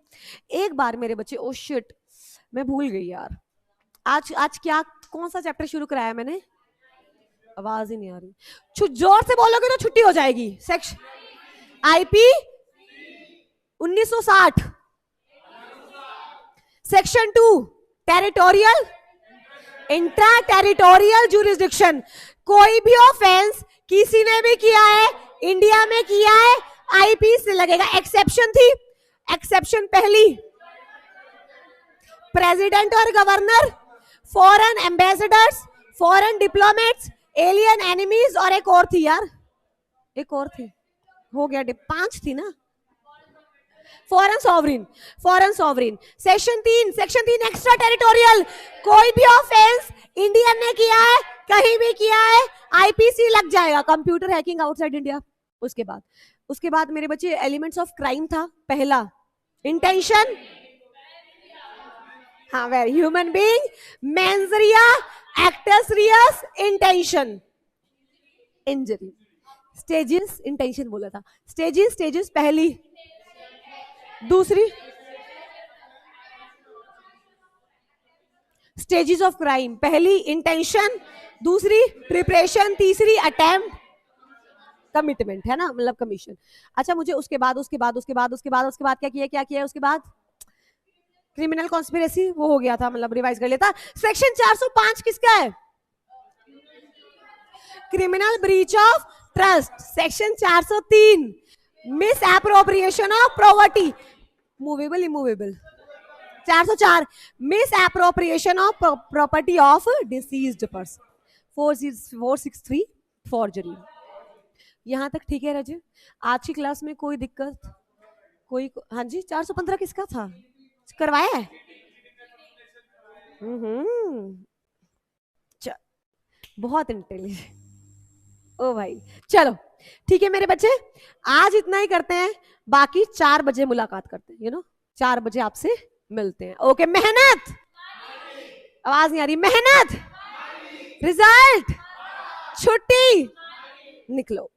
एक बार मेरे बच्चे, ओ शिट मैं भूल गई यार, आज क्या कौन सा चैप्टर शुरू कराया मैंने? आवाज ही नहीं आ रही, जोर से बोलोगे तो छुट्टी हो जाएगी। Section IP 1960, section 2 territorial intra territorial jurisdiction. कोई भी ऑफेंस किसी ने भी किया है, इंडिया में किया है, आईपी से लगेगा। एक्सेप्शन थी, एक्सेप्शन पहली, प्रेसिडेंट और governor, foreign ambassadors, foreign diplomats, alien enemies, और एक और थी यार, एक और थी, हो गया 5 थी ना। Foreign sovereign, foreign sovereign. Section 3 extra territorial, कोई भी ऑफेंस इंडियन ने किया है, कहीं भी किया है, आईपीसी लग जाएगा। Computer hacking outside India. उसके बाद मेरे बच्चे एलिमेंट्स ऑफ क्राइम था, पहला इंटेंशन, हाँ very, human being, mens rea, actus reus, intention, injury. Stages, intention बोला था, स्टेजेस पहली, दूसरी स्टेजेस ऑफ क्राइम, पहली इंटेंशन, दूसरी प्रिपरेशन, तीसरी अटेम्प्ट, कमिटमेंट है ना, मतलब कमीशन। अच्छा मुझे उसके बाद क्या किया उसके बाद? क्रिमिनल कॉन्स्पिरेसी, वो हो गया था, मतलब रिवाइज कर लेता। सेक्शन 405 किसका है? Criminal breach of trust. Section 403 miss appropriation of property, movable immovable. 404 miss appropriation of property of deceased person. 463 forgery. यहां तक ठीक है रजे? आज की क्लास में कोई दिक्कत? कोई? हाँ जी, 415 किसका था? करवाया है? बहुत इंटेलिजेंट। ओ भाई चलो ठीक है मेरे बच्चे, आज इतना ही करते हैं, बाकी 4 बजे मुलाकात करते हैं, 4 बजे आपसे मिलते हैं। ओके, मेहनत, आवाज नहीं आ रही, मेहनत, रिजल्ट, छुट्टी, निकलो।